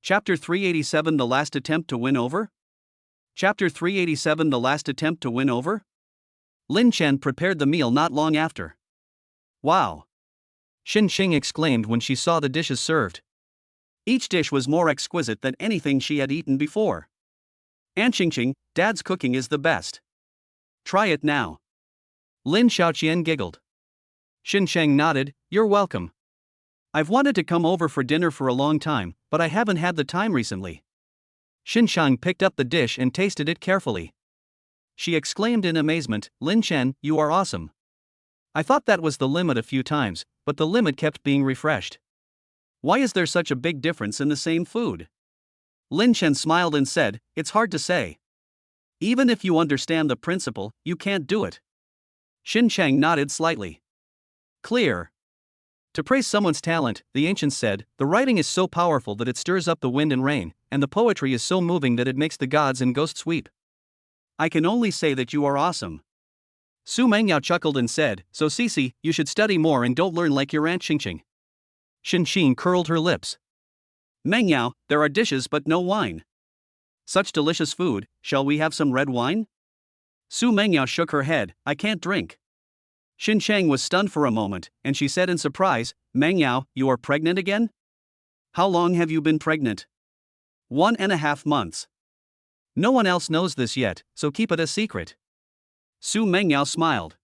Chapter 387 The Last Attempt to Win Over? Chapter 387 The Last Attempt to Win Over? Lin Chen prepared the meal not long after. Wow! Xin Xing exclaimed when she saw the dishes served. Each dish was more exquisite than anything she had eaten before. Aunt Xingxing, Dad's cooking is the best. Try it now. Lin Xiaoqian giggled. Xin Sheng nodded, You're welcome. I've wanted to come over for dinner for a long time, but I haven't had the time recently. Xin Sheng picked up the dish and tasted it carefully. She exclaimed in amazement, Lin Chen, you are awesome. I thought that was the limit a few times, but the limit kept being refreshed. Why is there such a big difference in the same food? Lin Chen smiled and said, It's hard to say. Even if you understand the principle, you can't do it. Xin Sheng nodded slightly. Clear. To praise someone's talent, the ancients said, the writing is so powerful that it stirs up the wind and rain, and the poetry is so moving that it makes the gods and ghosts weep. I can only say that you are awesome. Su Mengyao chuckled and said, So Cici, you should study more and don't learn like your Aunt Xingxing. Xin Xin curled her lips. Mengyao, there are dishes but no wine. Such delicious food, shall we have some red wine? Su Mengyao shook her head, I can't drink. Xin Sheng was stunned for a moment, and she said in surprise, Mengyao, you are pregnant again? How long have you been pregnant? 1.5 months. No one else knows this yet, so keep it a secret. Su Mengyao smiled.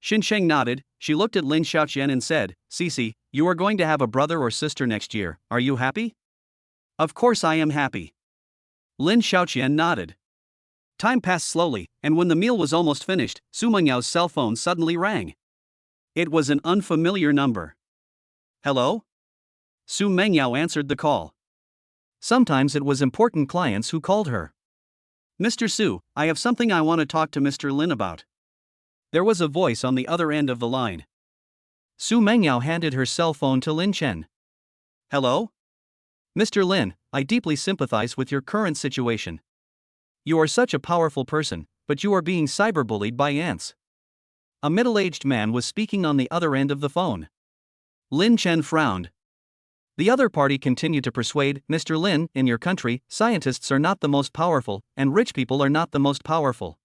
Xin Sheng nodded, she looked at Lin Xiaoqian and said, Cici, you are going to have a brother or sister next year, are you happy? Of course I am happy. Lin Xiaoqian nodded. Time passed slowly, and when the meal was almost finished, Su Mengyao's cell phone suddenly rang. It was an unfamiliar number. Hello? Su Mengyao answered the call. Sometimes it was important clients who called her. Mr. Su, I have something I want to talk to Mr. Lin about. There was a voice on the other end of the line. Su Mengyao handed her cell phone to Lin Chen. Hello? Mr. Lin, I deeply sympathize with your current situation. You are such a powerful person, but you are being cyberbullied by ants. A middle-aged man was speaking on the other end of the phone. Lin Chen frowned. The other party continued to persuade, Mr. Lin, in your country, scientists are not the most powerful, and rich people are not the most powerful.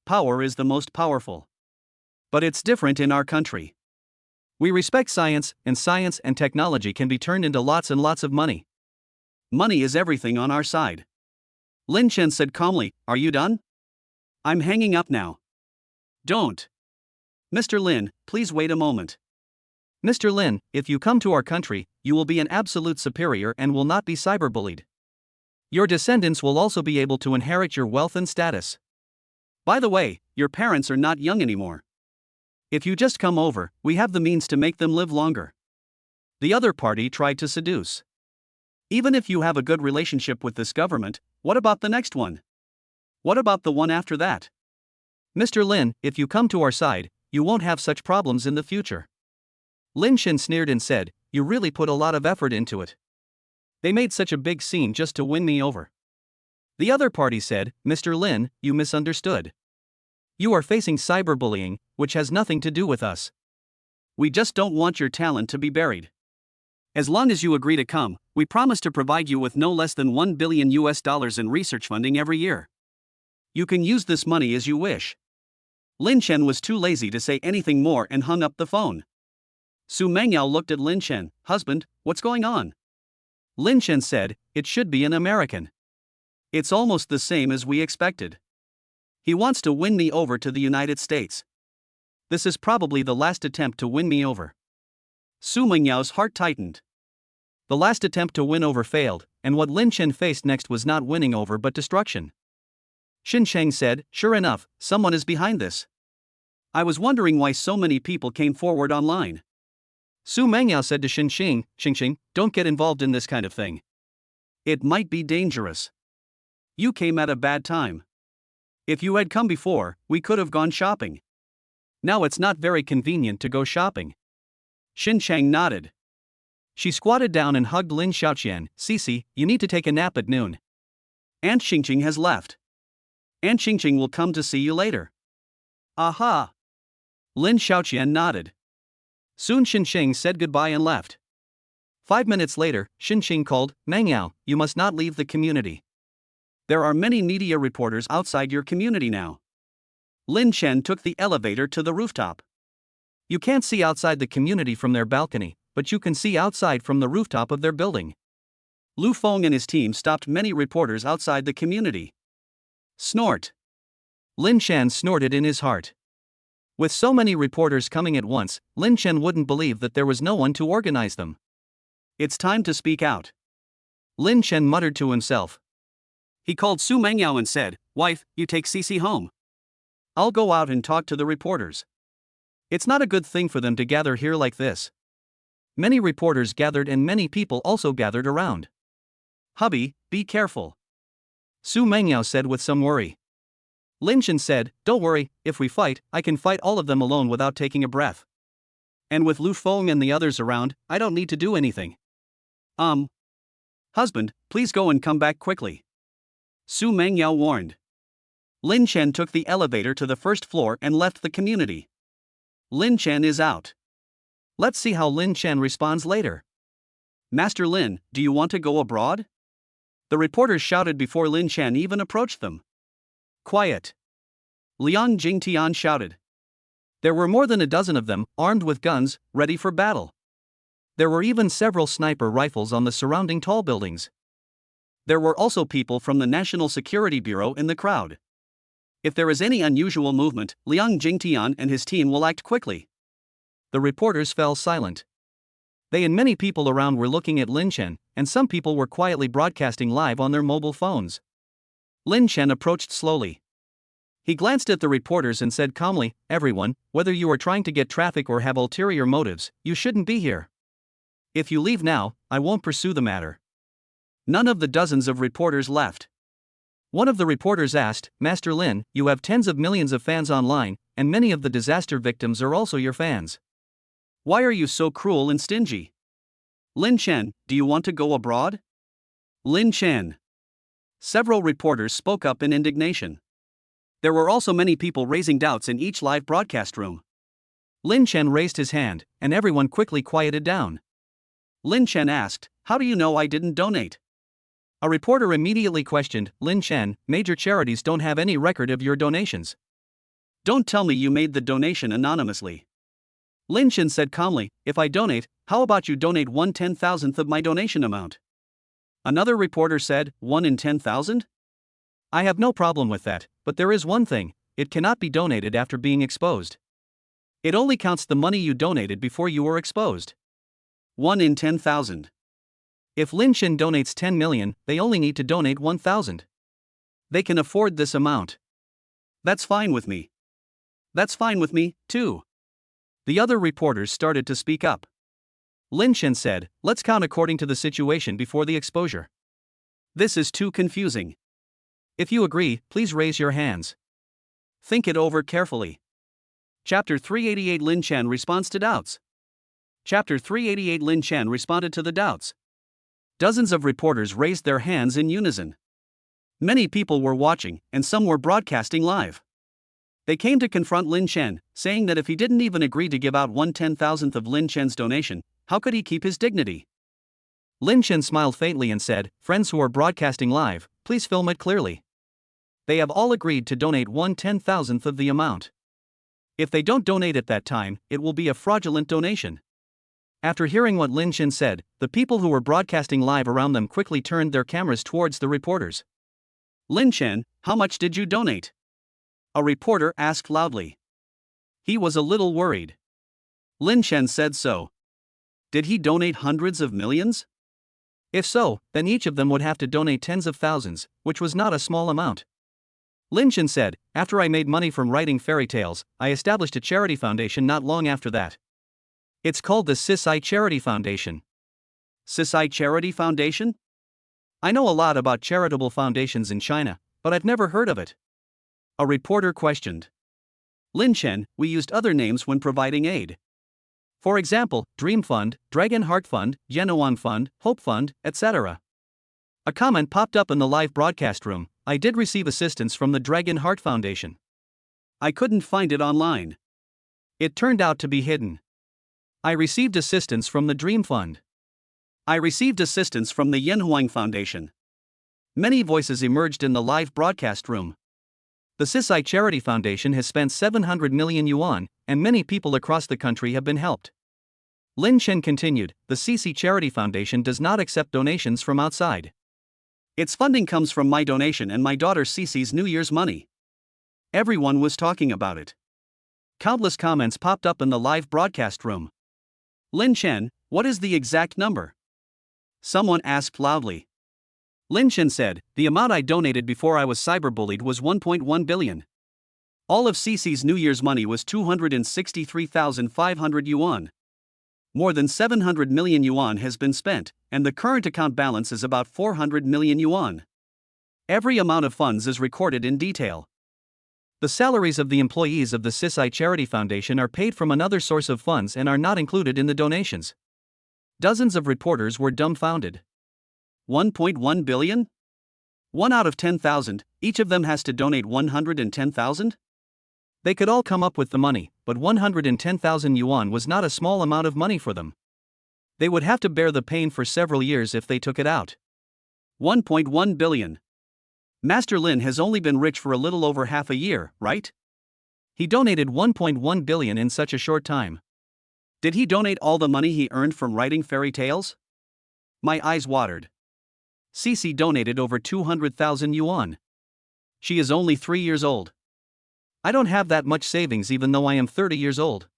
Power is the most powerful. But it's different in our country. We respect science and technology can be turned into lots and lots of money. Money is everything on our side. Lin Chen said calmly, Are you done? I'm hanging up now. Don't. Mr. Lin, please wait a moment. Mr. Lin, if you come to our country, you will be an absolute superior and will not be cyberbullied. Your descendants will also be able to inherit your wealth and status. By the way, your parents are not young anymore. If you just come over, we have the means to make them live longer. The other party tried to seduce. Even if you have a good relationship with this government, what about the next one? What about the one after that? Mr. Lin, if you come to our side, you won't have such problems in the future. Lin Xin sneered and said, You really put a lot of effort into it. They made such a big scene just to win me over. The other party said, Mr. Lin, you misunderstood. You are facing cyberbullying, which has nothing to do with us. We just don't want your talent to be buried. As long as you agree to come, we promise to provide you with no less than $1 billion in research funding every year. You can use this money as you wish. Lin Chen was too lazy to say anything more and hung up the phone. Su Mengyao looked at Lin Chen, Husband, what's going on? Lin Chen said, It should be an American. It's almost the same as we expected. He wants to win me over to the United States. This is probably the last attempt to win me over. Su Mengyao's heart tightened. The last attempt to win over failed, and what Lin Chen faced next was not winning over but destruction. Xin Sheng said, Sure enough, someone is behind this. I was wondering why so many people came forward online. Su Mengyao said to Xingxing, don't get involved in this kind of thing. It might be dangerous. You came at a bad time. If you had come before, we could have gone shopping. Now it's not very convenient to go shopping. Xin Sheng nodded. She squatted down and hugged Lin Xiaoqian. Cici, you need to take a nap at noon. Aunt Xingxing has left. Aunt Xingxing will come to see you later. Aha! Lin Xiaoqian nodded. Soon Xingxing said goodbye and left. 5 minutes later, Xinqing called, Mangyao, you must not leave the community. There are many media reporters outside your community now. Lin Chen took the elevator to the rooftop. You can't see outside the community from their balcony, but you can see outside from the rooftop of their building. Lu Feng and his team stopped many reporters outside the community. Snort. Lin Chen snorted in his heart. With so many reporters coming at once, Lin Chen wouldn't believe that there was no one to organize them. It's time to speak out. Lin Chen muttered to himself. He called Su Mengyao and said, Wife, you take Cici home. I'll go out and talk to the reporters. It's not a good thing for them to gather here like this. Many reporters gathered and many people also gathered around. Hubby, be careful. Su Mengyao said with some worry. Lin Chen said, Don't worry, if we fight, I can fight all of them alone without taking a breath. And with Lu Feng and the others around, I don't need to do anything. Husband, please go and come back quickly. Su Mengyao warned. Lin Chen took the elevator to the first floor and left the community. Lin Chen is out. Let's see how Lin Chen responds later. Master Lin, do you want to go abroad? The reporters shouted before Lin Chen even approached them. Quiet. Liang Jingtian shouted. There were more than a dozen of them, armed with guns, ready for battle. There were even several sniper rifles on the surrounding tall buildings. There were also people from the National Security Bureau in the crowd. If there is any unusual movement, Liang Jingtian and his team will act quickly. The reporters fell silent. They and many people around were looking at Lin Chen, and some people were quietly broadcasting live on their mobile phones. Lin Chen approached slowly. He glanced at the reporters and said calmly, Everyone, whether you are trying to get traffic or have ulterior motives, you shouldn't be here. If you leave now, I won't pursue the matter. None of the dozens of reporters left. One of the reporters asked, Master Lin, you have tens of millions of fans online, and many of the disaster victims are also your fans. Why are you so cruel and stingy? Lin Chen, do you want to go abroad? Lin Chen. Several reporters spoke up in indignation. There were also many people raising doubts in each live broadcast room. Lin Chen raised his hand, and everyone quickly quieted down. Lin Chen asked, How do you know I didn't donate? A reporter immediately questioned, Lin Chen, major charities don't have any record of your donations. Don't tell me you made the donation anonymously. Lin Chen said calmly, If I donate, how about you donate 1/10,000th of my donation amount? Another reporter said, 1 in 10,000? I have no problem with that, but there is one thing, it cannot be donated after being exposed. It only counts the money you donated before you were exposed. 1 in 10,000. If Lin Chen donates 10 million, they only need to donate 1,000. They can afford this amount. That's fine with me. That's fine with me, too. The other reporters started to speak up. Lin Chen said, Let's count according to the situation before the exposure. This is too confusing. If you agree, please raise your hands. Think it over carefully. Chapter 388 Lin Chen responds to doubts. Chapter 388 Lin Chen responded to the doubts. Dozens of reporters raised their hands in unison. Many people were watching, and some were broadcasting live. They came to confront Lin Chen, saying that if he didn't even agree to give out 1/10,000th of Lin Chen's donation, how could he keep his dignity? Lin Chen smiled faintly and said, Friends who are broadcasting live, please film it clearly. They have all agreed to donate 1/10,000th of the amount. If they don't donate at that time, it will be a fraudulent donation. After hearing what Lin Chen said, the people who were broadcasting live around them quickly turned their cameras towards the reporters. Lin Chen, how much did you donate? A reporter asked loudly. He was a little worried. Lin Chen said so. Did he donate hundreds of millions? If so, then each of them would have to donate tens of thousands, which was not a small amount. Lin Chen said, After I made money from writing fairy tales, I established a charity foundation not long after that. It's called the Sisai Charity Foundation. Sisai Charity Foundation? I know a lot about charitable foundations in China, but I've never heard of it. A reporter questioned. Lin Chen, we used other names when providing aid. For example, Dream Fund, Dragon Heart Fund, Yenuan Fund, Hope Fund, etc. A comment popped up in the live broadcast room. I did receive assistance from the Dragon Heart Foundation. I couldn't find it online. It turned out to be hidden. I received assistance from the Dream Fund. I received assistance from the Yanhuang Foundation. Many voices emerged in the live broadcast room. The CSI Charity Foundation has spent 700 million yuan, and many people across the country have been helped. Lin Chen continued, the CSI Charity Foundation does not accept donations from outside. Its funding comes from my donation and my daughter Cece's New Year's money. Everyone was talking about it. Countless comments popped up in the live broadcast room. Lin Chen, what is the exact number? Someone asked loudly. Lin Chen said, the amount I donated before I was cyberbullied was 1.1 billion. All of Cece's New Year's money was 263,500 yuan. More than 700 million yuan has been spent, and the current account balance is about 400 million yuan. Every amount of funds is recorded in detail. The salaries of the employees of the CSI Charity Foundation are paid from another source of funds and are not included in the donations. Dozens of reporters were dumbfounded. 1.1 billion? 1 out of 10,000, each of them has to donate 110,000? They could all come up with the money, but 110,000 yuan was not a small amount of money for them. They would have to bear the pain for several years if they took it out. 1.1 billion. Master Lin has only been rich for a little over half a year, right? He donated 1.1 billion in such a short time. Did he donate all the money he earned from writing fairy tales? My eyes watered. Cece donated over 200,000 yuan. She is only 3 years old. I don't have that much savings even though I am 30 years old.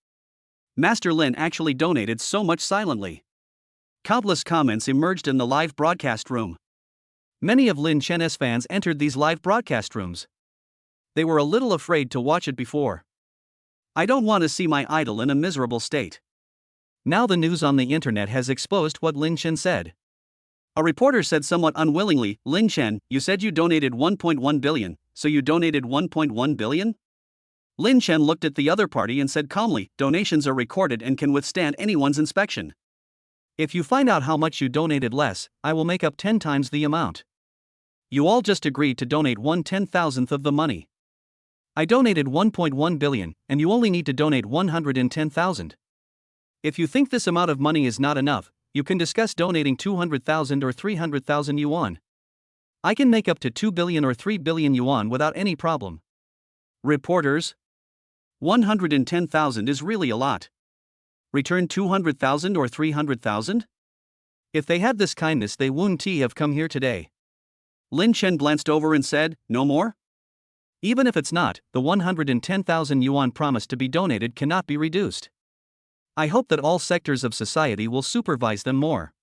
Master Lin actually donated so much silently. Countless comments emerged in the live broadcast room. Many of Lin Chen's fans entered these live broadcast rooms. They were a little afraid to watch it before. I don't want to see my idol in a miserable state. Now the news on the internet has exposed what Lin Chen said. A reporter said somewhat unwillingly, Lin Chen, you said you donated 1.1 billion, so you donated 1.1 billion? Lin Chen looked at the other party and said calmly, donations are recorded and can withstand anyone's inspection. If you find out how much you donated less, I will make up 10 times the amount. You all just agreed to donate 1/10,000th of the money. I donated 1.1 billion, and you only need to donate 110,000. If you think this amount of money is not enough, you can discuss donating 200,000 or 300,000 yuan. I can make up to 2 billion or 3 billion yuan without any problem. Reporters? 110,000 is really a lot. Return 200,000 or 300,000? If they had this kindness, they wouldn't have come here today. Lin Chen glanced over and said, no more? Even if it's not, the 110,000 yuan promised to be donated cannot be reduced. I hope that all sectors of society will supervise them more.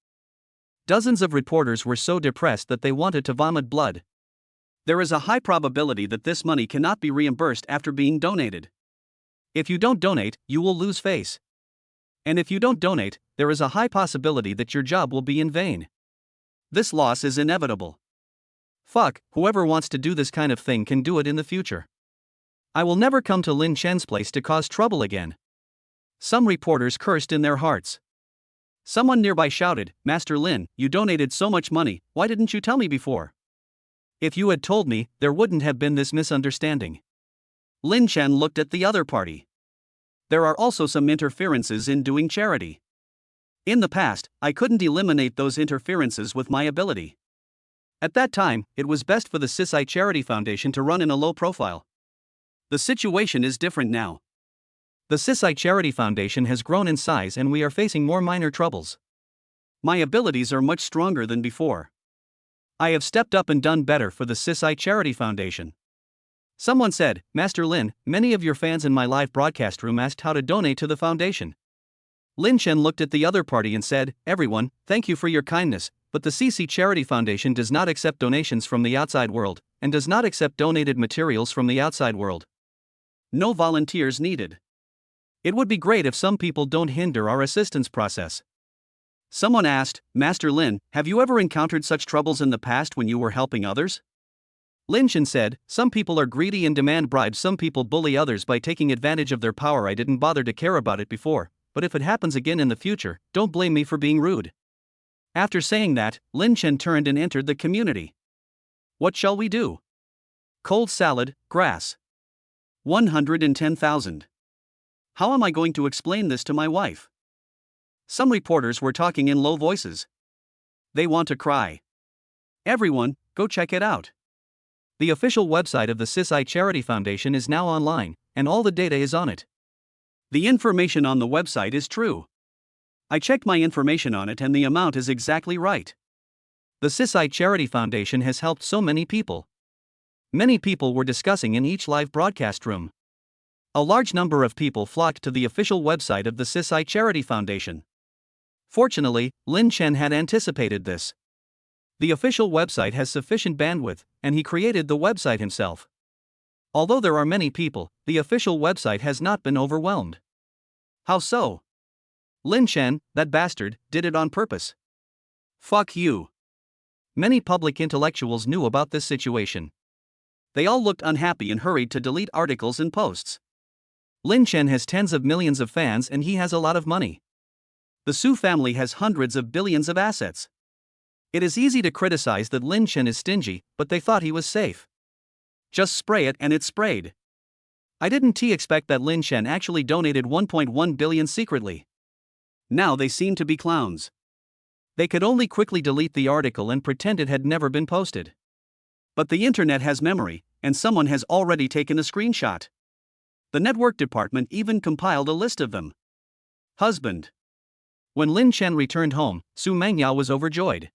Dozens of reporters were so depressed that they wanted to vomit blood. There is a high probability that this money cannot be reimbursed after being donated. If you don't donate, you will lose face. And if you don't donate, there is a high possibility that your job will be in vain. This loss is inevitable. Fuck, whoever wants to do this kind of thing can do it in the future. I will never come to Lin Chen's place to cause trouble again. Some reporters cursed in their hearts. Someone nearby shouted, Master Lin, you donated so much money, why didn't you tell me before? If you had told me, there wouldn't have been this misunderstanding. Lin Chen looked at the other party. There are also some interferences in doing charity. In the past, I couldn't eliminate those interferences with my ability. At that time, it was best for the CSI Charity Foundation to run in a low profile. The situation is different now. The CSI Charity Foundation has grown in size and we are facing more minor troubles. My abilities are much stronger than before. I have stepped up and done better for the CSI Charity Foundation. Someone said, Master Lin, many of your fans in my live broadcast room asked how to donate to the foundation. Lin Chen looked at the other party and said, everyone, thank you for your kindness, but the CSI Charity Foundation does not accept donations from the outside world, and does not accept donated materials from the outside world. No volunteers needed. It would be great if some people don't hinder our assistance process. Someone asked, Master Lin, have you ever encountered such troubles in the past when you were helping others? Lin Chen said, some people are greedy and demand bribes, some people bully others by taking advantage of their power. I didn't bother to care about it before, but if it happens again in the future, don't blame me for being rude. After saying that, Lin Chen turned and entered the community. What shall we do? Cold salad, grass. 110,000. How am I going to explain this to my wife? Some reporters were talking in low voices. They want to cry. Everyone, go check it out. The official website of the CISI Charity Foundation is now online, and all the data is on it. The information on the website is true. I checked my information on it and the amount is exactly right. The CISI Charity Foundation has helped so many people. Many people were discussing in each live broadcast room. A large number of people flocked to the official website of the CISI Charity Foundation. Fortunately, Lin Chen had anticipated this. The official website has sufficient bandwidth, and he created the website himself. Although there are many people, the official website has not been overwhelmed. How so? Lin Chen, that bastard, did it on purpose. Fuck you. Many public intellectuals knew about this situation. They all looked unhappy and hurried to delete articles and posts. Lin Chen has tens of millions of fans and he has a lot of money. The Su family has hundreds of billions of assets. It is easy to criticize that Lin Chen is stingy, but they thought he was safe. Just spray it and it sprayed. I didn't expect that Lin Chen actually donated 1.1 billion secretly. Now they seem to be clowns. They could only quickly delete the article and pretend it had never been posted. But the internet has memory, and someone has already taken a screenshot. The network department even compiled a list of them. Husband. When Lin Chen returned home, Su Mengyao was overjoyed.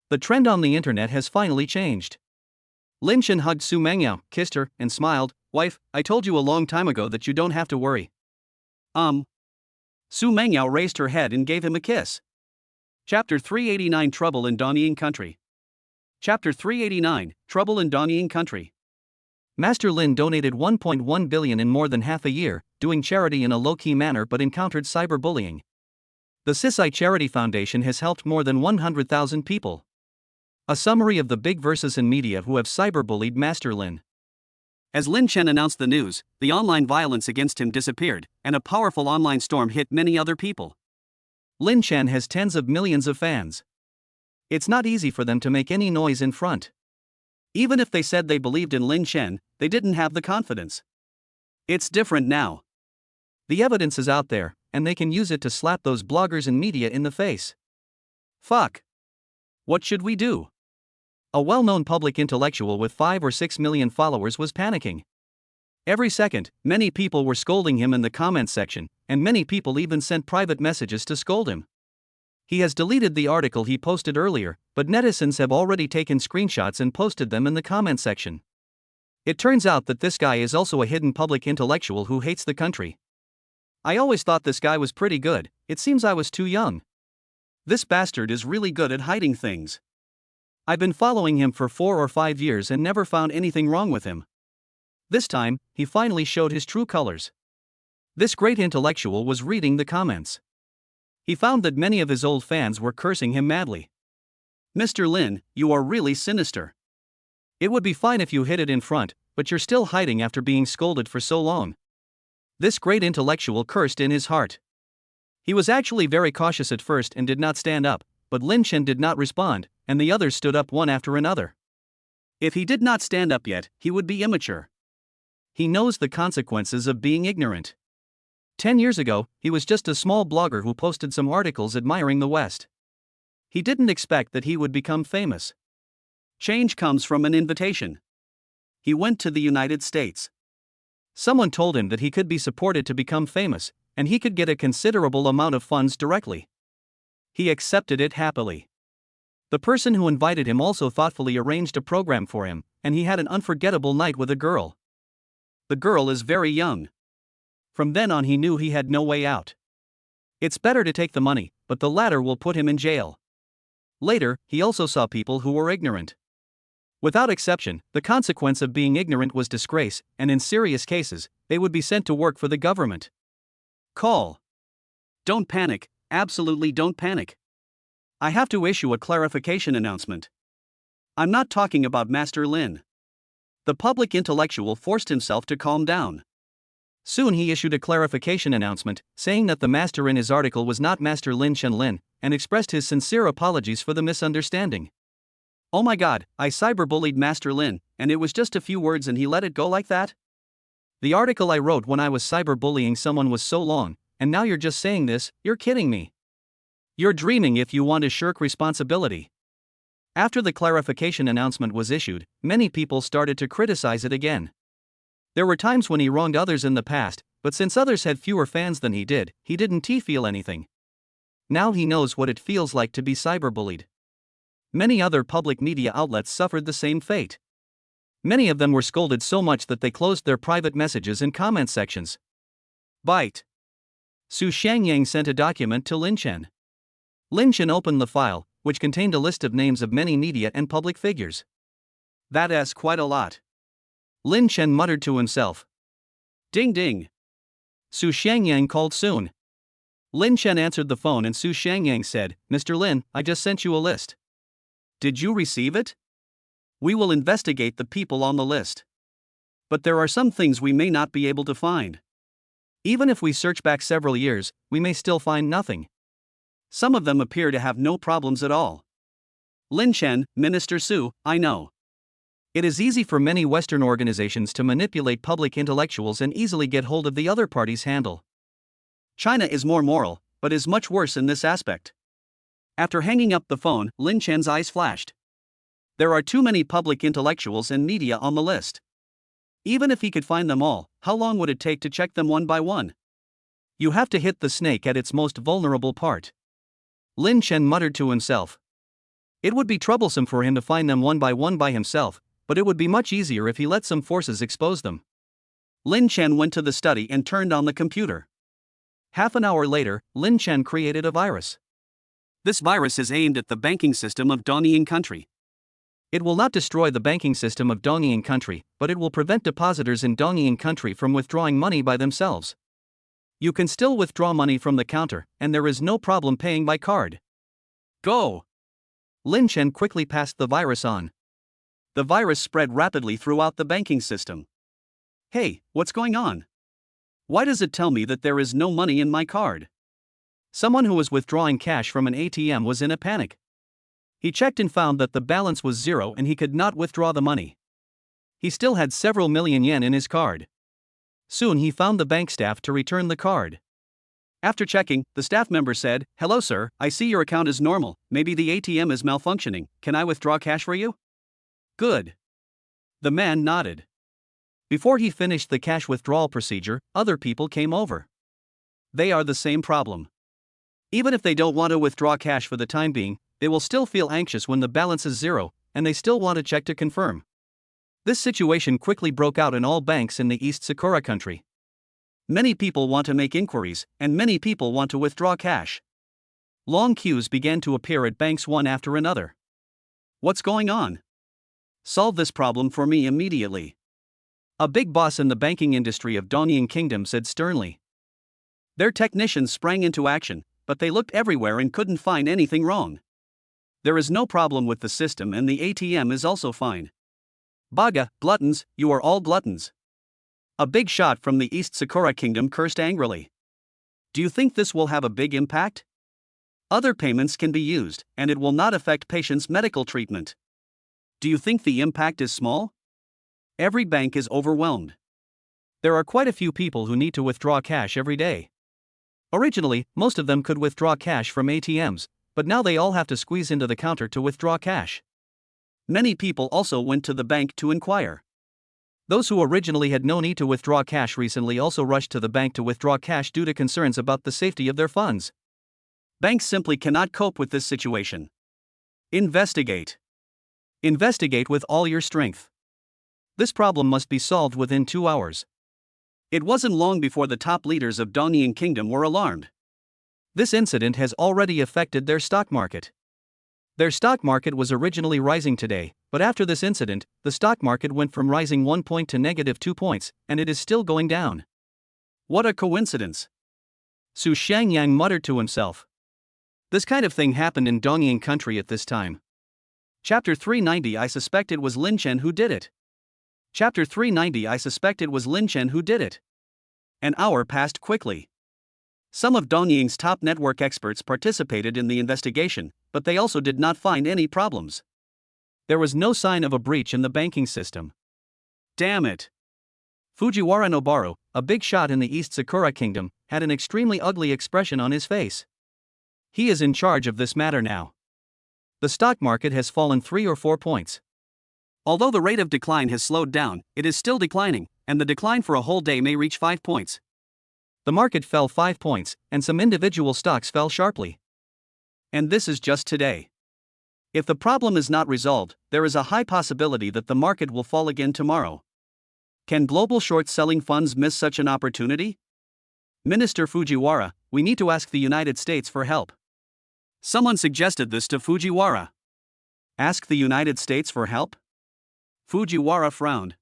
The trend on the internet has finally changed. Lin Chen hugged Su Mengyao, kissed her, and smiled. Wife, I told you a long time ago that you don't have to worry. Su Mengyao raised her head and gave him a kiss. Chapter 389 Trouble in Dongying Country. Chapter 389 Trouble in Dongying Country. Master Lin donated 1.1 billion in more than half a year, doing charity in a low-key manner but encountered cyberbullying. The CISI Charity Foundation has helped more than 100,000 people. A summary of the big verses in media who have cyberbullied Master Lin. As Lin Chen announced the news, the online violence against him disappeared, and a powerful online storm hit many other people. Lin Chen has tens of millions of fans. It's not easy for them to make any noise in front. Even if they said they believed in Lin Chen, they didn't have the confidence. It's different now. The evidence is out there, and they can use it to slap those bloggers and media in the face. Fuck. What should we do? A well-known public intellectual with 5 or 6 million followers was panicking. Every second, many people were scolding him in the comments section, and many people even sent private messages to scold him. He has deleted the article he posted earlier, but netizens have already taken screenshots and posted them in the comment section. It turns out that this guy is also a hidden public intellectual who hates the country. I always thought this guy was pretty good, it seems I was too young. This bastard is really good at hiding things. I've been following him for 4 or 5 years and never found anything wrong with him. This time, he finally showed his true colors. This great intellectual was reading the comments. He found that many of his old fans were cursing him madly. Mr. Lin, you are really sinister. It would be fine if you hid it in front, but you're still hiding after being scolded for so long. This great intellectual cursed in his heart. He was actually very cautious at first and did not stand up, but Lin Chen did not respond, and the others stood up one after another. If he did not stand up yet, he would be immature. He knows the consequences of being ignorant. 10 years ago, he was just a small blogger who posted some articles admiring the West. He didn't expect that he would become famous. Change comes from an invitation. He went to the United States. Someone told him that he could be supported to become famous, and he could get a considerable amount of funds directly. He accepted it happily. The person who invited him also thoughtfully arranged a program for him, and he had an unforgettable night with a girl. The girl is very young. From then on he knew he had no way out. It's better to take the money, but the latter will put him in jail. Later, he also saw people who were ignorant. Without exception, the consequence of being ignorant was disgrace, and in serious cases, they would be sent to work for the government. Call. Don't panic, absolutely don't panic. I have to issue a clarification announcement. I'm not talking about Master Lin. The public intellectual forced himself to calm down. Soon he issued a clarification announcement, saying that the master in his article was not Master Lin Chen Lin, and expressed his sincere apologies for the misunderstanding. Oh my god, I cyberbullied Master Lin, and it was just a few words and he let it go like that? The article I wrote when I was cyberbullying someone was so long, and now you're just saying this, you're kidding me. You're dreaming if you want to shirk responsibility. After the clarification announcement was issued, many people started to criticize it again. There were times when he wronged others in the past, but since others had fewer fans than he didn't feel anything. Now he knows what it feels like to be cyberbullied. Many other public media outlets suffered the same fate. Many of them were scolded so much that they closed their private messages and comment sections. Bite. Su Shangyang sent a document to Lin Chen. Lin Chen opened the file, which contained a list of names of many media and public figures. That's quite a lot. Lin Chen muttered to himself. Ding ding. Su Shangyang called soon. Lin Chen answered the phone and Su Shangyang said, Mr. Lin, I just sent you a list. Did you receive it? We will investigate the people on the list. But there are some things we may not be able to find. Even if we search back several years, we may still find nothing. Some of them appear to have no problems at all. Lin Chen, Minister Su, I know. It is easy for many Western organizations to manipulate public intellectuals and easily get hold of the other party's handle. China is more moral, but is much worse in this aspect. After hanging up the phone, Lin Chen's eyes flashed. There are too many public intellectuals and media on the list. Even if he could find them all, how long would it take to check them one by one? You have to hit the snake at its most vulnerable part. Lin Chen muttered to himself. It would be troublesome for him to find them one by himself, but it would be much easier if he let some forces expose them. Lin Chen went to the study and turned on the computer. Half an hour later, Lin Chen created a virus. This virus is aimed at the banking system of Dongying country. It will not destroy the banking system of Dongying country, but it will prevent depositors in Dongying country from withdrawing money by themselves. You can still withdraw money from the counter, and there is no problem paying by card. Go! Lin Chen quickly passed the virus on. The virus spread rapidly throughout the banking system. Hey, what's going on? Why does it tell me that there is no money in my card? Someone who was withdrawing cash from an ATM was in a panic. He checked and found that the balance was zero and he could not withdraw the money. He still had several million yen in his card. Soon he found the bank staff to return the card. After checking, the staff member said, Hello sir, I see your account is normal, maybe the ATM is malfunctioning, can I withdraw cash for you? Good. The man nodded. Before he finished the cash withdrawal procedure, other people came over. They are the same problem. Even if they don't want to withdraw cash for the time being, they will still feel anxious when the balance is zero, and they still want to check to confirm. This situation quickly broke out in all banks in the East Sakura country. Many people want to make inquiries, and many people want to withdraw cash. Long queues began to appear at banks one after another. What's going on? Solve this problem for me immediately. A big boss in the banking industry of Dongying Kingdom said sternly. Their technicians sprang into action, but they looked everywhere and couldn't find anything wrong. There is no problem with the system and the ATM is also fine. Baga, gluttons, you are all gluttons. A big shot from the East Sakura Kingdom cursed angrily. Do you think this will have a big impact? Other payments can be used, and it will not affect patients' medical treatment. Do you think the impact is small? Every bank is overwhelmed. There are quite a few people who need to withdraw cash every day. Originally, most of them could withdraw cash from ATMs, but now they all have to squeeze into the counter to withdraw cash. Many people also went to the bank to inquire. Those who originally had no need to withdraw cash recently also rushed to the bank to withdraw cash due to concerns about the safety of their funds. Banks simply cannot cope with this situation. Investigate. Investigate with all your strength. This problem must be solved within 2 hours. It wasn't long before the top leaders of Dongying Kingdom were alarmed. This incident has already affected their stock market. Their stock market was originally rising today, but after this incident, the stock market went from rising 1 point to -2 points, and it is still going down. What a coincidence! Su Shangyang muttered to himself. This kind of thing happened in Dongying country at this time. Chapter 390 I suspect it was Lin Chen who did it. Chapter 390 I suspect it was Lin Chen who did it. An hour passed quickly. Some of Dongying's top network experts participated in the investigation, but they also did not find any problems. There was no sign of a breach in the banking system. Damn it! Fujiwara Nobaru, a big shot in the East Sakura Kingdom, had an extremely ugly expression on his face. He is in charge of this matter now. The stock market has fallen 3 or 4 points. Although the rate of decline has slowed down, it is still declining, and the decline for a whole day may reach 5 points. The market fell 5 points, and some individual stocks fell sharply. And this is just today. If the problem is not resolved, there is a high possibility that the market will fall again tomorrow. Can global short-selling funds miss such an opportunity? Minister Fujiwara, we need to ask the United States for help. Someone suggested this to Fujiwara. Ask the United States for help? Fujiwara frowned.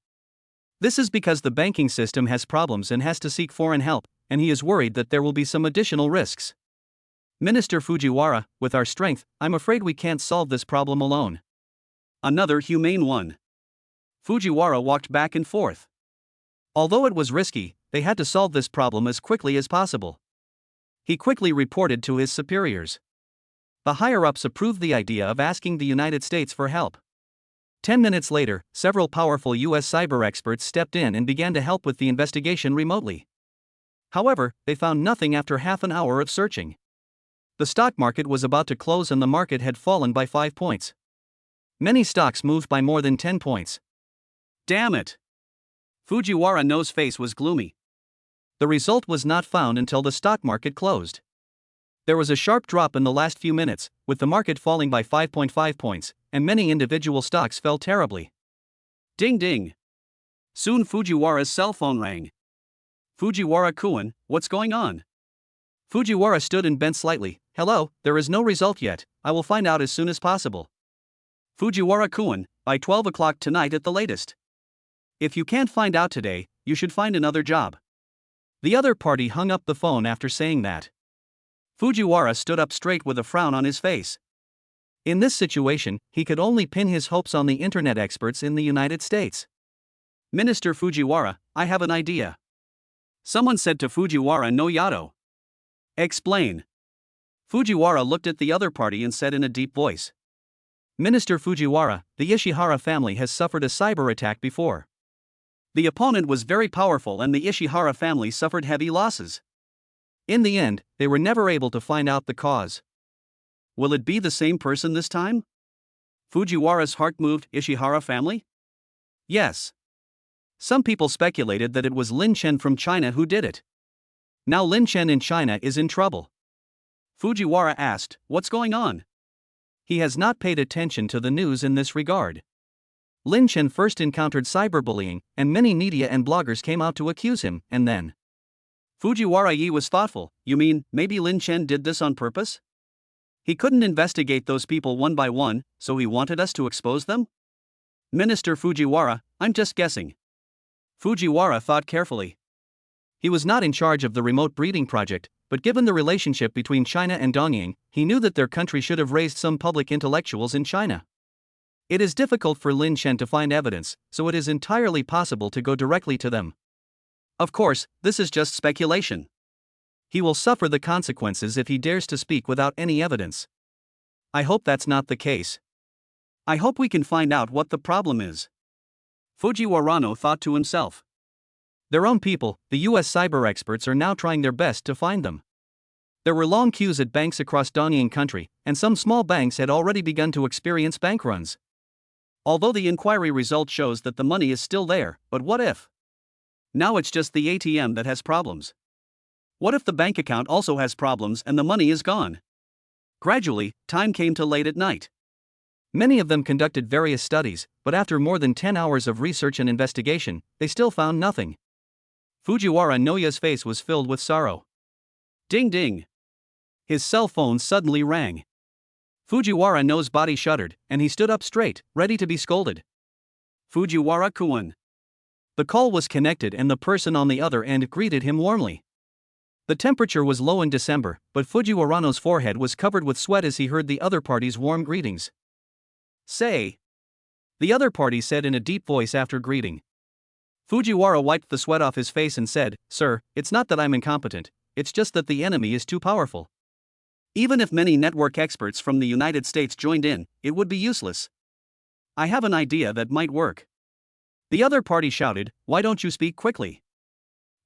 This is because the banking system has problems and has to seek foreign help, and he is worried that there will be some additional risks. Minister Fujiwara, with our strength, I'm afraid we can't solve this problem alone. Another humane one. Fujiwara walked back and forth. Although it was risky, they had to solve this problem as quickly as possible. He quickly reported to his superiors. The higher-ups approved the idea of asking the United States for help. 10 minutes later, several powerful U.S. cyber experts stepped in and began to help with the investigation remotely. However, they found nothing after half an hour of searching. The stock market was about to close and the market had fallen by 5 points. Many stocks moved by more than 10 points. Damn it! Fujiwara No's face was gloomy. The result was not found until the stock market closed. There was a sharp drop in the last few minutes, with the market falling by 5.5 points, and many individual stocks fell terribly. Ding ding! Soon Fujiwara's cell phone rang. Fujiwara-kun, what's going on? Fujiwara stood and bent slightly. Hello, there is no result yet, I will find out as soon as possible. Fujiwara-kun, by 12 o'clock tonight at the latest. If you can't find out today, you should find another job. The other party hung up the phone after saying that. Fujiwara stood up straight with a frown on his face. In this situation, he could only pin his hopes on the internet experts in the United States. Minister Fujiwara, I have an idea. Someone said to Fujiwara no Yato. Explain. Fujiwara looked at the other party and said in a deep voice. Minister Fujiwara, the Ishihara family has suffered a cyber attack before. The opponent was very powerful and the Ishihara family suffered heavy losses. In the end, they were never able to find out the cause. Will it be the same person this time? Fujiwara's heart moved. Ishihara family? Yes. Some people speculated that it was Lin Chen from China who did it. Now Lin Chen in China is in trouble. Fujiwara asked, what's going on? He has not paid attention to the news in this regard. Lin Chen first encountered cyberbullying, and many media and bloggers came out to accuse him, and then. Fujiwara Yi was thoughtful. You mean, maybe Lin Chen did this on purpose? He couldn't investigate those people one by one, so he wanted us to expose them? Minister Fujiwara, I'm just guessing. Fujiwara thought carefully. He was not in charge of the remote breeding project, but given the relationship between China and Dongying, he knew that their country should have raised some public intellectuals in China. It is difficult for Lin Chen to find evidence, so it is entirely possible to go directly to them. Of course, this is just speculation. He will suffer the consequences if he dares to speak without any evidence. I hope that's not the case. I hope we can find out what the problem is. Fujiwara thought to himself. Their own people, the US cyber experts, are now trying their best to find them. There were long queues at banks across Dongying country, and some small banks had already begun to experience bank runs. Although the inquiry result shows that the money is still there, but what if? Now it's just the ATM that has problems. What if the bank account also has problems and the money is gone? Gradually, time came to late at night. Many of them conducted various studies, but after more than 10 hours of research and investigation, they still found nothing. Fujiwara Noya's face was filled with sorrow. Ding ding. His cell phone suddenly rang. Fujiwara No's body shuddered, and he stood up straight, ready to be scolded. Fujiwara-kun. The call was connected and the person on the other end greeted him warmly. The temperature was low in December, but Fujiwara No's forehead was covered with sweat as he heard the other party's warm greetings. Say. The other party said in a deep voice after greeting. Fujiwara wiped the sweat off his face and said, Sir, it's not that I'm incompetent, it's just that the enemy is too powerful. Even if many network experts from the United States joined in, it would be useless. I have an idea that might work. The other party shouted, Why don't you speak quickly?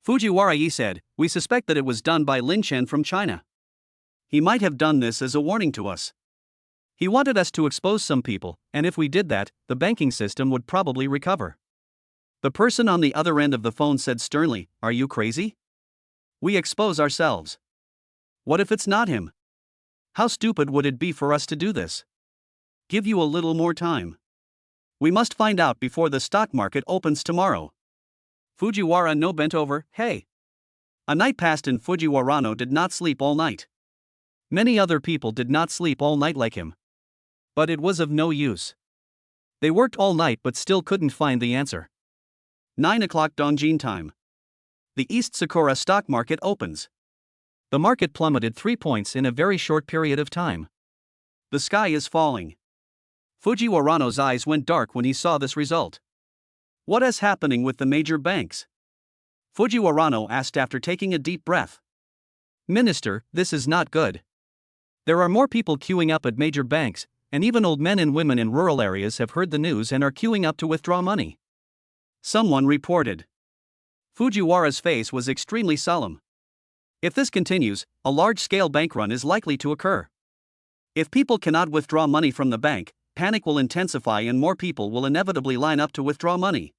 Fujiwara Yi said, We suspect that it was done by Lin Chen from China. He might have done this as a warning to us. He wanted us to expose some people, and if we did that, the banking system would probably recover. The person on the other end of the phone said sternly, "Are you crazy? We expose ourselves. What if it's not him? How stupid would it be for us to do this? Give you a little more time. We must find out before the stock market opens tomorrow." Fujiwara no bent over, "Hey." A night passed and Fujiwara no did not sleep all night. Many other people did not sleep all night like him. But it was of no use. They worked all night but still couldn't find the answer. 9 o'clock Dongying time. The East Sakura stock market opens. The market plummeted 3 points in a very short period of time. The sky is falling. Fujiwara no's eyes went dark when he saw this result. What is happening with the major banks? Fujiwara no asked after taking a deep breath. "Minister, this is not good. There are more people queuing up at major banks, and even old men and women in rural areas have heard the news and are queuing up to withdraw money," someone reported. Fujiwara's face was extremely solemn. If this continues, a large-scale bank run is likely to occur. If people cannot withdraw money from the bank, panic will intensify and more people will inevitably line up to withdraw money.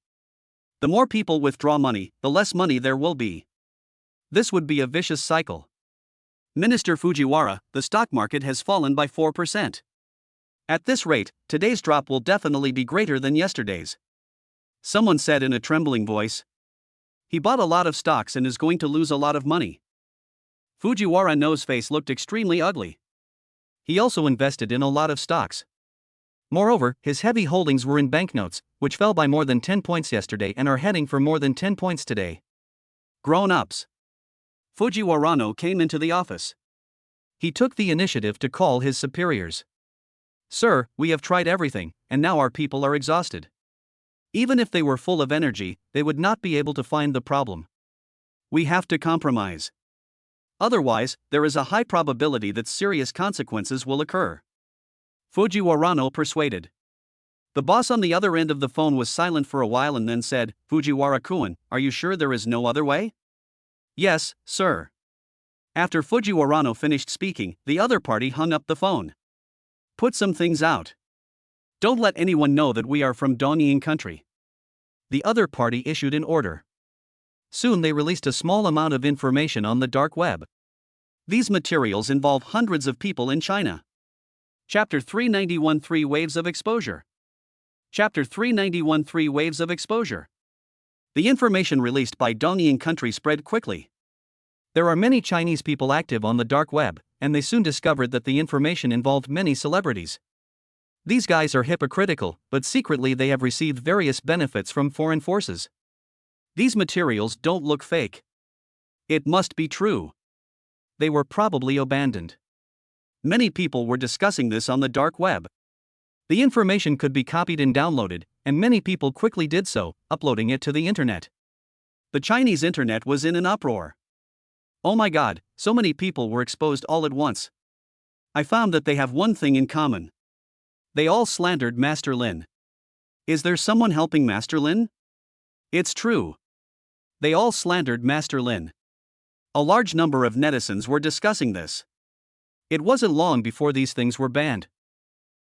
The more people withdraw money, the less money there will be. This would be a vicious cycle. Minister Fujiwara, the stock market has fallen by 4%. At this rate, today's drop will definitely be greater than yesterday's, someone said in a trembling voice. He bought a lot of stocks and is going to lose a lot of money. Fujiwara no's face looked extremely ugly. He also invested in a lot of stocks. Moreover, his heavy holdings were in banknotes, which fell by more than 10 points yesterday and are heading for more than 10 points today. Grown-ups. Fujiwara no came into the office. He took the initiative to call his superiors. "Sir, we have tried everything, and now our people are exhausted. Even if they were full of energy, they would not be able to find the problem. We have to compromise. Otherwise, there is a high probability that serious consequences will occur." Fujiwara no persuaded. The boss on the other end of the phone was silent for a while and then said, "Fujiwara-kun, are you sure there is no other way?" "Yes, sir." After Fujiwara no finished speaking, the other party hung up the phone. "Put some things out. Don't let anyone know that we are from Dongying country." The other party issued an order. Soon they released a small amount of information on the dark web. These materials involve hundreds of people in China. Chapter 391 3 Waves of Exposure. Chapter 391 3 Waves of Exposure. The information released by Dongying country spread quickly. There are many Chinese people active on the dark web, and they soon discovered that the information involved many celebrities. These guys are hypocritical, but secretly they have received various benefits from foreign forces. These materials don't look fake. It must be true. They were probably abandoned. Many people were discussing this on the dark web. The information could be copied and downloaded, and many people quickly did so, uploading it to the internet. The Chinese internet was in an uproar. Oh my god, so many people were exposed all at once. I found that they have one thing in common. They all slandered Master Lin. Is there someone helping Master Lin? It's true. They all slandered Master Lin. A large number of netizens were discussing this. It wasn't long before these things were banned.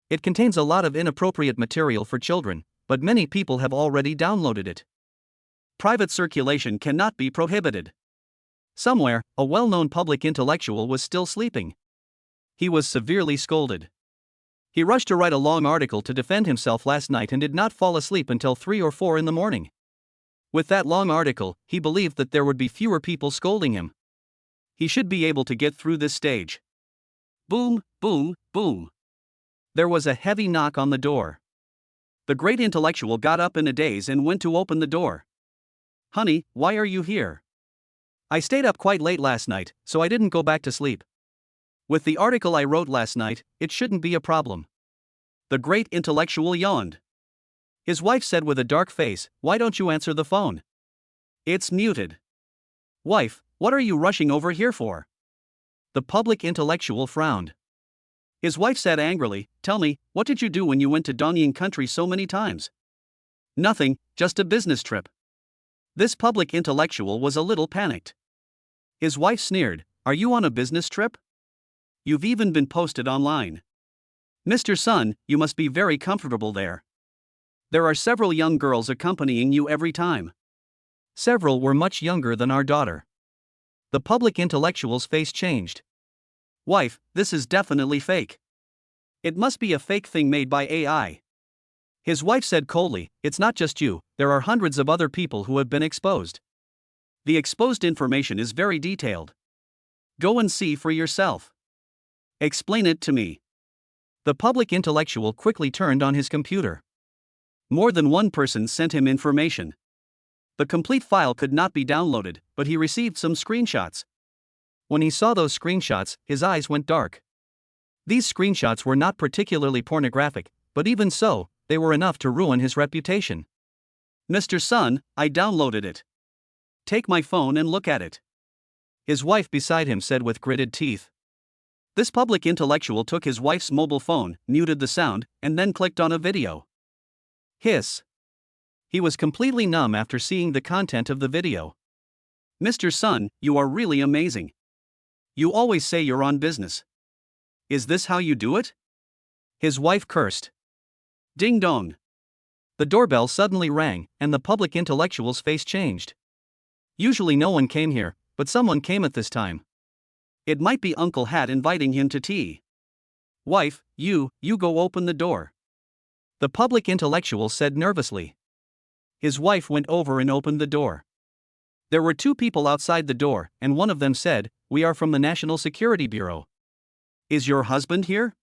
It contains a lot of inappropriate material for children, but many people have already downloaded it. Private circulation cannot be prohibited. Somewhere, a well-known public intellectual was still sleeping. He was severely scolded. He rushed to write a long article to defend himself last night and did not fall asleep until 3 or 4 in the morning. With that long article, he believed that there would be fewer people scolding him. He should be able to get through this stage. Boom, boom, boom. There was a heavy knock on the door. The great intellectual got up in a daze and went to open the door. "Honey, why are you here?" "I stayed up quite late last night, so I didn't go back to sleep. With the article I wrote last night, it shouldn't be a problem." The great intellectual yawned. His wife said with a dark face, "Why don't you answer the phone? It's muted." "Wife, what are you rushing over here for?" The public intellectual frowned. His wife said angrily, "Tell me, what did you do when you went to Dongying country so many times?" "Nothing, just a business trip." This public intellectual was a little panicked. His wife sneered, "Are you on a business trip?" you've even been posted online. Mr. Sun, you must be very comfortable there. There are several young girls accompanying you every time. Several were much younger than our daughter. The public intellectual's face changed. Wife, this is definitely fake. It must be a fake thing made by AI. His wife said coldly, it's not just you, there are hundreds of other people who have been exposed. The exposed information is very detailed. Go and see for yourself. Explain it to me. The public intellectual quickly turned on his computer. More than one person sent him information. The complete file could not be downloaded, but he received some screenshots. When he saw those screenshots, his eyes went dark. These screenshots were not particularly pornographic, but even so, they were enough to ruin his reputation. Mr. Sun, I downloaded it. Take my phone and look at it. His wife beside him said with gritted teeth. This public intellectual took his wife's mobile phone, muted the sound, and then clicked on a video. Hiss. He was completely numb after seeing the content of the video. Mr. Sun, you are really amazing. You always say you're on business. Is this how you do it? His wife cursed. Ding dong. The doorbell suddenly rang, and the public intellectual's face changed. Usually no one came here, but someone came at this time. It might be Uncle Hat inviting him to tea. Wife, you go open the door. The public intellectual said nervously. His wife went over and opened the door. There were two people outside the door, and one of them said, we are from the National Security Bureau. Is your husband here?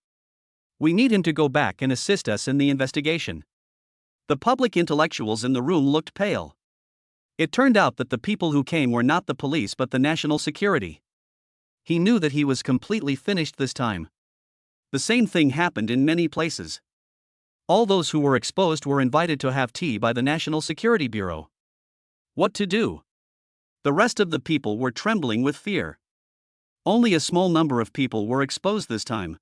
We need him to go back and assist us in the investigation. The public intellectuals in the room looked pale. It turned out that the people who came were not the police but the national security. He knew that he was completely finished this time. The same thing happened in many places. All those who were exposed were invited to have tea by the National Security Bureau. What to do? The rest of the people were trembling with fear. Only a small number of people were exposed this time.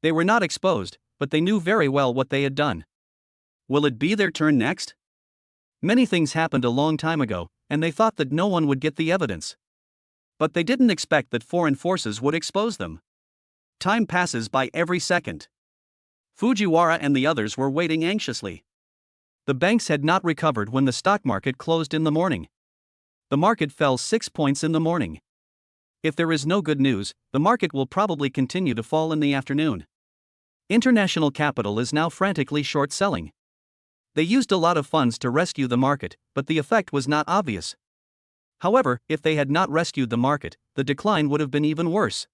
They were not exposed, but they knew very well what they had done. Will it be their turn next? Many things happened a long time ago, and they thought that no one would get the evidence. But they didn't expect that foreign forces would expose them. Time passes by every second. Fujiwara and the others were waiting anxiously. The banks had not recovered when the stock market closed in the morning. The market fell 6 points in the morning. If there is no good news, the market will probably continue to fall in the afternoon. International capital is now frantically short selling. They used a lot of funds to rescue the market, but the effect was not obvious. However, if they had not rescued the market, the decline would have been even worse.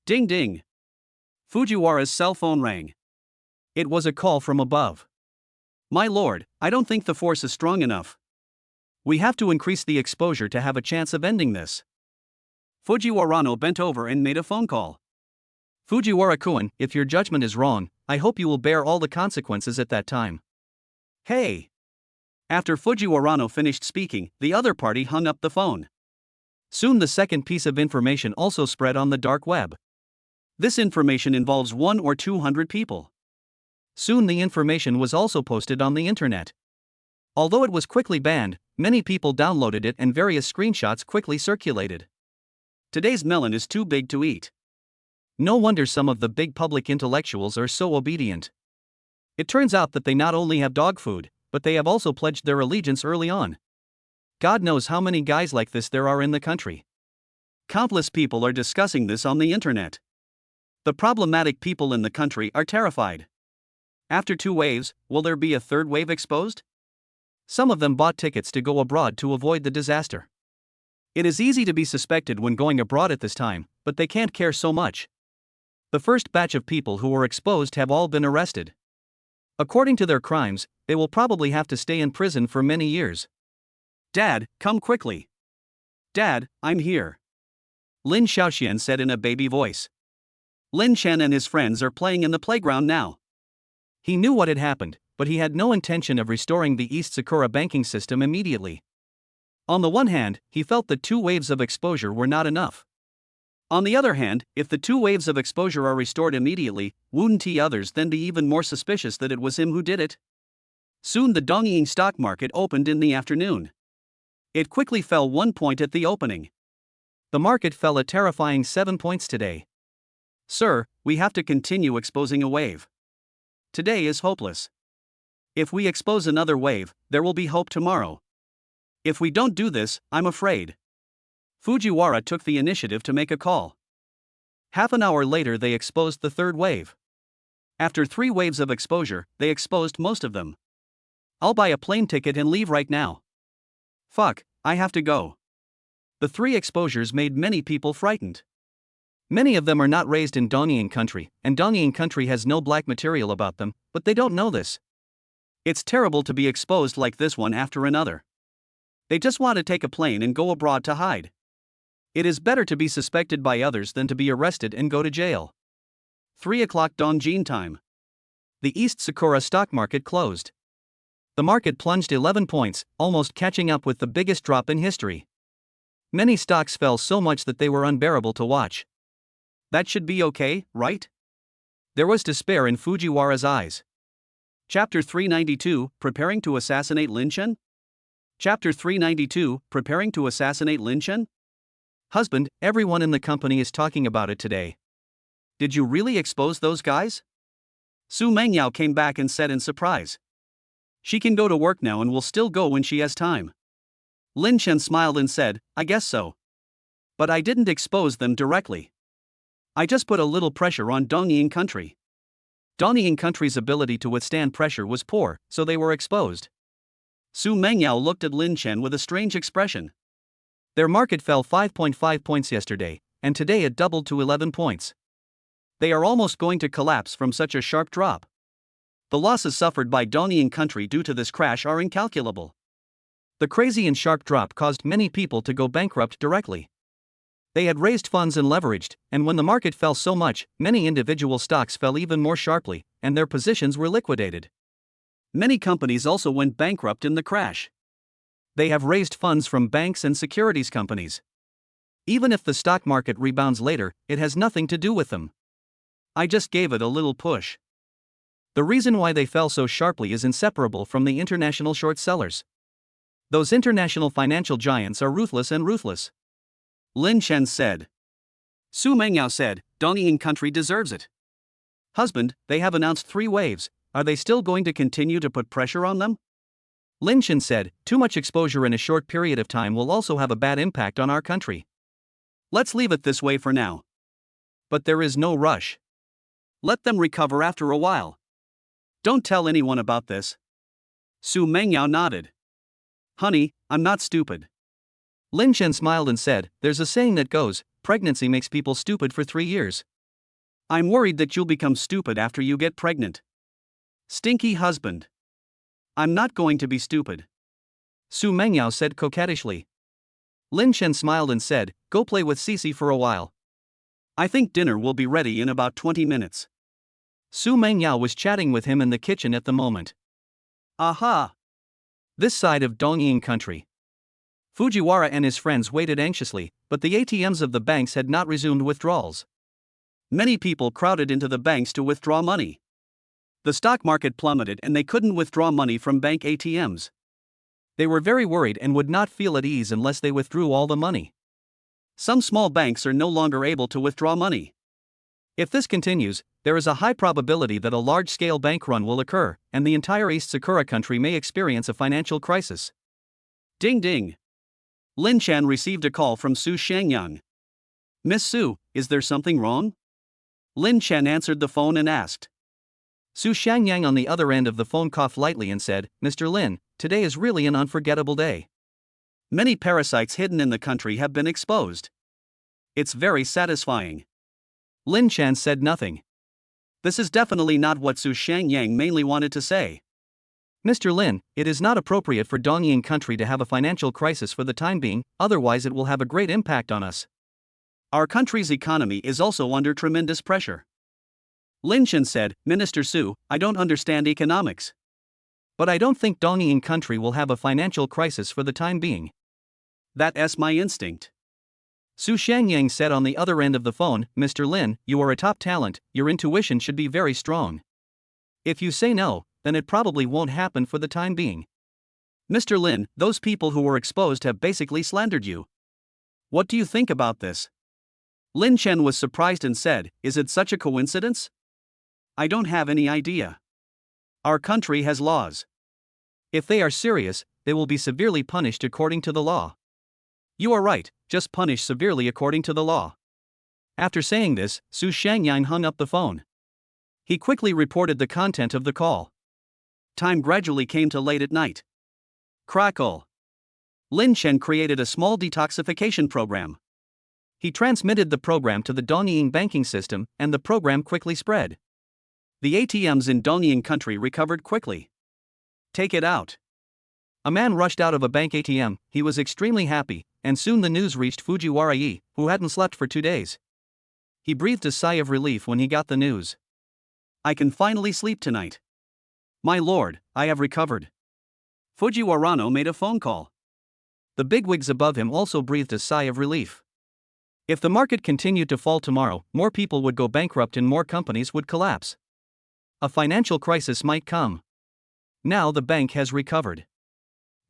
Ding ding. Fujiwara's cell phone rang. It was a call from above. My lord, I don't think the force is strong enough. We have to increase the exposure to have a chance of ending this. Fujiwara bent over and made a phone call. Fujiwara-kun, if your judgment is wrong, I hope you will bear all the consequences at that time. Hey! After Fujiwara finished speaking, the other party hung up the phone. Soon the second piece of information also spread on the dark web. This information involves 1 or 200 people. Soon the information was also posted on the internet. Although it was quickly banned, many people downloaded it and various screenshots quickly circulated. Today's melon is too big to eat. No wonder some of the big public intellectuals are so obedient. It turns out that they not only have dog food, but they have also pledged their allegiance early on. God knows how many guys like this there are in the country. Countless people are discussing this on the internet. The problematic people in the country are terrified. After 2 waves, will there be a third wave exposed? Some of them bought tickets to go abroad to avoid the disaster. It is easy to be suspected when going abroad at this time, but they can't care so much. The first batch of people who were exposed have all been arrested. According to their crimes, they will probably have to stay in prison for many years. Dad, come quickly. Dad, I'm here. Lin Xiaoxian said in a baby voice. Lin Chen and his friends are playing in the playground now. He knew what had happened, but he had no intention of restoring the East Sakura banking system immediately. On the one hand, he felt that 2 waves of exposure were not enough. On the other hand, if the 2 waves of exposure are restored immediately, wouldn't others then be even more suspicious that it was him who did it? Soon the Dongying stock market opened in the afternoon. It quickly fell 1 point at the opening. The market fell a terrifying 7 points today. Sir, we have to continue exposing a wave. Today is hopeless. If we expose another wave, there will be hope tomorrow. If we don't do this, I'm afraid. Fujiwara took the initiative to make a call. Half an hour later, they exposed the third wave. After 3 waves of exposure, they exposed most of them. I'll buy a plane ticket and leave right now. Fuck, I have to go. The 3 exposures made many people frightened. Many of them are not raised in Dongying country, and Dongying country has no black material about them, but they don't know this. It's terrible to be exposed like this one after another. They just want to take a plane and go abroad to hide. It is better to be suspected by others than to be arrested and go to jail. 3 o'clock Dongying time. The East Sakura stock market closed. The market plunged 11 points, almost catching up with the biggest drop in history. Many stocks fell so much that they were unbearable to watch. That should be okay, right? There was despair in Fujiwara's eyes. Chapter 392, Preparing to Assassinate Lin-chen? Chapter 392, Preparing to Assassinate Lin-chen? Husband, everyone in the company is talking about it today. Did you really expose those guys? Su Mengyao came back and said in surprise. She can go to work now and will still go when she has time. Lin-chen smiled and said, I guess so. But I didn't expose them directly. I just put a little pressure on Dongying country. Dongying country's ability to withstand pressure was poor, so they were exposed. Su Mengyao looked at Lin-chen with a strange expression. Their market fell 5.5 points yesterday, and today it doubled to 11 points. They are almost going to collapse from such a sharp drop. The losses suffered by Dongying country due to this crash are incalculable. The crazy and sharp drop caused many people to go bankrupt directly. They had raised funds and leveraged, and when the market fell so much, many individual stocks fell even more sharply, and their positions were liquidated. Many companies also went bankrupt in the crash. They have raised funds from banks and securities companies. Even if the stock market rebounds later, it has nothing to do with them. I just gave it a little push. The reason why they fell so sharply is inseparable from the international short sellers. Those international financial giants are ruthless and ruthless. Lin-chen said. Su Mengyao said, Dongying country deserves it. Husband, they have announced 3 waves, are they still going to continue to put pressure on them? Lin-chen said, too much exposure in a short period of time will also have a bad impact on our country. Let's leave it this way for now. But there is no rush. Let them recover after a while. Don't tell anyone about this. Su Mengyao nodded. Honey, I'm not stupid. Lin-chen smiled and said, there's a saying that goes, pregnancy makes people stupid for 3 years. I'm worried that you'll become stupid after you get pregnant. Stinky husband. I'm not going to be stupid. Su Mengyao said coquettishly. Lin-chen smiled and said, go play with Cece for a while. I think dinner will be ready in about 20 minutes. Su Mengyao was chatting with him in the kitchen at the moment. Aha! This side of Dongying country. Fujiwara and his friends waited anxiously, but the ATMs of the banks had not resumed withdrawals. Many people crowded into the banks to withdraw money. The stock market plummeted and they couldn't withdraw money from bank ATMs. They were very worried and would not feel at ease unless they withdrew all the money. Some small banks are no longer able to withdraw money. If this continues, there is a high probability that a large-scale bank run will occur, and the entire East Sakura country may experience a financial crisis. Ding ding. Lin-chen received a call from Su Shangyang. Miss Su, is there something wrong? Lin-chen answered the phone and asked. Su Shangyang on the other end of the phone coughed lightly and said, Mr. Lin, today is really an unforgettable day. Many parasites hidden in the country have been exposed. It's very satisfying. Lin-chen said nothing. This is definitely not what Su Shangyang mainly wanted to say. Mr. Lin, it is not appropriate for Dongying country to have a financial crisis for the time being, otherwise it will have a great impact on us. Our country's economy is also under tremendous pressure. Lin-chen said, Minister Su, I don't understand economics. But I don't think Dongying country will have a financial crisis for the time being. That's my instinct. Su Shangyang said on the other end of the phone, Mr. Lin, you are a top talent, your intuition should be very strong. If you say no, then it probably won't happen for the time being. Mr. Lin, those people who were exposed have basically slandered you. What do you think about this? Lin Chen was surprised and said, "Is it such a coincidence? I don't have any idea. Our country has laws. If they are serious, they will be severely punished according to the law." "You are right, just punish severely according to the law." After saying this, Su Shangyang hung up the phone. He quickly reported the content of the call. Time gradually came to late at night. Crackle. Lin Chen created a small detoxification program. He transmitted the program to the Dongying banking system, and the program quickly spread. The ATMs in Dongying country recovered quickly. "Take it out." A man rushed out of a bank ATM. He was extremely happy, and soon the news reached Fujiwara, who hadn't slept for 2 days. He breathed a sigh of relief when he got the news. "I can finally sleep tonight. My lord, I have recovered." Fujiwara made a phone call. The bigwigs above him also breathed a sigh of relief. If the market continued to fall tomorrow, more people would go bankrupt and more companies would collapse. A financial crisis might come. Now the bank has recovered.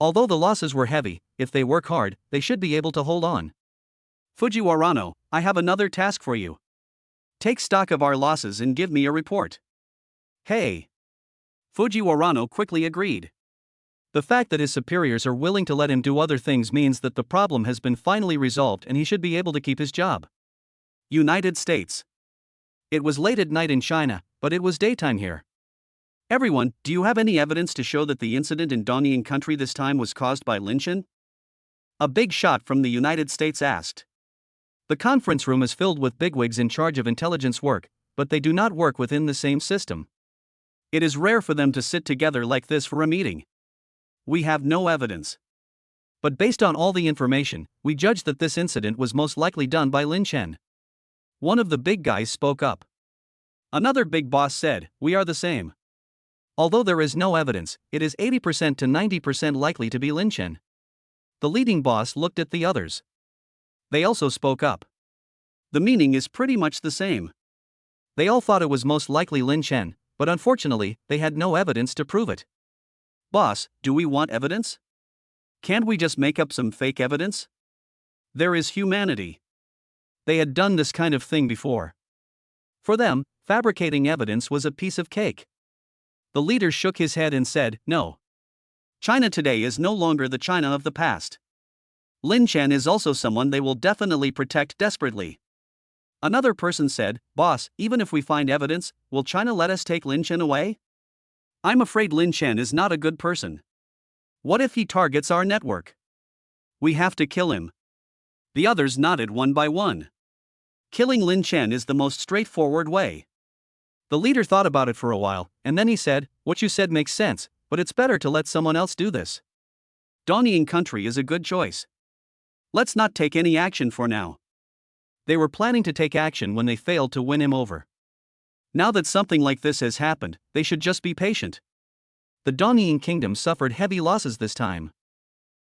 Although the losses were heavy, if they work hard, they should be able to hold on. "Fujiwara, I have another task for you. Take stock of our losses and give me a report." "Hey." Fujiwara quickly agreed. The fact that his superiors are willing to let him do other things means that the problem has been finally resolved and he should be able to keep his job. United States. It was late at night in China, but it was daytime here. "Everyone, do you have any evidence to show that the incident in Dongying country this time was caused by Lin Chen?" A big shot from the United States asked. The conference room is filled with bigwigs in charge of intelligence work, but they do not work within the same system. It is rare for them to sit together like this for a meeting. "We have no evidence. But based on all the information, we judge that this incident was most likely done by Lin Chen." One of the big guys spoke up. Another big boss said, "We are the same. Although there is no evidence, it is 80% to 90% likely to be Lin Chen." The leading boss looked at the others. They also spoke up. The meaning is pretty much the same. They all thought it was most likely Lin Chen, but unfortunately, they had no evidence to prove it. "Boss, do we want evidence? Can't we just make up some fake evidence? There is humanity." They had done this kind of thing before. For them, fabricating evidence was a piece of cake. The leader shook his head and said, "No. China today is no longer the China of the past. Lin Chen is also someone they will definitely protect desperately." Another person said, "Boss, even if we find evidence, will China let us take Lin Chen away? I'm afraid Lin Chen is not a good person. What if he targets our network? We have to kill him." The others nodded one by one. Killing Lin Chen is the most straightforward way. The leader thought about it for a while, and then he said, "What you said makes sense, but it's better to let someone else do this. Dongying country is a good choice. Let's not take any action for now." They were planning to take action when they failed to win him over. Now that something like this has happened, they should just be patient. The Dongying kingdom suffered heavy losses this time.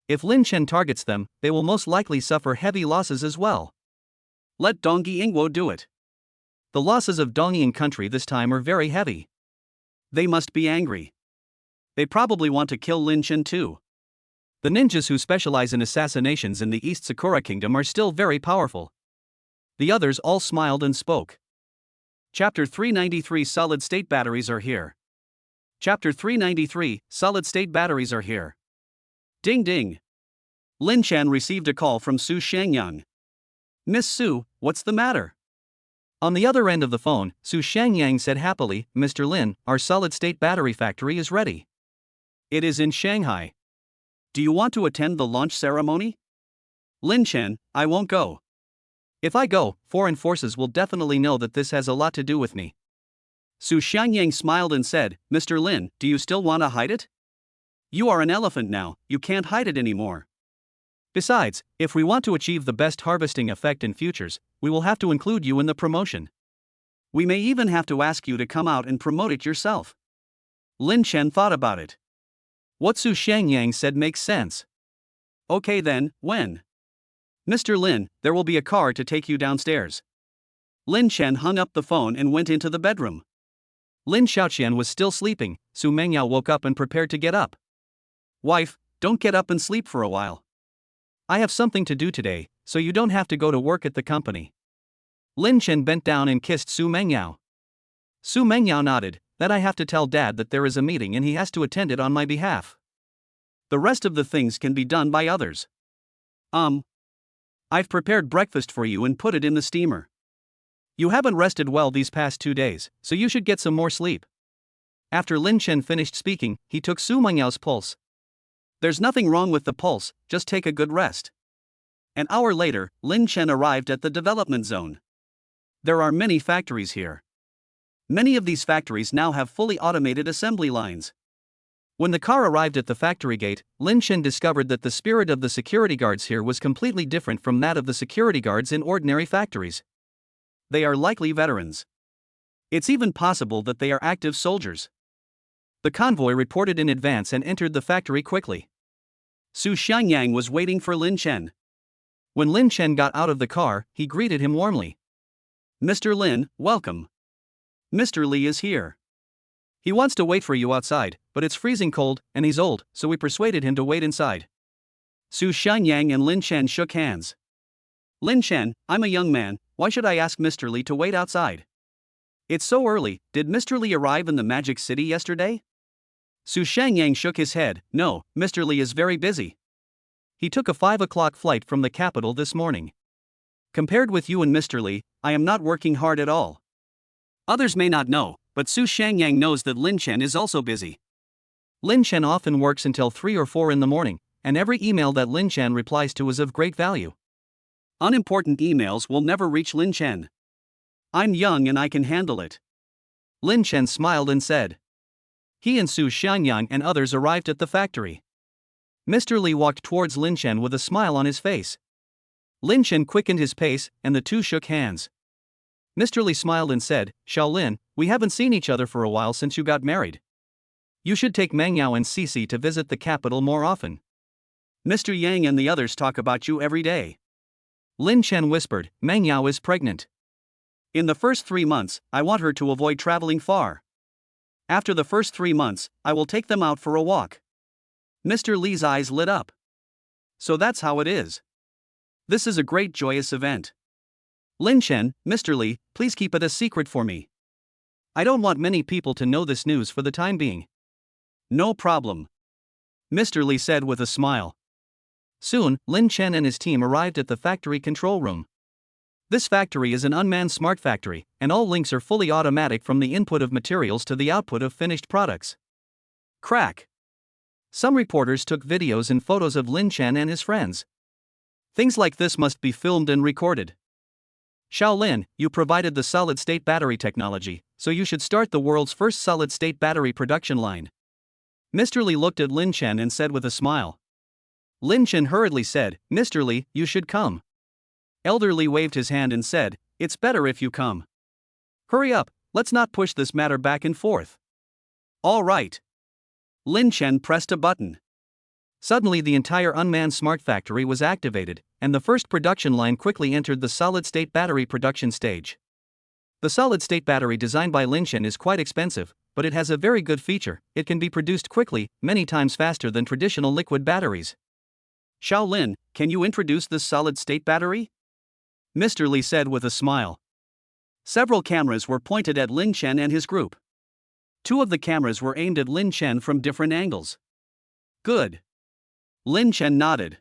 If Lin Chen targets them, they will most likely suffer heavy losses as well. Let Dongying do it. The losses of Dongying country this time are very heavy. They must be angry. They probably want to kill Lin Chen too. The ninjas who specialize in assassinations in the East Sakura Kingdom are still very powerful. The others all smiled and spoke. Chapter 393 Solid-state batteries are here. Chapter 393 Solid-state batteries are here. Ding ding. Lin Chen received a call from Su Shangyang. "Miss Su, what's the matter?" On the other end of the phone, Su Shangyang said happily, "Mr. Lin, our solid-state battery factory is ready. It is in Shanghai. Do you want to attend the launch ceremony?" "Lin Chen, I won't go. If I go, foreign forces will definitely know that this has a lot to do with me." Su Shangyang smiled and said, "Mr. Lin, do you still want to hide it? You are an elephant now, you can't hide it anymore. Besides, if we want to achieve the best harvesting effect in futures, we will have to include you in the promotion. We may even have to ask you to come out and promote it yourself." Lin Chen thought about it. What Su Shangyang said makes sense. "Okay then, when?" "Mr. Lin, there will be a car to take you downstairs." Lin Chen hung up the phone and went into the bedroom. Lin Xiaoqian was still sleeping. Su Mengyao woke up and prepared to get up. "Wife, don't get up and sleep for a while. I have something to do today, so you don't have to go to work at the company." Lin Chen bent down and kissed Su Mengyao. Su Mengyao nodded. That I have to tell Dad that there is a meeting and he has to attend it on my behalf. The rest of the things can be done by others. I've prepared breakfast for you and put it in the steamer. You haven't rested well these past 2 days, so you should get some more sleep. After Lin Chen finished speaking, he took Su Mengyao's pulse. There's nothing wrong with the pulse, just take a good rest. An hour later, Lin Chen arrived at the development zone. There are many factories here. Many of these factories now have fully automated assembly lines. When the car arrived at the factory gate, Lin Chen discovered that the spirit of the security guards here was completely different from that of the security guards in ordinary factories. They are likely veterans. It's even possible that they are active soldiers. The convoy reported in advance and entered the factory quickly. Su Xiangyang was waiting for Lin Chen. When Lin Chen got out of the car, he greeted him warmly. Mr. Lin, welcome. Mr. Li is here. He wants to wait for you outside, but it's freezing cold, and he's old, so we persuaded him to wait inside. Su Xiangyang and Lin Chen shook hands. Lin Chen, I'm a young man, why should I ask Mr. Li to wait outside? It's so early, did Mr. Li arrive in the Magic City yesterday? Su Xiangyang shook his head. No, Mr. Li is very busy. He took a 5 o'clock flight from the capital this morning. Compared with you and Mr. Li, I am not working hard at all. Others may not know, but Su Xiangyang knows that Lin Chen is also busy. Lin Chen often works until 3 or 4 in the morning, and every email that Lin Chen replies to is of great value. Unimportant emails will never reach Lin Chen. I'm young and I can handle it. Lin Chen smiled and said. He and Su Xiangyang and others arrived at the factory. Mr. Li walked towards Lin Chen with a smile on his face. Lin Chen quickened his pace, and the two shook hands. Mr. Li smiled and said, Xiaolin, we haven't seen each other for a while since you got married. You should take Mengyao and Cici to visit the capital more often. Mr. Yang and the others talk about you every day. Lin Chen whispered, Mengyao is pregnant. In the first 3 months, I want her to avoid traveling far. After the first 3 months, I will take them out for a walk. Mr. Li's eyes lit up. So that's how it is. This is a great joyous event. Lin Chen, Mr. Li, please keep it a secret for me. I don't want many people to know this news for the time being. No problem. Mr. Li said with a smile. Soon, Lin Chen and his team arrived at the factory control room. This factory is an unmanned smart factory, and all links are fully automatic from the input of materials to the output of finished products. Crack. Some reporters took videos and photos of Lin Chen and his friends. Things like this must be filmed and recorded. Xiaolin, you provided the solid-state battery technology, so you should start the world's first solid-state battery production line. Mr. Li looked at Lin Chen and said with a smile. Lin Chen hurriedly said, Mr. Li, you should come. Elder Li waved his hand and said, it's better if you come. Hurry up, let's not push this matter back and forth. All right. Lin Chen pressed a button. Suddenly the entire unmanned smart factory was activated, and the first production line quickly entered the solid-state battery production stage. The solid-state battery designed by Lin Chen is quite expensive, but it has a very good feature: it can be produced quickly, many times faster than traditional liquid batteries. Xiaolin, can you introduce this solid-state battery? Mr. Li said with a smile. Several cameras were pointed at Lin Chen and his group. 2 of the cameras were aimed at Lin Chen from different angles. Good. Lin Chen nodded.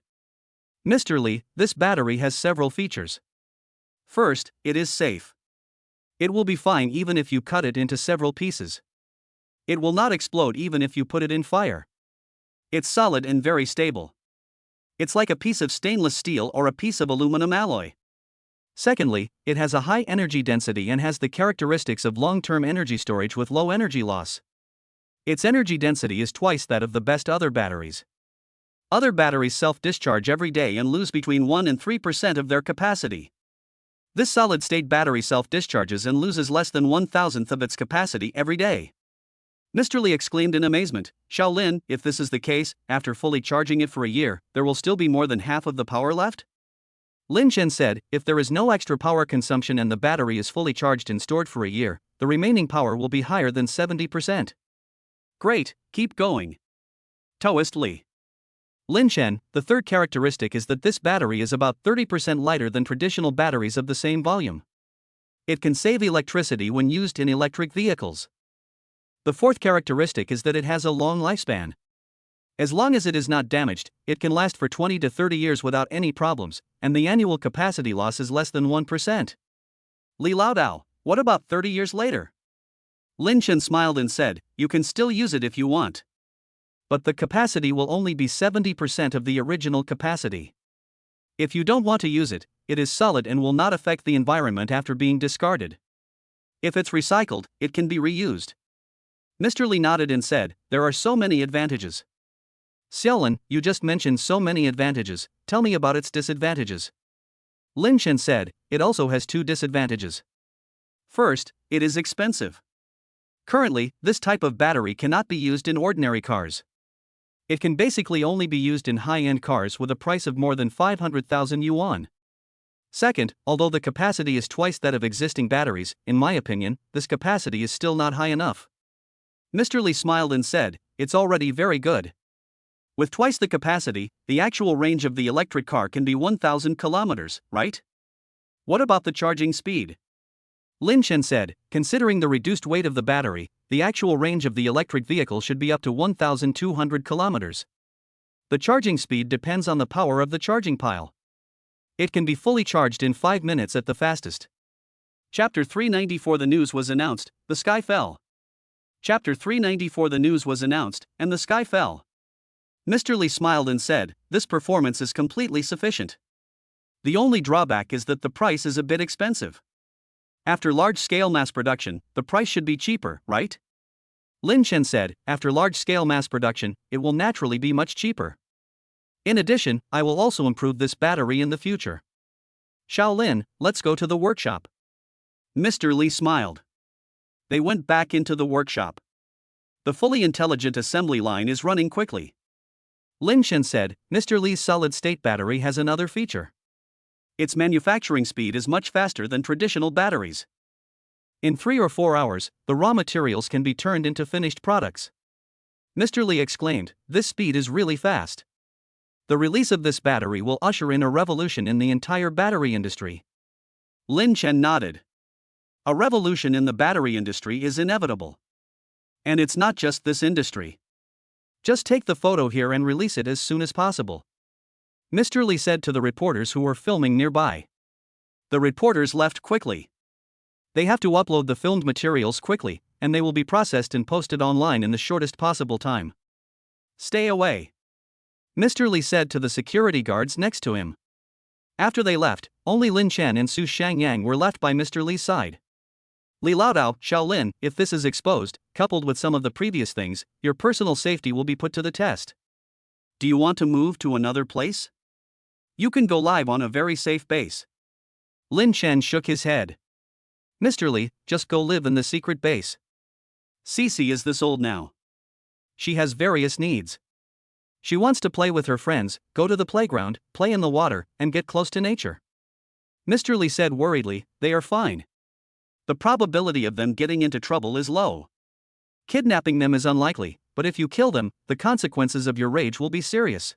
Mr. Li, this battery has several features. First, it is safe. It will be fine even if you cut it into several pieces. It will not explode even if you put it in fire. It's solid and very stable. It's like a piece of stainless steel or a piece of aluminum alloy. Secondly, it has a high energy density and has the characteristics of long-term energy storage with low energy loss. Its energy density is twice that of the best other batteries. Other batteries self-discharge every day and lose between 1 and 3% of their capacity. This solid-state battery self-discharges and loses less than 1/1000th of its capacity every day. Mr. Li exclaimed in amazement, Xiaolin, if this is the case, after fully charging it for a year, there will still be more than half of the power left? Lin Chen said, if there is no extra power consumption and the battery is fully charged and stored for a year, the remaining power will be higher than 70%. Great, keep going. Toast Li. Lin Chen, the third characteristic is that this battery is about 30% lighter than traditional batteries of the same volume. It can save electricity when used in electric vehicles. The fourth characteristic is that it has a long lifespan. As long as it is not damaged, it can last for 20 to 30 years without any problems, and the annual capacity loss is less than 1%. Li Laodao, what about 30 years later? Lin Chen smiled and said, you can still use it if you want. But the capacity will only be 70% of the original capacity. If you don't want to use it, it is solid and will not affect the environment after being discarded. If it's recycled, it can be reused. Mr. Li nodded and said, there are so many advantages. Xiaolin, you just mentioned so many advantages, tell me about its disadvantages. Lin Chen said, it also has two disadvantages. First, it is expensive. Currently, this type of battery cannot be used in ordinary cars. It can basically only be used in high-end cars with a price of more than 500,000 yuan. Second, although the capacity is twice that of existing batteries, in my opinion, this capacity is still not high enough. Mr. Li smiled and said, it's already very good. With twice the capacity, the actual range of the electric car can be 1,000 kilometers, right? What about the charging speed? Lin Chen said, considering the reduced weight of the battery, the actual range of the electric vehicle should be up to 1,200 kilometers. The charging speed depends on the power of the charging pile. It can be fully charged in 5 minutes at the fastest. Chapter 394 The news was announced, the sky fell. Chapter 394 The news was announced, and the sky fell. Mr. Li smiled and said, this performance is completely sufficient. The only drawback is that the price is a bit expensive. After large-scale mass production, the price should be cheaper, right? Lin Chen said, after large-scale mass production, it will naturally be much cheaper. In addition, I will also improve this battery in the future. Shaolin, let's go to the workshop. Mr. Li smiled. They went back into the workshop. The fully intelligent assembly line is running quickly. Lin Chen said, Mr. Li's solid-state battery has another feature. Its manufacturing speed is much faster than traditional batteries. In 3 or 4 hours, the raw materials can be turned into finished products. Mr. Li exclaimed, this speed is really fast. The release of this battery will usher in a revolution in the entire battery industry. Lin Chen nodded. A revolution in the battery industry is inevitable. And it's not just this industry. Just take the photo here and release it as soon as possible. Mr. Li said to the reporters who were filming nearby. The reporters left quickly. They have to upload the filmed materials quickly, and they will be processed and posted online in the shortest possible time. Stay away. Mr. Li said to the security guards next to him. After they left, only Lin Chen and Su Shangyang were left by Mr. Li's side. Li Laodao, Shaolin, if this is exposed, coupled with some of the previous things, your personal safety will be put to the test. Do you want to move to another place? You can go live on a very safe base. Lin Chen shook his head. Mr. Li, just go live in the secret base. Cece is this old now. She has various needs. She wants to play with her friends, go to the playground, play in the water, and get close to nature. Mr. Li said worriedly, they are fine. The probability of them getting into trouble is low. Kidnapping them is unlikely, but if you kill them, the consequences of your rage will be serious.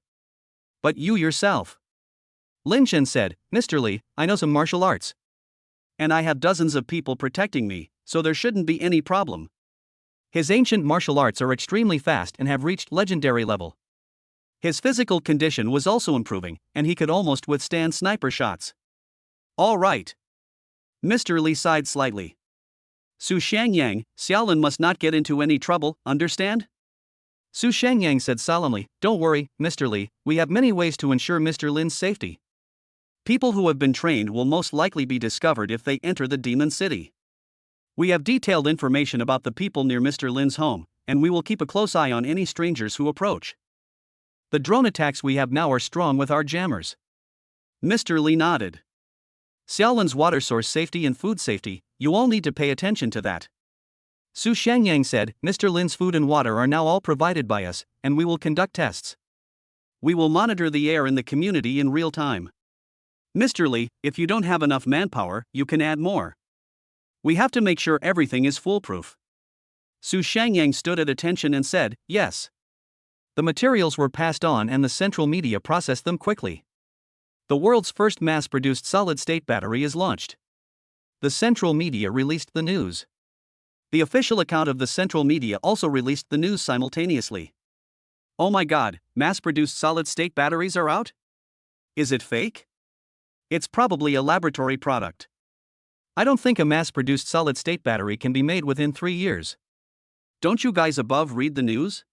But you yourself. Lin Chen said, Mr. Li, I know some martial arts. And I have dozens of people protecting me, so there shouldn't be any problem. His ancient martial arts are extremely fast and have reached legendary level. His physical condition was also improving, and he could almost withstand sniper shots. All right. Mr. Li sighed slightly. Su Shangyang, Xiaolin must not get into any trouble, understand? Su Shangyang said solemnly, don't worry, Mr. Li, we have many ways to ensure Mr. Lin's safety. People who have been trained will most likely be discovered if they enter the Demon City. We have detailed information about the people near Mr. Lin's home, and we will keep a close eye on any strangers who approach. The drone attacks we have now are strong with our jammers. Mr. Li nodded. Xiaolin's water source safety and food safety, you all need to pay attention to that. Su Shangyang said, Mr. Lin's food and water are now all provided by us, and we will conduct tests. We will monitor the air in the community in real time. Mr. Li, if you don't have enough manpower, you can add more. We have to make sure everything is foolproof. Su Shangyang stood at attention and said, yes. The materials were passed on and the central media processed them quickly. The world's first mass-produced solid-state battery is launched. the central media released the news. The official account of the central media also released the news simultaneously. Oh my god, mass-produced solid-state batteries are out? Is it fake? It's probably a laboratory product. I don't think a mass-produced solid-state battery can be made within 3 years. Don't you guys above read the news?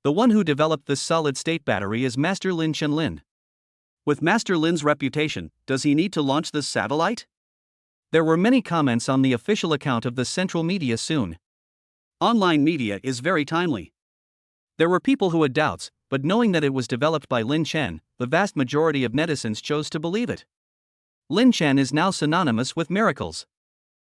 The one who developed this solid-state battery is Master Lin Chenlin. With Master Lin's reputation, does he need to launch this satellite? There were many comments on the official account of the central media soon. Online media is very timely. There were people who had doubts, but knowing that it was developed by Lin Chen, the vast majority of netizens chose to believe it. Lin Chen is now synonymous with miracles.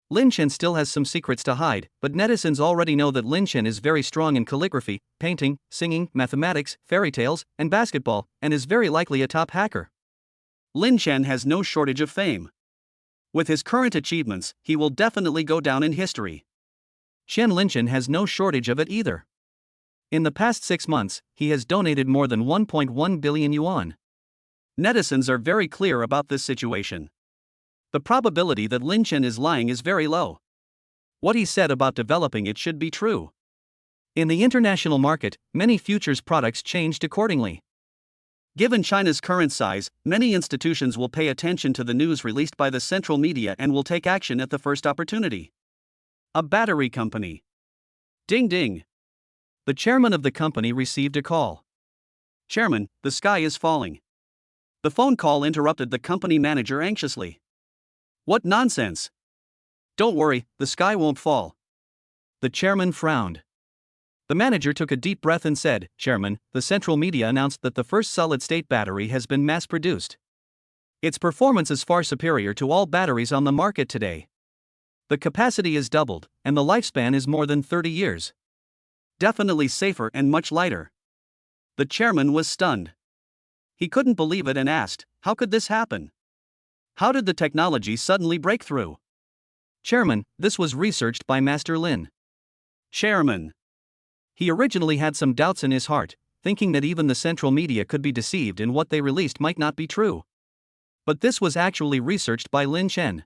Lin Chen still has some secrets to hide, but netizens already know that Lin Chen is very strong in calligraphy, painting, singing, mathematics, fairy tales, and basketball, and is very likely a top hacker. Lin Chen has no shortage of fame. With his current achievements, he will definitely go down in history. Chen Linchen has no shortage of it either. In the past 6 months, he has donated more than 1.1 billion yuan. Netizens are very clear about this situation. The probability that Lin Chen is lying is very low. What he said about developing it should be true. In the international market, many futures products changed accordingly. Given China's current size, many institutions will pay attention to the news released by the central media and will take action at the first opportunity. A battery company. Ding ding. The chairman of the company received a call. Chairman, the sky is falling. The phone call interrupted the company manager anxiously. What nonsense! Don't worry, the sky won't fall. The chairman frowned. The manager took a deep breath and said, Chairman, the central media announced that the first solid-state battery has been mass-produced. Its performance is far superior to all batteries on the market today. The capacity is doubled, and the lifespan is more than 30 years. Definitely safer and much lighter. The chairman was stunned. He couldn't believe it and asked, how could this happen? How did the technology suddenly break through? Chairman, this was researched by Master Lin. Chairman. He originally had some doubts in his heart, thinking that even the central media could be deceived and what they released might not be true. But this was actually researched by Lin Chen.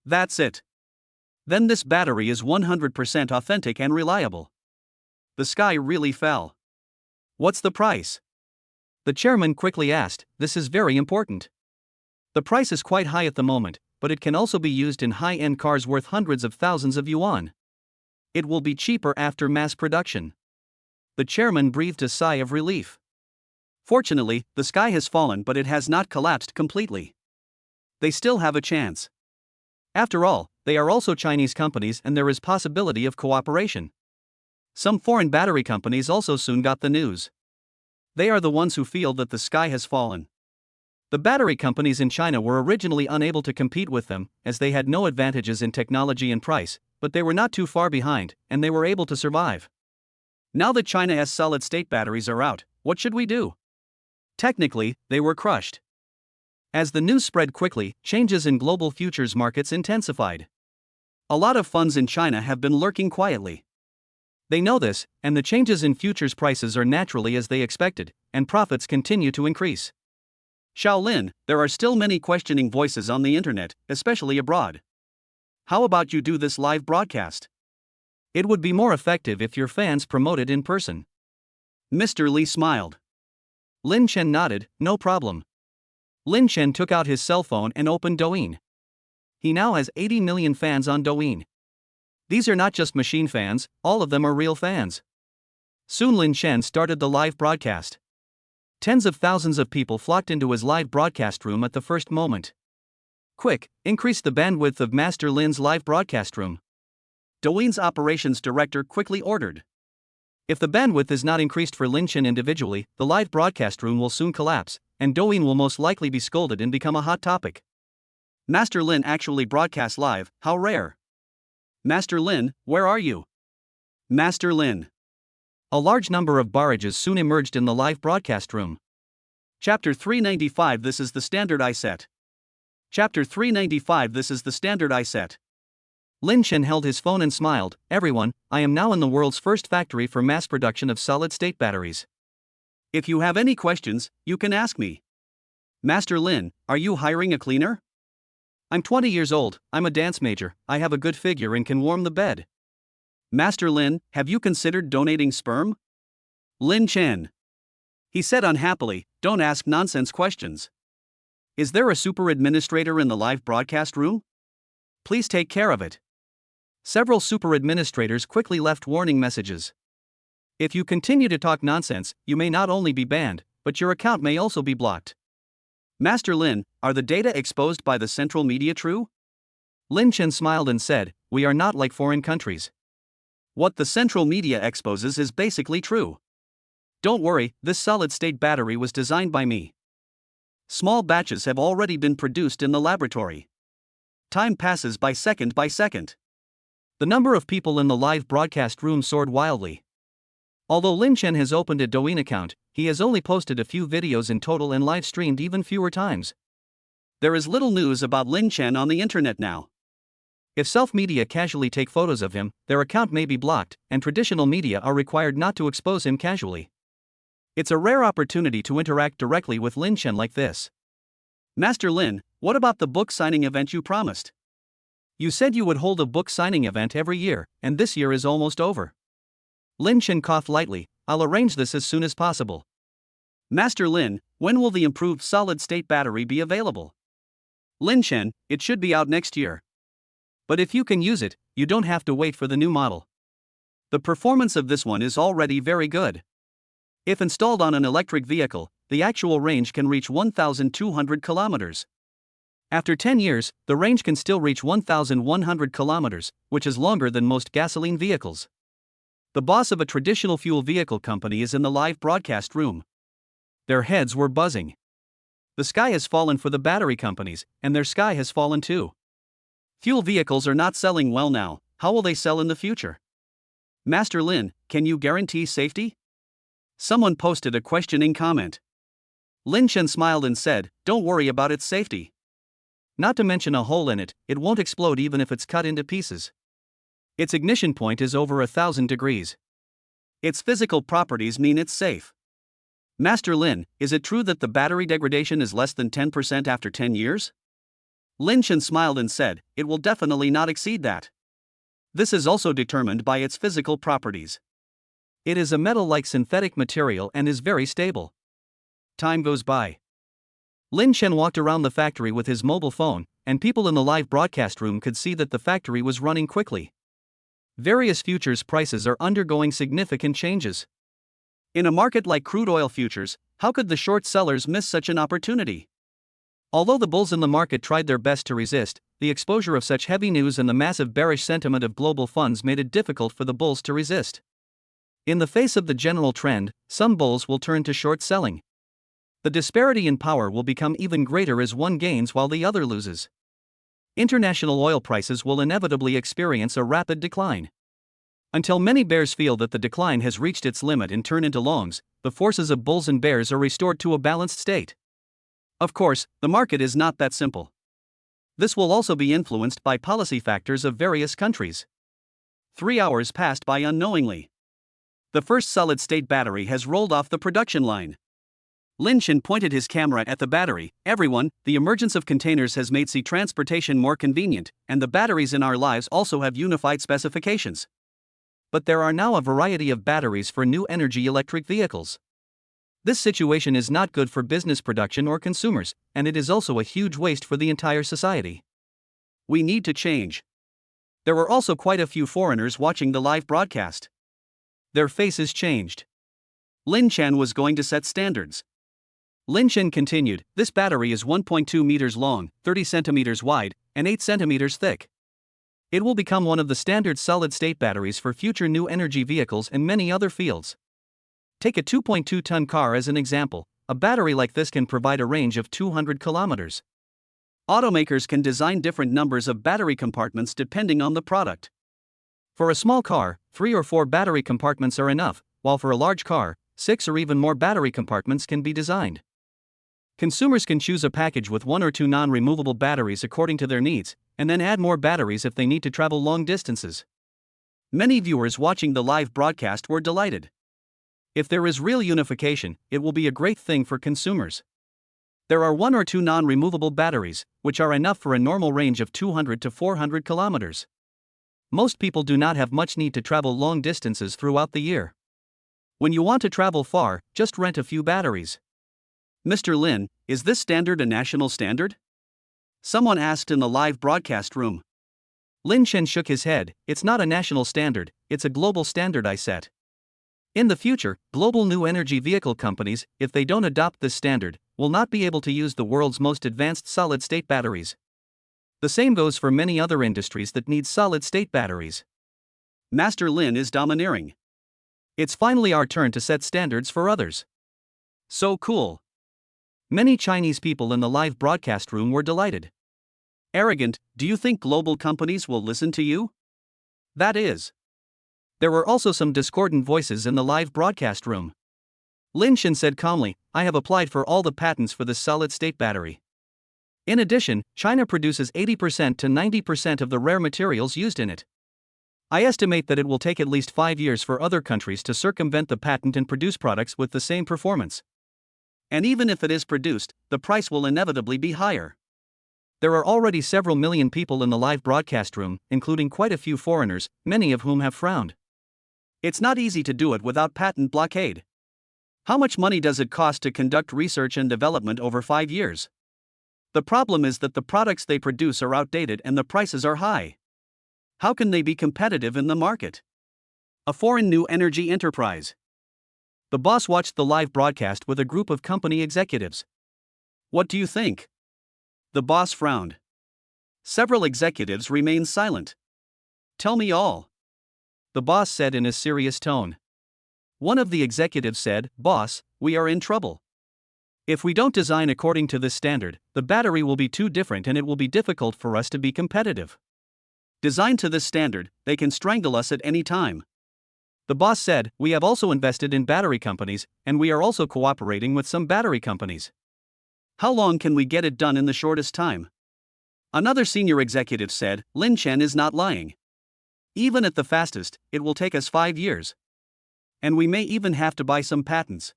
That's it. Then this battery is 100% authentic and reliable. The sky really fell. What's the price? The chairman quickly asked, this is very important. The price is quite high at the moment, but it can also be used in high-end cars worth hundreds of thousands of yuan. It will be cheaper after mass production. The chairman breathed a sigh of relief. Fortunately, the sky has fallen, but it has not collapsed completely. They still have a chance. After all, they are also Chinese companies and there is possibility of cooperation. Some foreign battery companies also soon got the news. They are the ones who feel that the sky has fallen. The battery companies in China were originally unable to compete with them, as they had no advantages in technology and price, but they were not too far behind, and they were able to survive. Now that China's solid-state batteries are out, what should we do? Technically, they were crushed. As the news spread quickly, changes in global futures markets intensified. A lot of funds in China have been lurking quietly. They know this, and the changes in futures prices are naturally as they expected, and profits continue to increase. Shaolin, there are still many questioning voices on the internet, especially abroad. How about you do this live broadcast? It would be more effective if your fans promote it in person. Mr. Li smiled. Lin Chen nodded, no problem. Lin Chen took out his cell phone and opened Douyin. He now has 80 million fans on Douyin. These are not just machine fans, all of them are real fans. Soon Lin Chen started the live broadcast. Tens of thousands of people flocked into his live broadcast room at the first moment. Quick, increase the bandwidth of Master Lin's live broadcast room. Douyin's operations director quickly ordered. If the bandwidth is not increased for Lin Chen individually, the live broadcast room will soon collapse, and Douyin will most likely be scolded and become a hot topic. Master Lin actually broadcasts live, how rare. Master Lin, where are you? Master Lin. A large number of barrages soon emerged in the live broadcast room. Chapter 395 This is the standard I set. Chapter 395 This is the standard I set. Lin Chen held his phone and smiled, everyone, I am now in the world's first factory for mass production of solid-state batteries. If you have any questions, you can ask me. Master Lin, are you hiring a cleaner? I'm 20 years old, I'm a dance major, I have a good figure and can warm the bed. Master Lin, have you considered donating sperm? Lin Chen. He said unhappily, don't ask nonsense questions. Is there a super administrator in the live broadcast room? Please take care of it. Several super administrators quickly left warning messages. If you continue to talk nonsense, you may not only be banned, but your account may also be blocked. Master Lin, are the data exposed by the central media true? Lin Chen smiled and said, we are not like foreign countries. What the central media exposes is basically true. Don't worry, this solid-state battery was designed by me. Small batches have already been produced in the laboratory. Time passes by second by second. The number of people in the live broadcast room soared wildly. Although Lin Chen has opened a Douyin account, he has only posted a few videos in total and live-streamed even fewer times. There is little news about Lin Chen on the internet now. If self-media casually take photos of him, their account may be blocked, and traditional media are required not to expose him casually. It's a rare opportunity to interact directly with Lin Chen like this. Master Lin, what about the book signing event you promised? You said you would hold a book signing event every year, and this year is almost over. Lin Chen coughed lightly, I'll arrange this as soon as possible. Master Lin, when will the improved solid-state battery be available? Lin Chen, it should be out next year. But if you can use it, you don't have to wait for the new model. The performance of this one is already very good. If installed on an electric vehicle, the actual range can reach 1,200 kilometers. After 10 years, the range can still reach 1,100 kilometers, which is longer than most gasoline vehicles. The boss of a traditional fuel vehicle company is in the live broadcast room. Their heads were buzzing. The sky has fallen for the battery companies, and their sky has fallen too. Fuel vehicles are not selling well now, how will they sell in the future? Master Lin, can you guarantee safety? Someone posted a questioning comment. Lin Chen smiled and said, don't worry about its safety. Not to mention a hole in it, it won't explode even if it's cut into pieces. Its ignition point is over 1,000 degrees. Its physical properties mean it's safe. Master Lin, is it true that the battery degradation is less than 10% after 10 years? Lin Chen smiled and said, it will definitely not exceed that. This is also determined by its physical properties. It is a metal-like synthetic material and is very stable. Time goes by. Lin Chen walked around the factory with his mobile phone, and people in the live broadcast room could see that the factory was running quickly. Various futures prices are undergoing significant changes. In a market like crude oil futures, how could the short sellers miss such an opportunity? Although the bulls in the market tried their best to resist, the exposure of such heavy news and the massive bearish sentiment of global funds made it difficult for the bulls to resist. In the face of the general trend, some bulls will turn to short selling. The disparity in power will become even greater as one gains while the other loses. International oil prices will inevitably experience a rapid decline. Until many bears feel that the decline has reached its limit and turn into longs, the forces of bulls and bears are restored to a balanced state. Of course, the market is not that simple. This will also be influenced by policy factors of various countries. 3 hours passed by unknowingly. The first solid-state battery has rolled off the production line. Lin Chen pointed his camera at the battery. Everyone, the emergence of containers has made sea transportation more convenient, and the batteries in our lives also have unified specifications. But there are now a variety of batteries for new energy electric vehicles. This situation is not good for business production or consumers, and it is also a huge waste for the entire society. We need to change. There were also quite a few foreigners watching the live broadcast. Their faces changed. Lin Chen was going to set standards. Lin Chen continued, this battery is 1.2 meters long, 30 centimeters wide, and 8 centimeters thick. It will become one of the standard solid-state batteries for future new energy vehicles and many other fields. Take a 2.2-ton car as an example. A battery like this can provide a range of 200 kilometers. Automakers can design different numbers of battery compartments depending on the product. For a small car, 3 or 4 battery compartments are enough, while for a large car, 6 or even more battery compartments can be designed. Consumers can choose a package with 1 or 2 non-removable batteries according to their needs, and then add more batteries if they need to travel long distances. Many viewers watching the live broadcast were delighted. If there is real unification, it will be a great thing for consumers. There are one or two non-removable batteries, which are enough for a normal range of 200 to 400 kilometers. Most people do not have much need to travel long distances throughout the year. When you want to travel far, just rent a few batteries. Mr. Lin, is this standard a national standard? Someone asked in the live broadcast room. Lin Chen shook his head. It's not a national standard, it's a global standard I set. In the future, global new energy vehicle companies, if they don't adopt this standard, will not be able to use the world's most advanced solid-state batteries. The same goes for many other industries that need solid-state batteries. Master Lin is domineering. It's finally our turn to set standards for others. So cool. Many Chinese people in the live broadcast room were delighted. Arrogant, do you think global companies will listen to you? That is. There were also some discordant voices in the live broadcast room. Lin Chen said calmly, I have applied for all the patents for this solid-state battery. In addition, China produces 80% to 90% of the rare materials used in it. I estimate that it will take at least 5 years for other countries to circumvent the patent and produce products with the same performance. And even if it is produced, the price will inevitably be higher. There are already several million people in the live broadcast room, including quite a few foreigners, many of whom have frowned. It's not easy to do it without patent blockade. How much money does it cost to conduct research and development over 5 years? The problem is that the products they produce are outdated and the prices are high. How can they be competitive in the market? A foreign new energy enterprise. The boss watched the live broadcast with a group of company executives. What do you think? The boss frowned. Several executives remained silent. Tell me all. The boss said in a serious tone. One of the executives said, Boss, we are in trouble. If we don't design according to this standard, the battery will be too different and it will be difficult for us to be competitive. Designed to this standard, they can strangle us at any time. The boss said, we have also invested in battery companies, and we are also cooperating with some battery companies. How long can we get it done in the shortest time? Another senior executive said, Lin Chen is not lying. Even at the fastest, it will take us 5 years. And we may even have to buy some patents.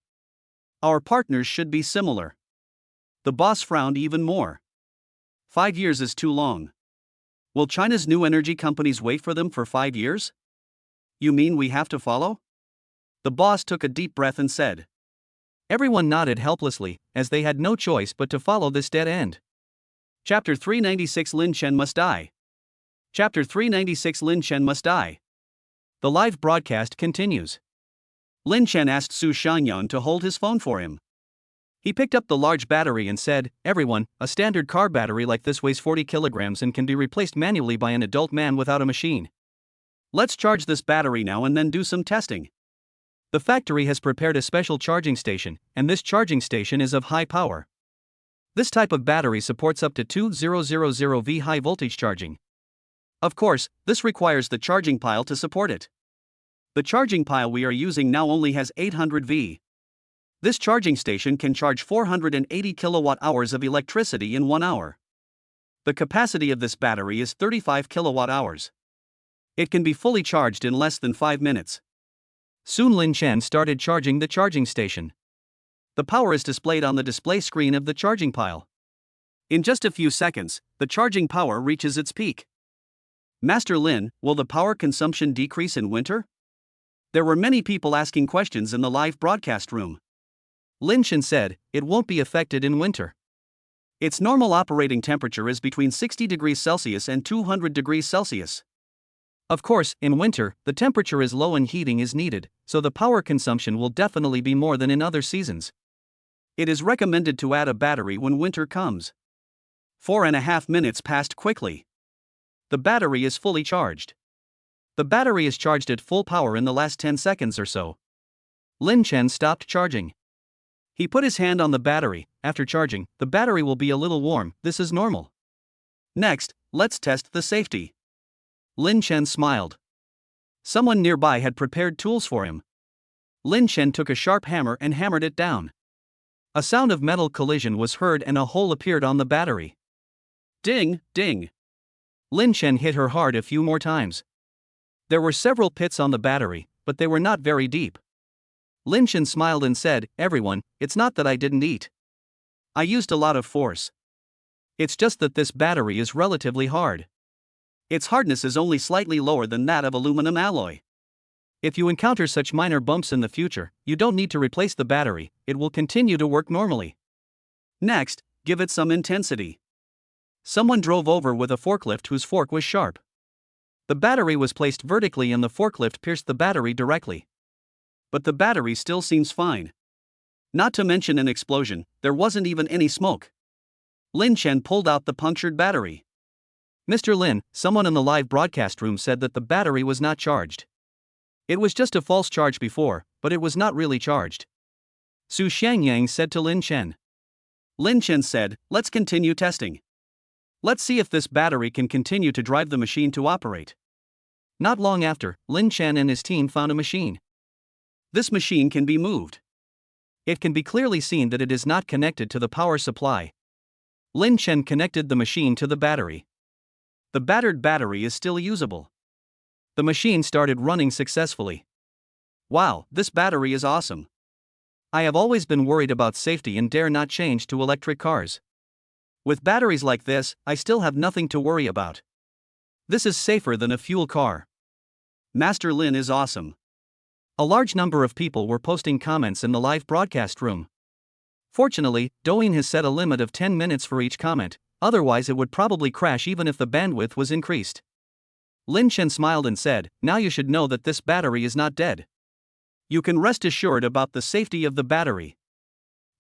Our partners should be similar. The boss frowned even more. 5 years is too long. Will China's new energy companies wait for them for 5 years? You mean we have to follow? The boss took a deep breath and said. Everyone nodded helplessly, as they had no choice but to follow this dead end. Chapter 396 Lin Chen must die. Chapter 396 Lin Chen must die. The live broadcast continues. Lin Chen asked Su Shangyan to hold his phone for him. He picked up the large battery and said, Everyone, a standard car battery like this weighs 40 kilograms and can be replaced manually by an adult man without a machine. Let's charge this battery now and then do some testing. The factory has prepared a special charging station, and this charging station is of high power. This type of battery supports up to 2000 V high voltage charging. Of course, this requires the charging pile to support it. The charging pile we are using now only has 800 V. This charging station can charge 480 kilowatt hours of electricity in 1 hour. The capacity of this battery is 35 kilowatt hours. It can be fully charged in less than 5 minutes. Soon Lin Chen started charging the charging station. The power is displayed on the display screen of the charging pile. In just a few seconds, the charging power reaches its peak. Master Lin, will the power consumption decrease in winter? There were many people asking questions in the live broadcast room. Lin Chen said, it won't be affected in winter. Its normal operating temperature is between 60 degrees Celsius and 200 degrees Celsius. Of course, in winter, the temperature is low and heating is needed, so the power consumption will definitely be more than in other seasons. It is recommended to add a battery when winter comes. 4.5 minutes passed quickly. The battery is fully charged. The battery is charged at full power in the last 10 seconds or so. Lin Chen stopped charging. He put his hand on the battery. After charging, the battery will be a little warm, this is normal. Next, let's test the safety. Lin Chen smiled. Someone nearby had prepared tools for him. Lin Chen took a sharp hammer and hammered it down. A sound of metal collision was heard and a hole appeared on the battery. Ding, ding. Lin Chen hit her hard a few more times. There were several pits on the battery, but they were not very deep. Lin Chen smiled and said, Everyone, it's not that I didn't eat. I used a lot of force. It's just that this battery is relatively hard. Its hardness is only slightly lower than that of aluminum alloy. If you encounter such minor bumps in the future, you don't need to replace the battery, it will continue to work normally. Next, give it some intensity. Someone drove over with a forklift whose fork was sharp. The battery was placed vertically and the forklift pierced the battery directly. But the battery still seems fine. Not to mention an explosion, there wasn't even any smoke. Lin Chen pulled out the punctured battery. Mr. Lin, someone in the live broadcast room said that the battery was not charged. It was just a false charge before, but it was not really charged. Su Xiangyang said to Lin Chen. Lin Chen said, let's continue testing. Let's see if this battery can continue to drive the machine to operate. Not long after, Lin Chen and his team found a machine. This machine can be moved. It can be clearly seen that it is not connected to the power supply. Lin Chen connected the machine to the battery. The battered battery is still usable. The machine started running successfully. Wow, this battery is awesome. I have always been worried about safety and dare not change to electric cars. With batteries like this, I still have nothing to worry about. This is safer than a fuel car. Master Lin is awesome. A large number of people were posting comments in the live broadcast room. Fortunately, Douyin has set a limit of 10 minutes for each comment, otherwise it would probably crash even if the bandwidth was increased. Lin Chen smiled and said, now you should know that this battery is not dead. You can rest assured about the safety of the battery.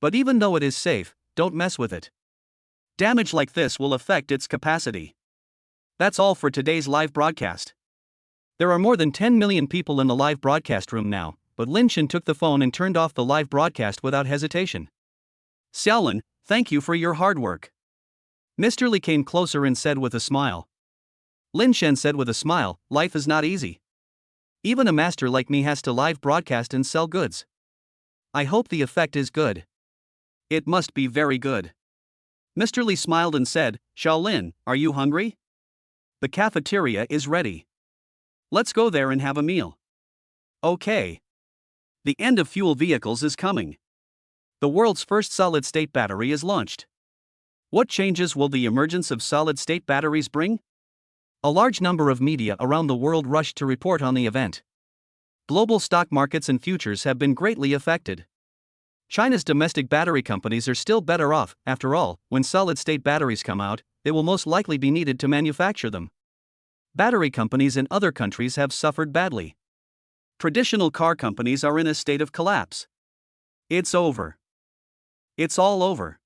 But even though it is safe, don't mess with it. Damage like this will affect its capacity. That's all for today's live broadcast. There are more than 10 million people in the live broadcast room now, but Lin Chen took the phone and turned off the live broadcast without hesitation. Xiaolin, thank you for your hard work. Mr. Li came closer and said with a smile. Lin Chen said with a smile, life is not easy. Even a master like me has to live broadcast and sell goods. I hope the effect is good. It must be very good. Mr. Li smiled and said, Xiaolin, are you hungry? The cafeteria is ready. Let's go there and have a meal. Okay. The end of fuel vehicles is coming. The world's first solid-state battery is launched. What changes will the emergence of solid-state batteries bring? A large number of media around the world rushed to report on the event. Global stock markets and futures have been greatly affected. China's domestic battery companies are still better off, after all, when solid-state batteries come out, they will most likely be needed to manufacture them. Battery companies in other countries have suffered badly. Traditional car companies are in a state of collapse. It's over. It's all over.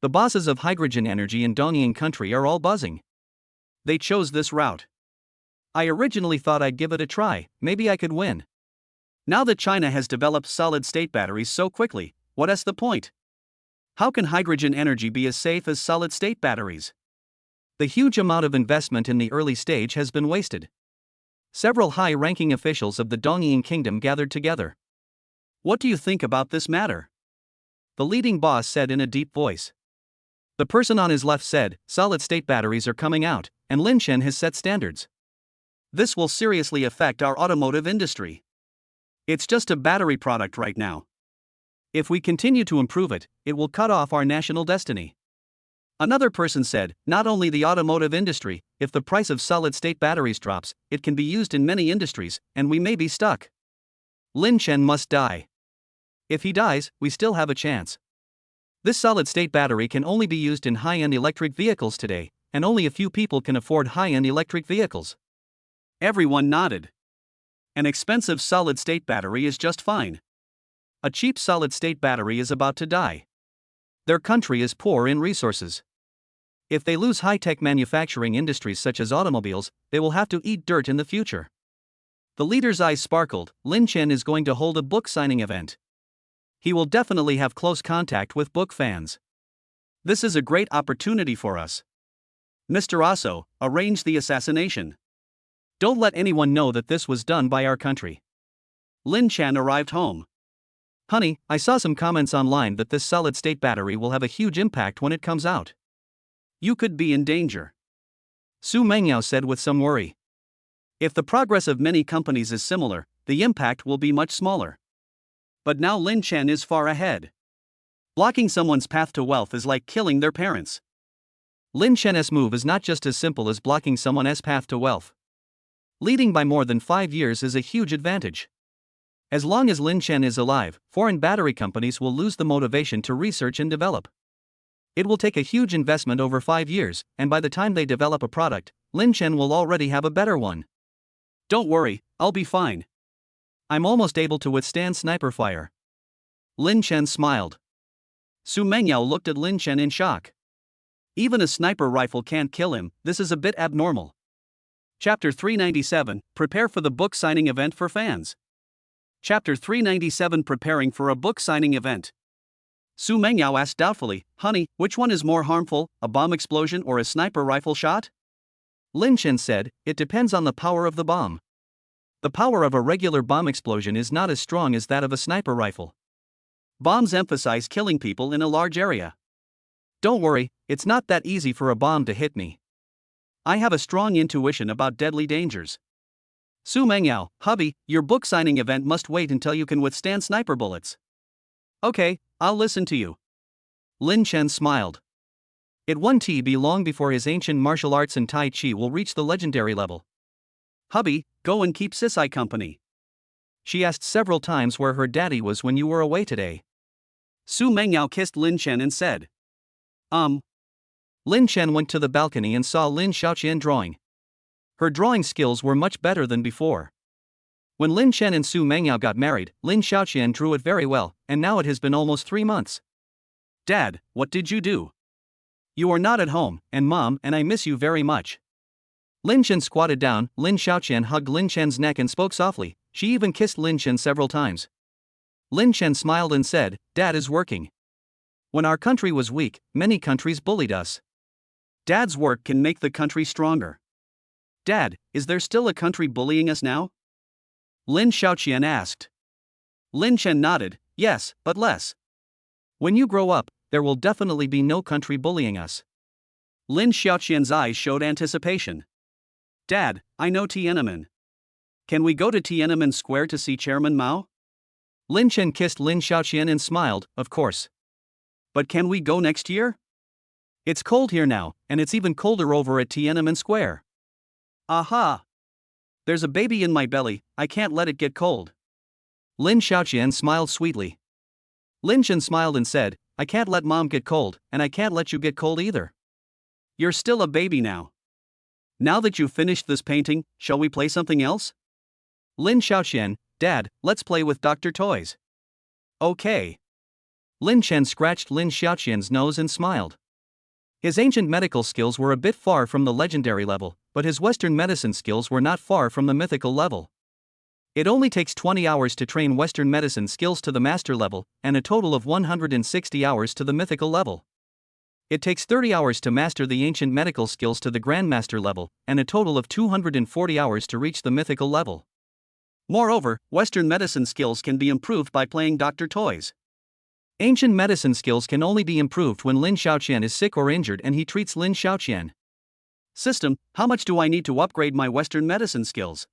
The bosses of hydrogen energy in Dongying country are all buzzing. They chose this route. I originally thought I'd give it a try, maybe I could win. Now that China has developed solid-state batteries so quickly, what is the point? How can hydrogen energy be as safe as solid-state batteries? The huge amount of investment in the early stage has been wasted. Several high-ranking officials of the Dongying kingdom gathered together. What do you think about this matter? The leading boss said in a deep voice. The person on his left said, solid-state batteries are coming out, and Lin Chen has set standards. This will seriously affect our automotive industry. It's just a battery product right now. If we continue to improve it, it will cut off our national destiny. Another person said, not only the automotive industry, if the price of solid-state batteries drops, it can be used in many industries, and we may be stuck. Lin Chen must die. If he dies, we still have a chance. This solid-state battery can only be used in high-end electric vehicles today, and only a few people can afford high-end electric vehicles. Everyone nodded. An expensive solid-state battery is just fine. A cheap solid-state battery is about to die. Their country is poor in resources. If they lose high-tech manufacturing industries such as automobiles, they will have to eat dirt in the future. The leader's eyes sparkled. Lin Chen is going to hold a book signing event. He will definitely have close contact with book fans. This is a great opportunity for us. Mr. Aso, arrange the assassination. Don't let anyone know that this was done by our country. Lin Chen arrived home. Honey, I saw some comments online that this solid-state battery will have a huge impact when it comes out. You could be in danger. Su Mengyao said with some worry. If the progress of many companies is similar, the impact will be much smaller. But now Lin Chen is far ahead. Blocking someone's path to wealth is like killing their parents. Lin Chen's move is not just as simple as blocking someone's path to wealth. Leading by more than 5 years is a huge advantage. As long as Lin Chen is alive, foreign battery companies will lose the motivation to research and develop. It will take a huge investment over 5 years, and by the time they develop a product, Lin Chen will already have a better one. Don't worry, I'll be fine. I'm almost able to withstand sniper fire. Lin Chen smiled. Su Mengyao looked at Lin Chen in shock. Even a sniper rifle can't kill him, this is a bit abnormal. Chapter 397, Prepare for the book signing event for fans. Chapter 397, Preparing for a book signing event. Su Mengyao asked doubtfully, "Honey, which one is more harmful, a bomb explosion or a sniper rifle shot?" Lin Chen said, "It depends on the power of the bomb. The power of a regular bomb explosion is not as strong as that of a sniper rifle. Bombs emphasize killing people in a large area. Don't worry, it's not that easy for a bomb to hit me. I have a strong intuition about deadly dangers." Su Mengyao, "Hubby, your book signing event must wait until you can withstand sniper bullets." "Okay, I'll listen to you." Lin Chen smiled. It won't be long before his ancient martial arts and Tai Chi will reach the legendary level. "Hubby, go and keep Sisai company." She asked several times where her daddy was when you were away today. Su Mengyao kissed Lin Chen and said, Lin Chen went to the balcony and saw Lin Xiaoqian drawing. Her drawing skills were much better than before. When Lin Chen and Su Mengyao got married, Lin Xiaoqian drew it very well, and now it has been almost 3 months. "Dad, what did you do? You are not at home, and Mom and I miss you very much." Lin Chen squatted down, Lin Xiaoqian hugged Lin Chen's neck and spoke softly. She even kissed Lin Chen several times. Lin Chen smiled and said, "Dad is working. When our country was weak, many countries bullied us. Dad's work can make the country stronger." "Dad, is there still a country bullying us now?" Lin Xiaoqian asked. Lin Chen nodded, "Yes, but less. When you grow up, there will definitely be no country bullying us." Lin Xiaoqian's eyes showed anticipation. "Dad, I know Tiananmen. Can we go to Tiananmen Square to see Chairman Mao?" Lin Chen kissed Lin Xiaoqian and smiled, "Of course. But can we go next year? It's cold here now, and it's even colder over at Tiananmen Square." "Aha! There's a baby in my belly, I can't let it get cold." Lin Xiaoqian smiled sweetly. Lin Chen smiled and said, "I can't let Mom get cold, and I can't let you get cold either. You're still a baby now. Now that you've finished this painting, shall we play something else?" Lin Xiaoqian, "Dad, let's play with Dr. Toys." "Okay." Lin Chen scratched Lin Xiaoqian's nose and smiled. His ancient medical skills were a bit far from the legendary level, but his Western medicine skills were not far from the mythical level. It only takes 20 hours to train Western medicine skills to the master level, and a total of 160 hours to the mythical level. It takes 30 hours to master the ancient medical skills to the grandmaster level, and a total of 240 hours to reach the mythical level. Moreover, Western medicine skills can be improved by playing Dr. Toys. Ancient medicine skills can only be improved when Lin Xiaoqian is sick or injured and he treats Lin Xiaoqian. "System, how much do I need to upgrade my Western medicine skills?"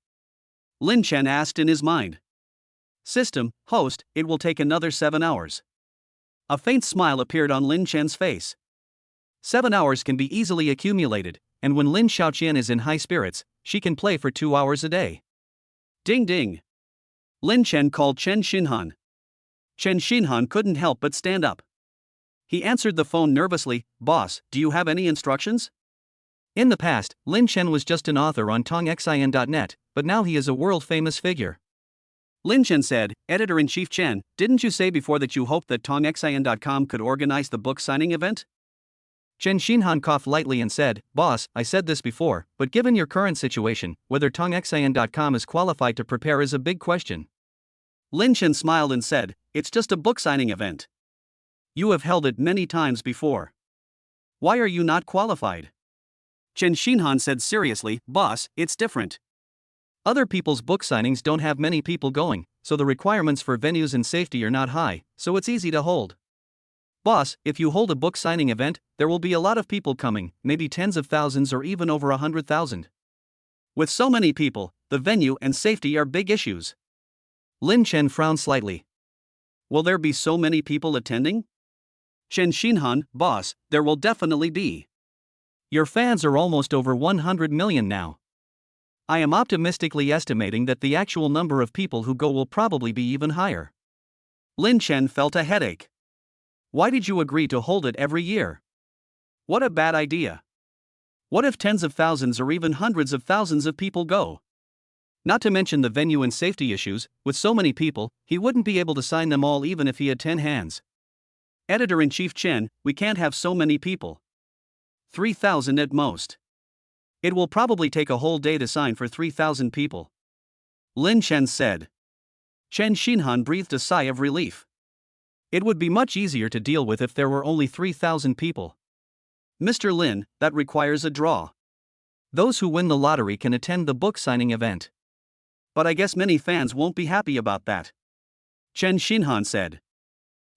Lin Chen asked in his mind. "System, host, it will take another 7 hours." A faint smile appeared on Lin Chen's face. 7 hours can be easily accumulated, and when Lin Xiaoqian is in high spirits, she can play for 2 hours a day. Ding ding. Lin Chen called Chen Xinhan. Chen Xinhan couldn't help but stand up. He answered the phone nervously, "Boss, do you have any instructions?" In the past, Lin Chen was just an author on tongxin.net, but now he is a world-famous figure. Lin Chen said, "Editor-in-Chief Chen, didn't you say before that you hoped that tongxin.com could organize the book signing event?" Chen Xinhan coughed lightly and said, "Boss, I said this before, but given your current situation, whether tongxin.com is qualified to prepare is a big question." Lin Chen smiled and said, "It's just a book signing event. You have held it many times before. Why are you not qualified?" Chen Xinhan said seriously, "Boss, it's different. Other people's book signings don't have many people going, so the requirements for venues and safety are not high, so it's easy to hold. Boss, if you hold a book signing event, there will be a lot of people coming, maybe tens of thousands or even over 100,000. With so many people, the venue and safety are big issues." Lin Chen frowned slightly. "Will there be so many people attending?" Chen Xinhan, boss, there will definitely be. Your fans are almost over 100 million now. I am optimistically estimating that the actual number of people who go will probably be even higher. Lin Chen felt a headache. Why did you agree to hold it every year? What a bad idea. What if tens of thousands or even hundreds of thousands of people go? Not to mention the venue and safety issues, with so many people, he wouldn't be able to sign them all even if he had 10 hands. Editor-in-Chief Chen, we can't have so many people. 3,000 at most. It will probably take a whole day to sign for 3,000 people. Lin Chen said. Chen Xinhan breathed a sigh of relief. It would be much easier to deal with if there were only 3,000 people. Mr. Lin, that requires a draw. Those who win the lottery can attend the book signing event. But I guess many fans won't be happy about that. Chen Xinhan said.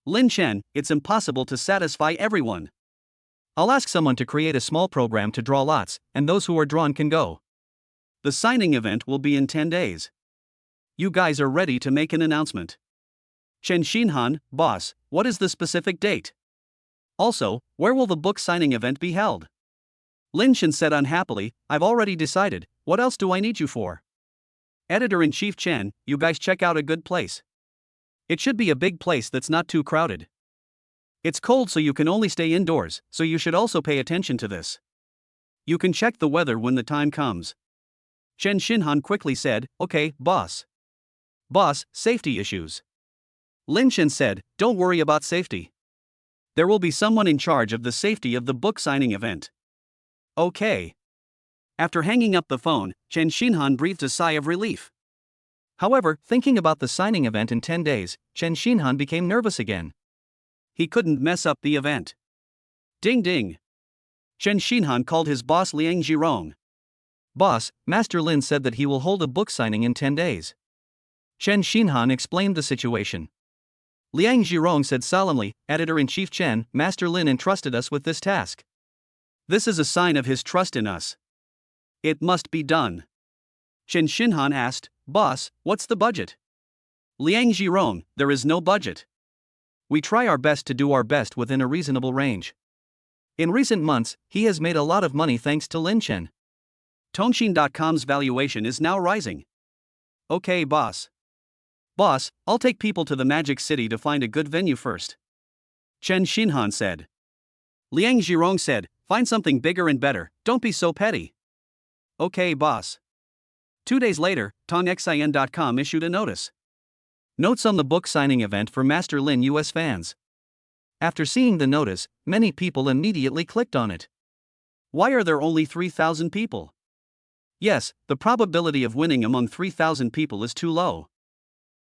Lin Chen, it's impossible to satisfy everyone. I'll ask someone to create a small program to draw lots, and those who are drawn can go. The signing event will be in 10 days. You guys are ready to make an announcement. Chen Xinhan, boss, what is the specific date? Also, where will the book signing event be held? Lin Chen said unhappily, I've already decided, what else do I need you for? Editor-in-Chief Chen, you guys check out a good place. It should be a big place that's not too crowded. It's cold so you can only stay indoors, so you should also pay attention to this. You can check the weather when the time comes. Chen Xinhan quickly said, okay, boss. Boss, safety issues. Lin Chen said, don't worry about safety. There will be someone in charge of the safety of the book signing event. Okay. After hanging up the phone, Chen Xinhan breathed a sigh of relief. However, thinking about the signing event in 10 days, Chen Xinhan became nervous again. He couldn't mess up the event. Ding ding. Chen Xinhan called his boss Liang Zhirong. Boss, Master Lin said that he will hold a book signing in 10 days. Chen Xinhan explained the situation. Liang Zhirong said solemnly, Editor-in-Chief Chen, Master Lin entrusted us with this task. This is a sign of his trust in us. It must be done. Chen Xinhan asked, Boss, what's the budget? Liang Zhirong, there is no budget. We try our best to do our best within a reasonable range. In recent months, he has made a lot of money thanks to Lin Chen. Tongxin.com's valuation is now rising. Okay, boss. Boss, I'll take people to the Magic City to find a good venue first. Chen Xinhan said. Liang Zhirong said, find something bigger and better, don't be so petty. Okay, boss. 2 days later, Tongxin.com issued a notice. Notes on the book signing event for Master Lin US fans. After seeing the notice, many people immediately clicked on it. Why are there only 3,000 people? Yes, the probability of winning among 3,000 people is too low.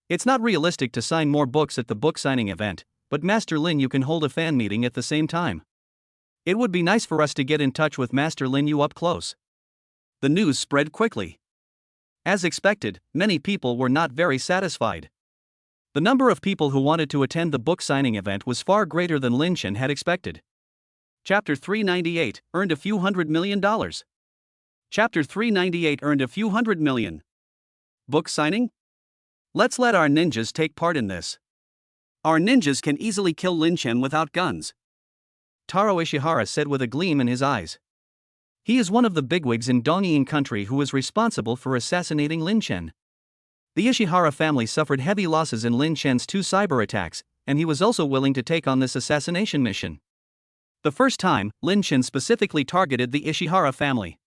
It's not realistic to sign more books at the book signing event, but Master Lin you can hold a fan meeting at the same time. It would be nice for us to get in touch with Master Lin you up close. The news spread quickly. As expected, many people were not very satisfied. The number of people who wanted to attend the book signing event was far greater than Lin Chen had expected. Chapter 398 earned a few $100 million. Chapter 398 earned a few $100 million. Book signing? Let's let our ninjas take part in this. Our ninjas can easily kill Lin Chen without guns. Taro Ishihara said with a gleam in his eyes. He is one of the bigwigs in Dongying country who is responsible for assassinating Lin Chen. The Ishihara family suffered heavy losses in Lin Chen's 2 cyber attacks, and he was also willing to take on this assassination mission. The first time, Lin Chen specifically targeted the Ishihara family.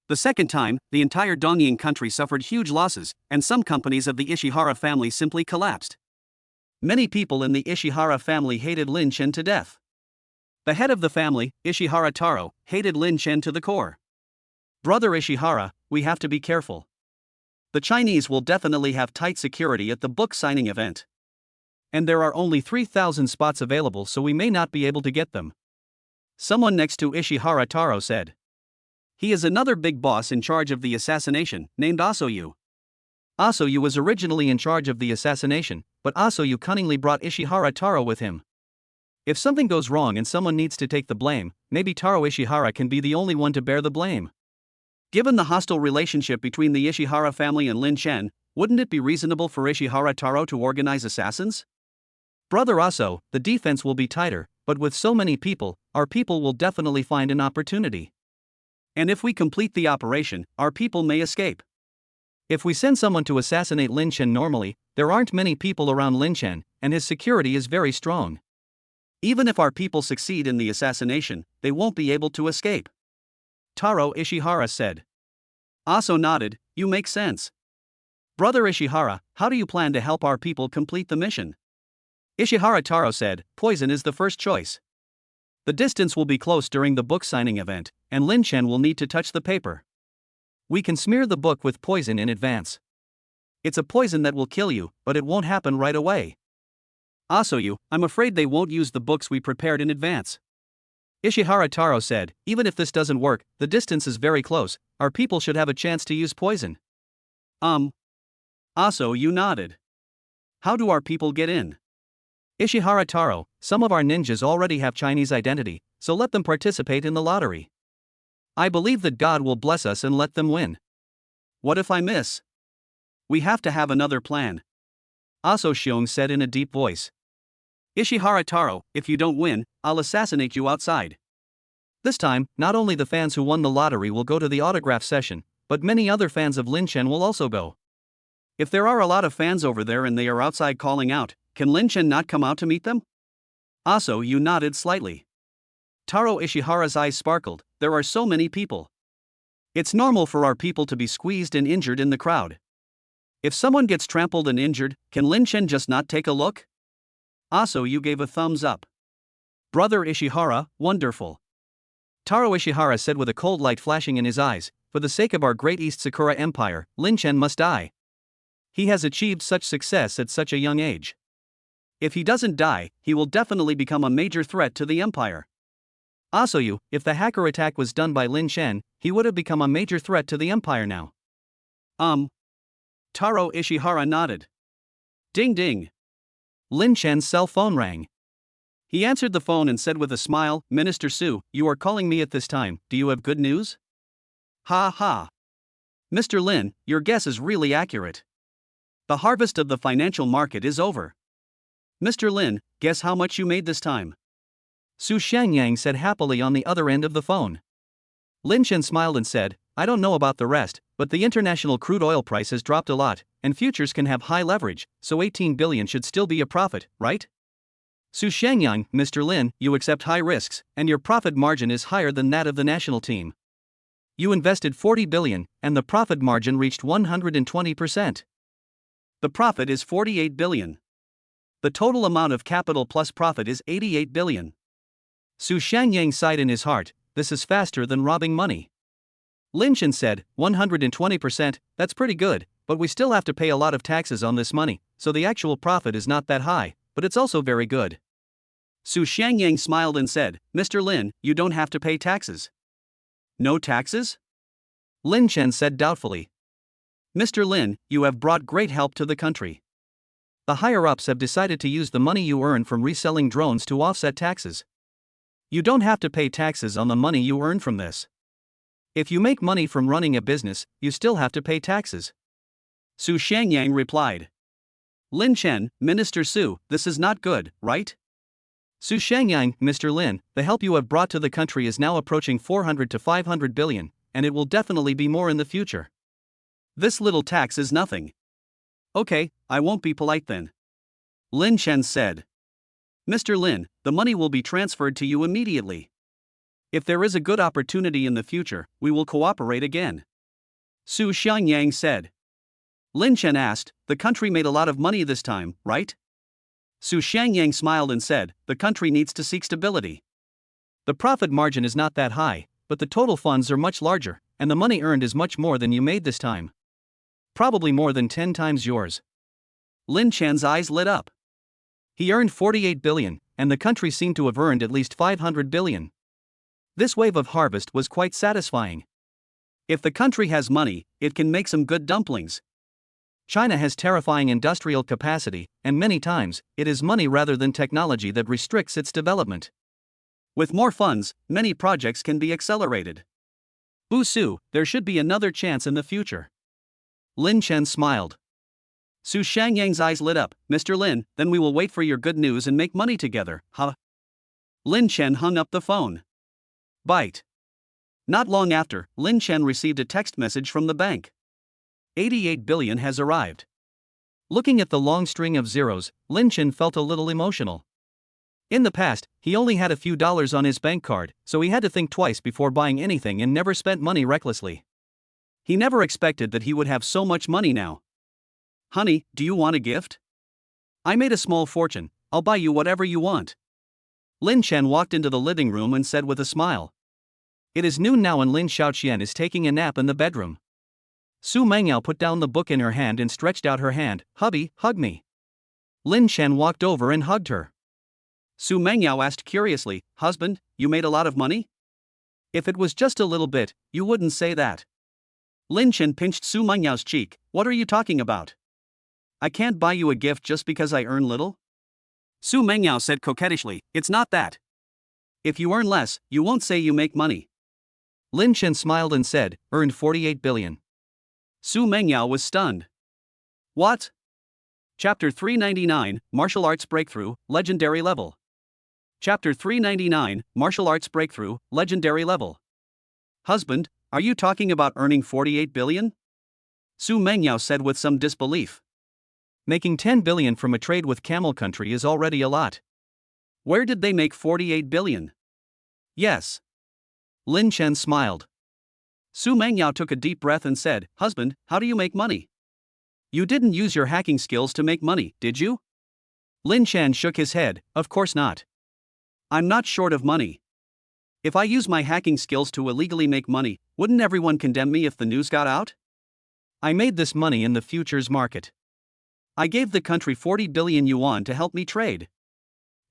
The second time, the entire Dongying country suffered huge losses, and some companies of the Ishihara family simply collapsed. Many people in the Ishihara family hated Lin Chen to death. The head of the family, Ishihara Taro, hated Lin Chen to the core. Brother Ishihara, we have to be careful. The Chinese will definitely have tight security at the book signing event. And there are only 3,000 spots available, so we may not be able to get them. Someone next to Ishihara Taro said. He is another big boss in charge of the assassination, named Asoyu. Asoyu was originally in charge of the assassination, but Asoyu cunningly brought Ishihara Taro with him. If something goes wrong and someone needs to take the blame, maybe Taro Ishihara can be the only one to bear the blame. Given the hostile relationship between the Ishihara family and Lin Chen, wouldn't it be reasonable for Ishihara Taro to organize assassins? Brother Aso, the defense will be tighter, but with so many people, our people will definitely find an opportunity. And if we complete the operation, our people may escape. If we send someone to assassinate Lin Chen normally, there aren't many people around Lin Chen, and his security is very strong. Even if our people succeed in the assassination, they won't be able to escape. Taro Ishihara said. Aso nodded, you make sense. Brother Ishihara, how do you plan to help our people complete the mission? Ishihara Taro said, poison is the first choice. The distance will be close during the book signing event, and Lin Chen will need to touch the paper. We can smear the book with poison in advance. It's a poison that will kill you, but it won't happen right away. Asoyu, I'm afraid they won't use the books we prepared in advance. Ishihara Taro said, even if this doesn't work, the distance is very close, our people should have a chance to use poison. Asoyu nodded. How do our people get in? Ishihara Taro, some of our ninjas already have Chinese identity, so let them participate in the lottery. I believe that God will bless us and let them win. What if I miss? We have to have another plan. Aso Xiong said in a deep voice. Ishihara Taro, if you don't win, I'll assassinate you outside. This time, not only the fans who won the lottery will go to the autograph session, but many other fans of Lin Chen will also go. If there are a lot of fans over there and they are outside calling out, can Lin Chen not come out to meet them? Asoyu nodded slightly. Taro Ishihara's eyes sparkled, there are so many people. It's normal for our people to be squeezed and injured in the crowd. If someone gets trampled and injured, can Lin Chen just not take a look? Asoyu gave a thumbs up. Brother Ishihara, wonderful. Taro Ishihara said with a cold light flashing in his eyes, for the sake of our great East Sakura Empire, Lin Chen must die. He has achieved such success at such a young age. If he doesn't die, he will definitely become a major threat to the empire. Asoyu, if the hacker attack was done by Lin Chen, he would have become a major threat to the empire now. Taro Ishihara nodded. Ding ding. Lin Chen's cell phone rang. He answered the phone and said with a smile, Minister Su, you are calling me at this time, do you have good news? Ha ha. Mr. Lin, your guess is really accurate. The harvest of the financial market is over. Mr. Lin, guess how much you made this time? Su Shangyang said happily on the other end of the phone. Lin Chen smiled and said, I don't know about the rest, but the international crude oil price has dropped a lot, and futures can have high leverage, so 18 billion should still be a profit, right? Su Shangyang, Mr. Lin, you accept high risks, and your profit margin is higher than that of the national team. You invested 40 billion, and the profit margin reached 120%. The profit is 48 billion. The total amount of capital plus profit is 88 billion. Su Shangyang sighed in his heart, this is faster than robbing money. Lin Chen said, 120%, that's pretty good, but we still have to pay a lot of taxes on this money, so the actual profit is not that high, but it's also very good. Su Shangyang smiled and said, Mr. Lin, you don't have to pay taxes. No taxes? Lin Chen said doubtfully. Mr. Lin, you have brought great help to the country. The higher-ups have decided to use the money you earn from reselling drones to offset taxes. You don't have to pay taxes on the money you earn from this. If you make money from running a business, you still have to pay taxes. Su Shangyang replied. Lin Chen, Minister Su, this is not good, right? Su Shangyang, Mr. Lin, the help you have brought to the country is now approaching 400 to 500 billion, and it will definitely be more in the future. This little tax is nothing. Okay, I won't be polite then. Lin Chen said. Mr. Lin, the money will be transferred to you immediately. If there is a good opportunity in the future, we will cooperate again. Su Shangyang said. Lin Chen asked, the country made a lot of money this time, right? Su Shangyang smiled and said, the country needs to seek stability. The profit margin is not that high, but the total funds are much larger, and the money earned is much more than you made this time. Probably more than 10 times yours. Lin Chen's eyes lit up. He earned 48 billion, and the country seemed to have earned at least 500 billion. This wave of harvest was quite satisfying. If the country has money, it can make some good dumplings. China has terrifying industrial capacity, and many times, it is money rather than technology that restricts its development. With more funds, many projects can be accelerated. Bu Su, there should be another chance in the future. Lin Chen smiled. Su Shangyang's eyes lit up. Mr. Lin, then we will wait for your good news and make money together, huh? Lin Chen hung up the phone. Bite. Not long after, Lin Chen received a text message from the bank. 88 billion has arrived. Looking at the long string of zeros, Lin Chen felt a little emotional. In the past, he only had a few dollars on his bank card, so he had to think twice before buying anything and never spent money recklessly. He never expected that he would have so much money now. Honey, do you want a gift? I made a small fortune, I'll buy you whatever you want. Lin Chen walked into the living room and said with a smile. It is noon now and Lin Xiaoqian is taking a nap in the bedroom. Su Mengyao put down the book in her hand and stretched out her hand. Hubby, hug me. Lin Chen walked over and hugged her. Su Mengyao asked curiously, husband, you made a lot of money? If it was just a little bit, you wouldn't say that. Lin Chen pinched Su Mengyao's cheek. What are you talking about? I can't buy you a gift just because I earn little? Su Mengyao said coquettishly, it's not that. If you earn less, you won't say you make money. Lin Chen smiled and said, earned 48 billion. Su Mengyao was stunned. What? Chapter 399, Martial Arts Breakthrough, Legendary Level. Chapter 399, Martial Arts Breakthrough, Legendary Level. Husband, are you talking about earning 48 billion? Su Mengyao said with some disbelief. Making 10 billion from a trade with Camel Country is already a lot. Where did they make 48 billion? Yes. Lin Chen smiled. Su Mengyao took a deep breath and said, husband, how do you make money? You didn't use your hacking skills to make money, did you? Lin Chen shook his head, of course not. I'm not short of money. If I use my hacking skills to illegally make money, wouldn't everyone condemn me if the news got out? I made this money in the futures market. I gave the country 40 billion yuan to help me trade.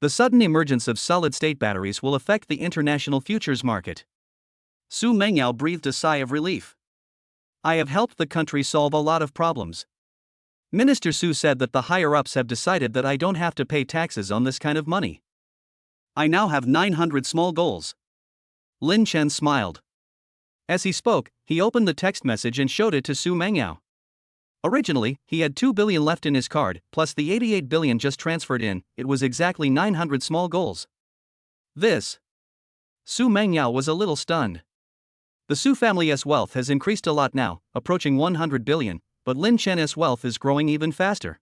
The sudden emergence of solid-state batteries will affect the international futures market. Su Mengyao breathed a sigh of relief. I have helped the country solve a lot of problems. Minister Su said that the higher-ups have decided that I don't have to pay taxes on this kind of money. I now have 900 small goals. Lin Chen smiled. As he spoke, he opened the text message and showed it to Su Mengyao. Originally, he had 2 billion left in his card, plus the 88 billion just transferred in. It was exactly 900 small goals. This. Su Mengyao was a little stunned. The Su family's wealth has increased a lot now, approaching 100 billion, but Lin Chen's wealth is growing even faster.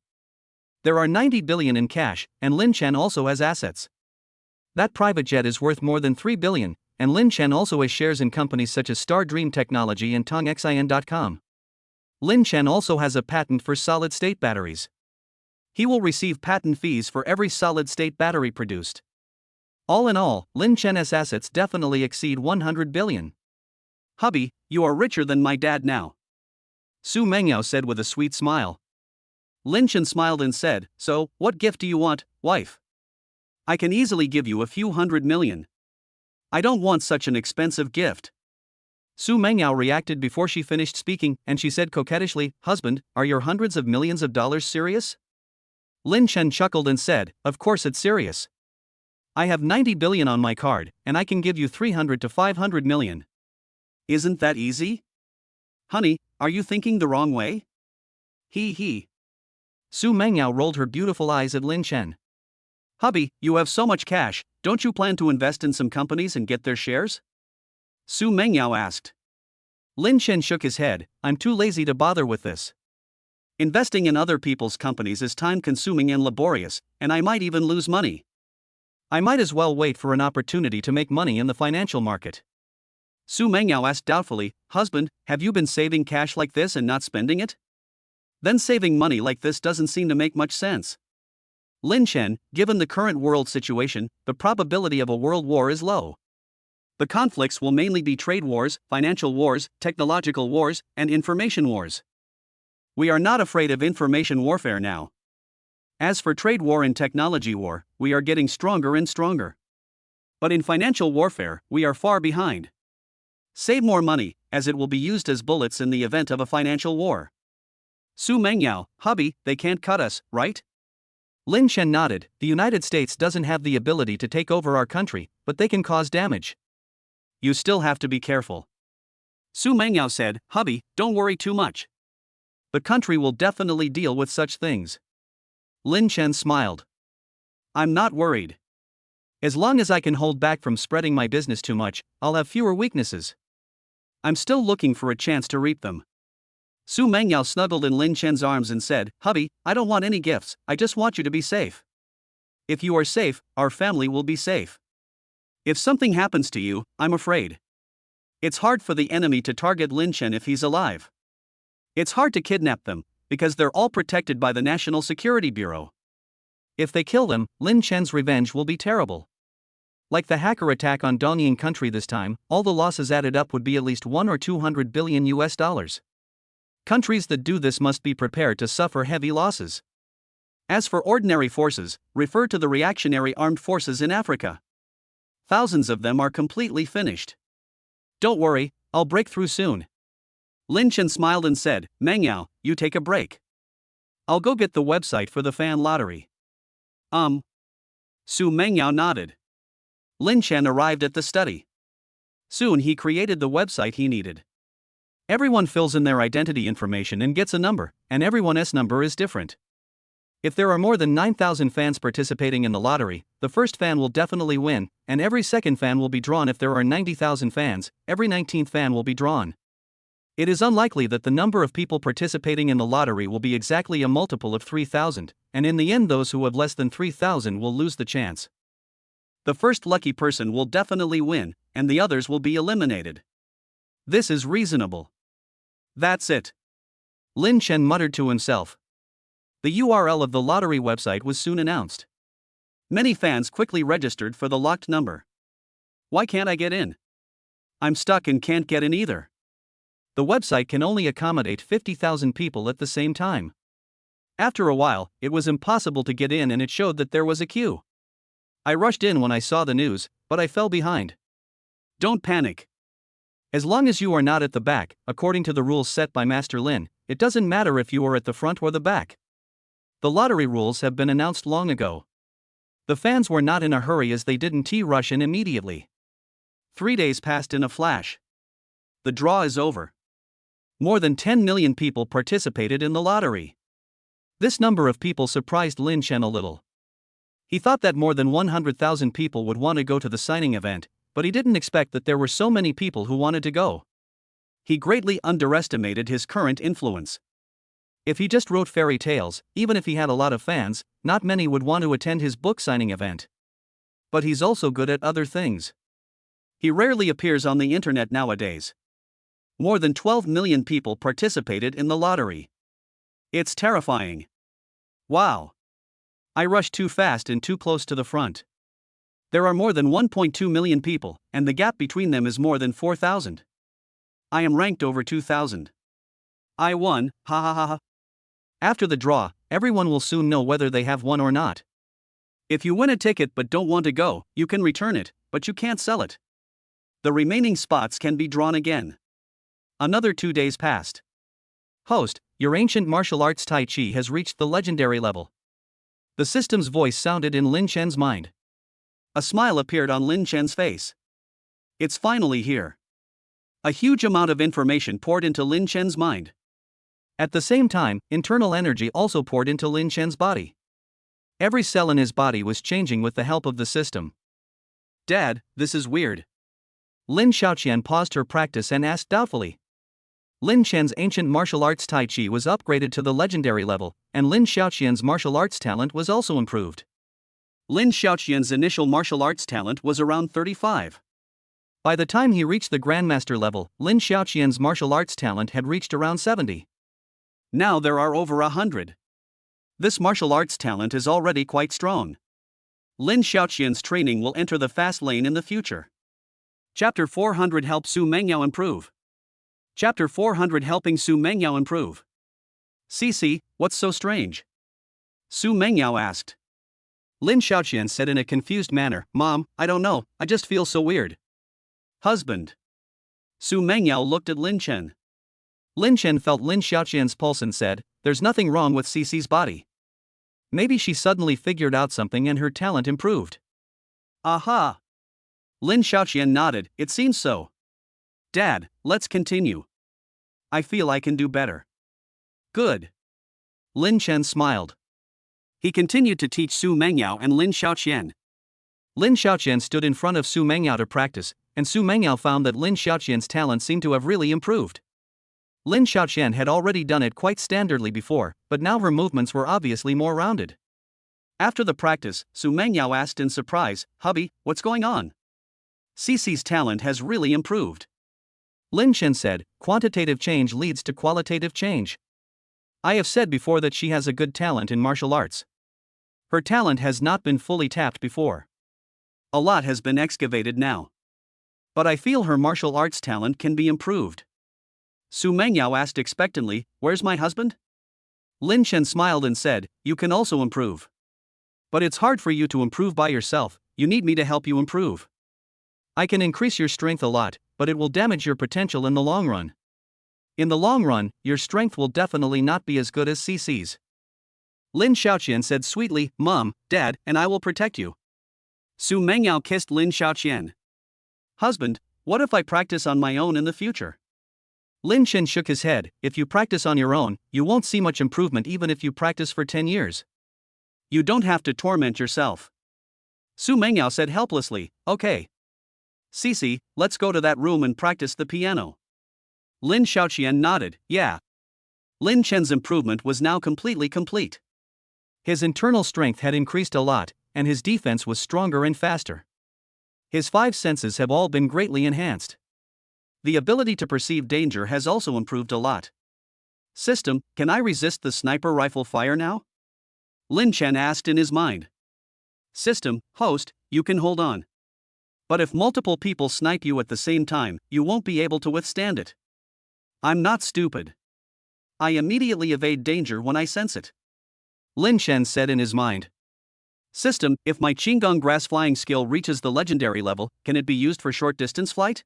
There are 90 billion in cash, and Lin Chen also has assets. That private jet is worth more than 3 billion, and Lin Chen also has shares in companies such as Star Dream Technology and Dongying. Lin Chen also has a patent for solid-state batteries. He will receive patent fees for every solid-state battery produced. All in all, Lin Chen's assets definitely exceed 100 billion. Hubby, you are richer than my dad now. Su Mengyao said with a sweet smile. Lin Chen smiled and said, so, what gift do you want, wife? I can easily give you a few 100 million. I don't want such an expensive gift. Su Mengyao reacted before she finished speaking, and she said coquettishly, husband, are your hundreds of millions of dollars serious? Lin Chen chuckled and said, of course it's serious. I have 90 billion on my card, and I can give you 300 to 500 million. Isn't that easy? Honey, are you thinking the wrong way? He. Su Mengyao rolled her beautiful eyes at Lin Chen. Hubby, you have so much cash, don't you plan to invest in some companies and get their shares? Su Mengyao asked. Lin Chen shook his head, I'm too lazy to bother with this. Investing in other people's companies is time-consuming and laborious, and I might even lose money. I might as well wait for an opportunity to make money in the financial market. Su Mengyao asked doubtfully, husband, have you been saving cash like this and not spending it? Then saving money like this doesn't seem to make much sense. Lin Chen, given the current world situation, the probability of a world war is low. The conflicts will mainly be trade wars, financial wars, technological wars, and information wars. We are not afraid of information warfare now. As for trade war and technology war, we are getting stronger and stronger. But in financial warfare, we are far behind. Save more money, as it will be used as bullets in the event of a financial war. Su Mengyao, hubby, they can't cut us, right? Lin Chen nodded. The United States doesn't have the ability to take over our country, but they can cause damage. You still have to be careful. Su Mengyao said, hubby, don't worry too much. The country will definitely deal with such things. Lin Chen smiled. I'm not worried. As long as I can hold back from spreading my business too much, I'll have fewer weaknesses. I'm still looking for a chance to reap them. Su Mengyao snuggled in Lin Chen's arms and said, "Hubby, I don't want any gifts, I just want you to be safe. If you are safe, our family will be safe. If something happens to you, I'm afraid. It's hard for the enemy to target Lin Chen if he's alive. It's hard to kidnap them, because they're all protected by the National Security Bureau. If they kill them, Lin Chen's revenge will be terrible. Like the hacker attack on Dongying country this time, all the losses added up would be at least 1 or 200 billion US dollars. Countries that do this must be prepared to suffer heavy losses. As for ordinary forces, refer to the reactionary armed forces in Africa. Thousands of them are completely finished. Don't worry, I'll break through soon." Lin Chen smiled and said, "Mengyao, you take a break. I'll go get the website for the fan lottery." Su Mengyao nodded. Lin Chen arrived at the study. Soon he created the website he needed. Everyone fills in their identity information and gets a number, and everyone's number is different. If there are more than 9,000 fans participating in the lottery, the first fan will definitely win, and every second fan will be drawn. If there are 90,000 fans, every 19th fan will be drawn. It is unlikely that the number of people participating in the lottery will be exactly a multiple of 3,000, and in the end those who have less than 3,000 will lose the chance. The first lucky person will definitely win, and the others will be eliminated. This is reasonable. That's it. Lin Chen muttered to himself. The URL of the lottery website was soon announced. Many fans quickly registered for the locked number. Why can't I get in? I'm stuck and can't get in either. The website can only accommodate 50,000 people at the same time. After a while, it was impossible to get in and it showed that there was a queue. I rushed in when I saw the news, but I fell behind. Don't panic. As long as you are not at the back, according to the rules set by Master Lin, it doesn't matter if you are at the front or the back. The lottery rules have been announced long ago. The fans were not in a hurry as they didn't rush in immediately. 3 days passed in a flash. The draw is over. More than 10 million people participated in the lottery. This number of people surprised Lin Chen a little. He thought that more than 100,000 people would want to go to the signing event, but he didn't expect that there were so many people who wanted to go. He greatly underestimated his current influence. If he just wrote fairy tales, even if he had a lot of fans, not many would want to attend his book signing event. But he's also good at other things. He rarely appears on the internet nowadays. More than 12 million people participated in the lottery. It's terrifying. Wow. I rushed too fast and too close to the front. There are more than 1.2 million people, and the gap between them is more than 4,000. I am ranked over 2,000. I won, ha ha ha ha. After the draw, everyone will soon know whether they have won or not. If you win a ticket but don't want to go, you can return it, but you can't sell it. The remaining spots can be drawn again. Another 2 days passed. Host, your ancient martial arts Tai Chi has reached the legendary level. The system's voice sounded in Lin Chen's mind. A smile appeared on Lin Chen's face. It's finally here. A huge amount of information poured into Lin Chen's mind. At the same time, internal energy also poured into Lin Chen's body. Every cell in his body was changing with the help of the system. Dad, this is weird. Lin Xiaoqian paused her practice and asked doubtfully. Lin Chen's ancient martial arts Tai Chi was upgraded to the legendary level, and Lin Xiaoqian's martial arts talent was also improved. Lin Xiaoqian's initial martial arts talent was around 35. By the time he reached the Grandmaster level, Lin Xiaoqian's martial arts talent had reached around 70. Now there are over 100. This martial arts talent is already quite strong. Lin Xiaoqian's training will enter the fast lane in the future. Chapter 400 Help Su Mengyao Improve. Chapter 400 Helping Su Mengyao Improve. Cici, what's so strange? Su Mengyao asked. Lin Xiaoqian said in a confused manner, Mom, I don't know, I just feel so weird. Husband. Su Mengyao looked at Lin Chen. Lin Chen felt Lin Xiaoqian's pulse and said, there's nothing wrong with Cici's body. Maybe she suddenly figured out something and her talent improved. Aha! Lin Xiaoqian nodded, it seems so. Dad, let's continue. I feel I can do better. Good. Lin Chen smiled. He continued to teach Su Mengyao and Lin Xiaoqian. Lin Xiaoqian stood in front of Su Mengyao to practice, and Su Mengyao found that Lin Xiaoqian's talent seemed to have really improved. Lin Xiaoqian had already done it quite standardly before, but now her movements were obviously more rounded. After the practice, Su Mengyao asked in surprise, "Hubby, what's going on?" "Cece's talent has really improved." Lin Chen said, "Quantitative change leads to qualitative change. I have said before that she has a good talent in martial arts. Her talent has not been fully tapped before. A lot has been excavated now. But I feel her martial arts talent can be improved." Su Mengyao asked expectantly, "Where's my husband?" Lin Chen smiled and said, "You can also improve. But it's hard for you to improve by yourself, you need me to help you improve. I can increase your strength a lot, but it will damage your potential in the long run. In the long run, your strength will definitely not be as good as Cece's." Lin Xiaoqian said sweetly, "Mom, Dad, and I will protect you." Su Mengyao kissed Lin Xiaoqian. "Husband, what if I practice on my own in the future?" Lin Chen shook his head. "If you practice on your own, you won't see much improvement even if you practice for 10 years. You don't have to torment yourself." Su Mengyao said helplessly, "Okay. Cece, let's go to that room and practice the piano." Lin Xiaoqian nodded, "Yeah." Lin Chen's improvement was now completely complete. His internal strength had increased a lot, and his defense was stronger and faster. His 5 senses have all been greatly enhanced. The ability to perceive danger has also improved a lot. "System, can I resist the sniper rifle fire now?" Lin Chen asked in his mind. "System, host, you can hold on. But if multiple people snipe you at the same time, you won't be able to withstand it. I'm not stupid. I immediately evade danger when I sense it." Lin Chen said in his mind. "System, if my Qinggong grass flying skill reaches the legendary level, can it be used for short distance flight?"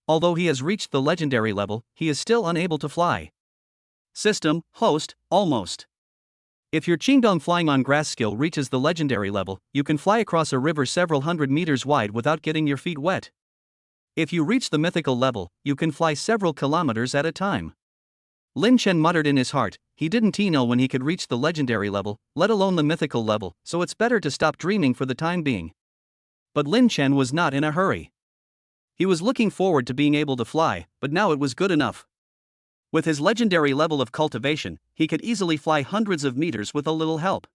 Although he has reached the legendary level, he is still unable to fly. System, host, almost. If your Qinggong flying on grass skill reaches the legendary level, you can fly across a river several hundred meters wide without getting your feet wet. If you reach the mythical level, you can fly several kilometers at a time. Lin Chen muttered in his heart, he didn't know when he could reach the legendary level, let alone the mythical level, so it's better to stop dreaming for the time being. But Lin Chen was not in a hurry. He was looking forward to being able to fly, but now it was good enough. With his legendary level of cultivation, he could easily fly hundreds of meters with a little help.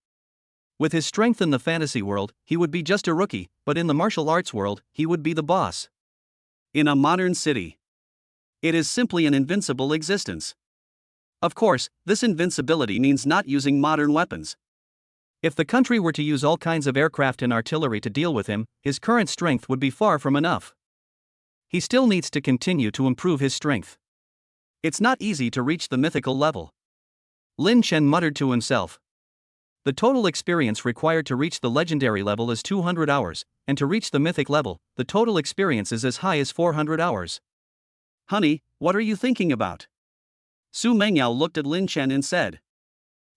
With his strength in the fantasy world, he would be just a rookie, but in the martial arts world, he would be the boss. In a modern city, it is simply an invincible existence. Of course, this invincibility means not using modern weapons. If the country were to use all kinds of aircraft and artillery to deal with him, his current strength would be far from enough. He still needs to continue to improve his strength. It's not easy to reach the mythical level. Lin Chen muttered to himself. The total experience required to reach the legendary level is 200 hours, and to reach the mythic level, the total experience is as high as 400 hours. "Honey, what are you thinking about?" Su Mengyao looked at Lin Chen and said.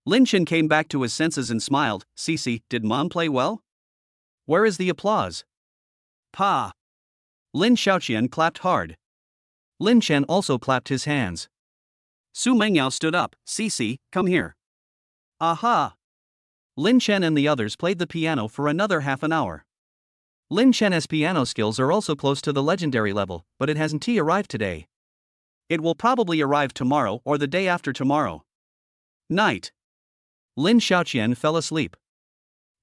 Lin Chen came back to his senses and smiled. "Cece, did Mom play well? Where is the applause?" "Pa." Lin Xiaoqian clapped hard. Lin Chen also clapped his hands. Su Mengyao stood up. "Cece, come here." "Aha!" Lin Chen and the others played the piano for another half an hour. Lin Chen's piano skills are also close to the legendary level, but it hasn't arrived today. It will probably arrive tomorrow or the day after tomorrow. Night. Lin Xiaoqian fell asleep.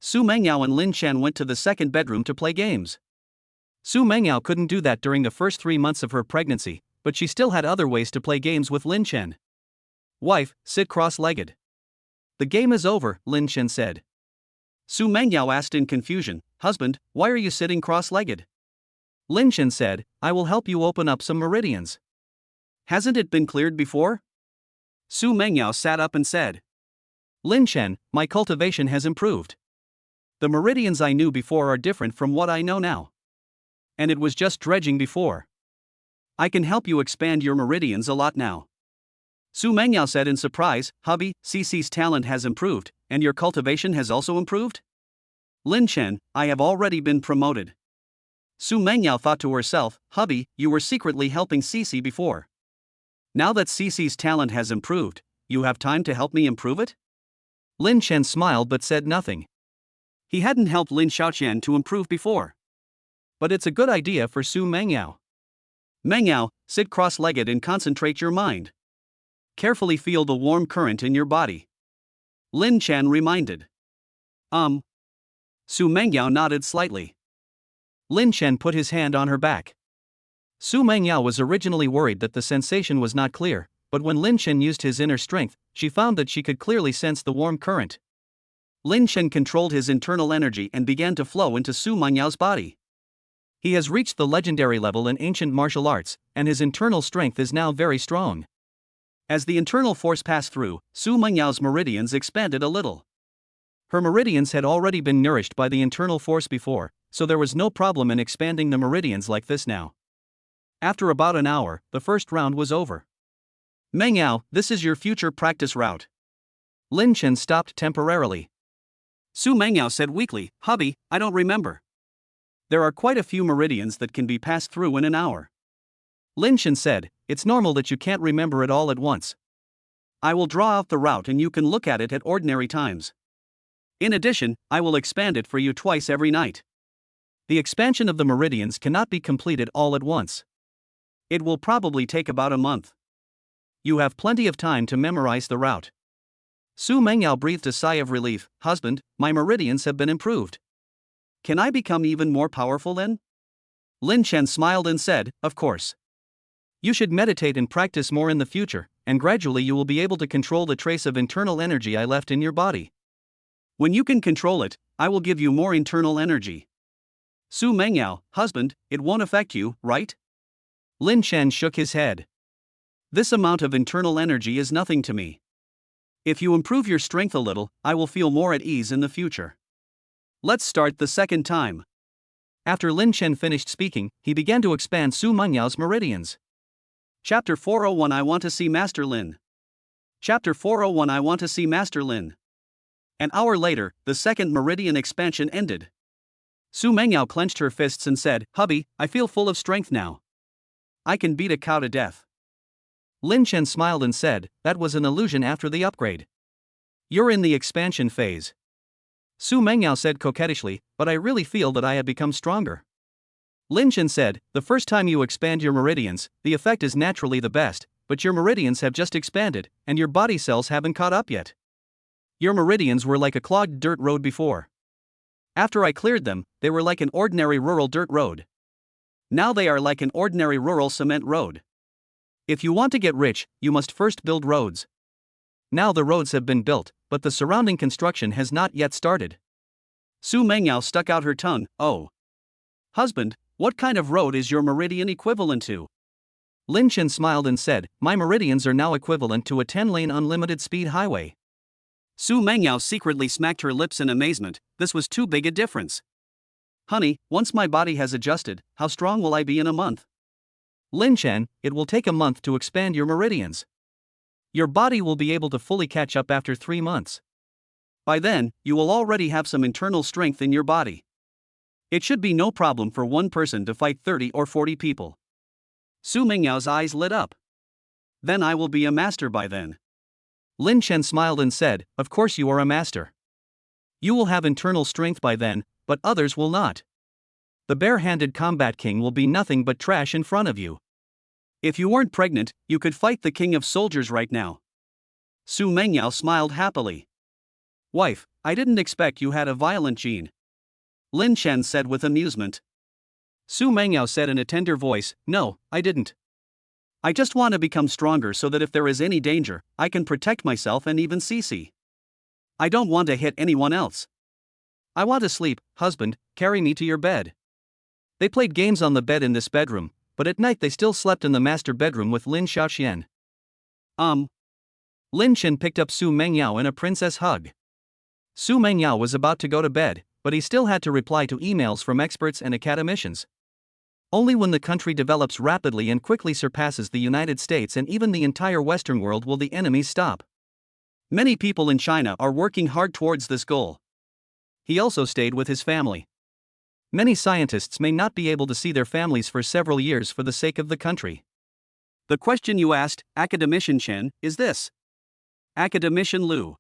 Su Mengyao and Lin Chen went to the second bedroom to play games. Su Mengyao couldn't do that during the first 3 months of her pregnancy, but she still had other ways to play games with Lin Chen. "Wife, sit cross-legged." "The game is over," Lin Chen said. Su Mengyao asked in confusion, "Husband, why are you sitting cross-legged?" Lin Chen said, "I will help you open up some meridians." "Hasn't it been cleared before?" Su Mengyao sat up and said. "Lin Chen, my cultivation has improved. The meridians I knew before are different from what I know now. And it was just dredging before. I can help you expand your meridians a lot now." Su Mengyao said in surprise, "Hubby, Cece's talent has improved, and your cultivation has also improved?" "Lin Chen, I have already been promoted." Su Mengyao thought to herself, "Hubby, you were secretly helping Cece before. Now that Cece's talent has improved, you have time to help me improve it?" Lin Chen smiled but said nothing. He hadn't helped Lin Xiaoqian to improve before. But it's a good idea for Su Mengyao. Mengyao, sit cross-legged and concentrate your mind. Carefully feel the warm current in your body. Lin Chen reminded. Su Mengyao nodded slightly. Lin Chen put his hand on her back. Su Mengyao was originally worried that the sensation was not clear, but when Lin Chen used his inner strength, she found that she could clearly sense the warm current. Lin Chen controlled his internal energy and began to flow into Su Mengyao's body. He has reached the legendary level in ancient martial arts, and his internal strength is now very strong. As the internal force passed through, Su Mengyao's meridians expanded a little. Her meridians had already been nourished by the internal force before, so there was no problem in expanding the meridians like this now. After about an hour, the first round was over. Mengyao, this is your future practice route. Lin Chen stopped temporarily. Su Mengyao said weakly, hubby, I don't remember. There are quite a few meridians that can be passed through in an hour. Lin Chen said, it's normal that you can't remember it all at once. I will draw out the route and you can look at it at ordinary times. In addition, I will expand it for you twice every night. The expansion of the meridians cannot be completed all at once. It will probably take about a month. You have plenty of time to memorize the route. Su Mengyao breathed a sigh of relief. Husband, my meridians have been improved. Can I become even more powerful then? Lin Chen smiled and said, of course. You should meditate and practice more in the future, and gradually you will be able to control the trace of internal energy I left in your body. When you can control it, I will give you more internal energy. Su Mengyao, husband, it won't affect you, right? Lin Chen shook his head. This amount of internal energy is nothing to me. If you improve your strength a little, I will feel more at ease in the future. Let's start the second time. After Lin Chen finished speaking, he began to expand Su Mengyao's meridians. Chapter 401 I want to see Master Lin. Chapter 401 I want to see Master Lin. An hour later, the second meridian expansion ended. Su Mengyao clenched her fists and said, hubby, I feel full of strength now. I can beat a cow to death. Lin Chen smiled and said, that was an illusion after the upgrade. You're in the expansion phase. Su Mengyao said coquettishly, but I really feel that I have become stronger. Lin Chen said, the first time you expand your meridians, the effect is naturally the best, but your meridians have just expanded, and your body cells haven't caught up yet. Your meridians were like a clogged dirt road before. After I cleared them, they were like an ordinary rural dirt road. Now they are like an ordinary rural cement road. If you want to get rich, you must first build roads. Now the roads have been built, but the surrounding construction has not yet started. Su Mengyao stuck out her tongue, oh. Husband, what kind of road is your meridian equivalent to? Lin Chen smiled and said, my meridians are now equivalent to a 10-lane unlimited speed highway. Su Mengyao secretly smacked her lips in amazement, this was too big a difference. Honey, once my body has adjusted, how strong will I be in a month? Lin Chen, it will take a month to expand your meridians. Your body will be able to fully catch up after 3 months. By then, you will already have some internal strength in your body. It should be no problem for one person to fight 30 or 40 people. Su Mengyao's eyes lit up. Then I will be a master by then. Lin Chen smiled and said, of course you are a master. You will have internal strength by then, but others will not. The bare-handed combat king will be nothing but trash in front of you. If you weren't pregnant, you could fight the king of soldiers right now. Su Mengyao smiled happily. Wife, I didn't expect you had a violent gene. Lin Chen said with amusement. Su Mengyao said in a tender voice, no, I didn't. I just want to become stronger so that if there is any danger, I can protect myself and even Cici. I don't want to hit anyone else. I want to sleep, husband, carry me to your bed. They played games on the bed in this bedroom, but at night they still slept in the master bedroom with Lin Xiaoqian. Lin Chen picked up Su Mengyao in a princess hug. Su Mengyao was about to go to bed, but he still had to reply to emails from experts and academicians. Only when the country develops rapidly and quickly surpasses the United States and even the entire Western world will the enemies stop. Many people in China are working hard towards this goal. He also stayed with his family. Many scientists may not be able to see their families for several years for the sake of the country. The question you asked, Academician Chen, is this. Academician Lu.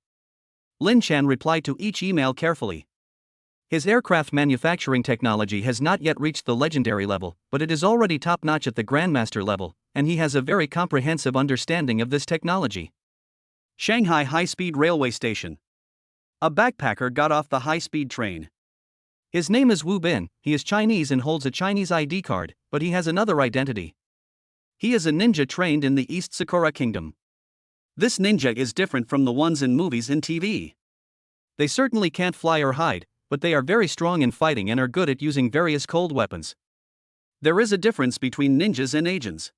Lin Chen replied to each email carefully. His aircraft manufacturing technology has not yet reached the legendary level, but it is already top-notch at the Grandmaster level, and he has a very comprehensive understanding of this technology. Shanghai High-Speed Railway Station. A backpacker got off the high-speed train. His name is Wu Bin, he is Chinese and holds a Chinese ID card, but he has another identity. He is a ninja trained in the East Sakura Kingdom. This ninja is different from the ones in movies and TV. They certainly can't fly or hide, but they are very strong in fighting and are good at using various cold weapons. There is a difference between ninjas and agents.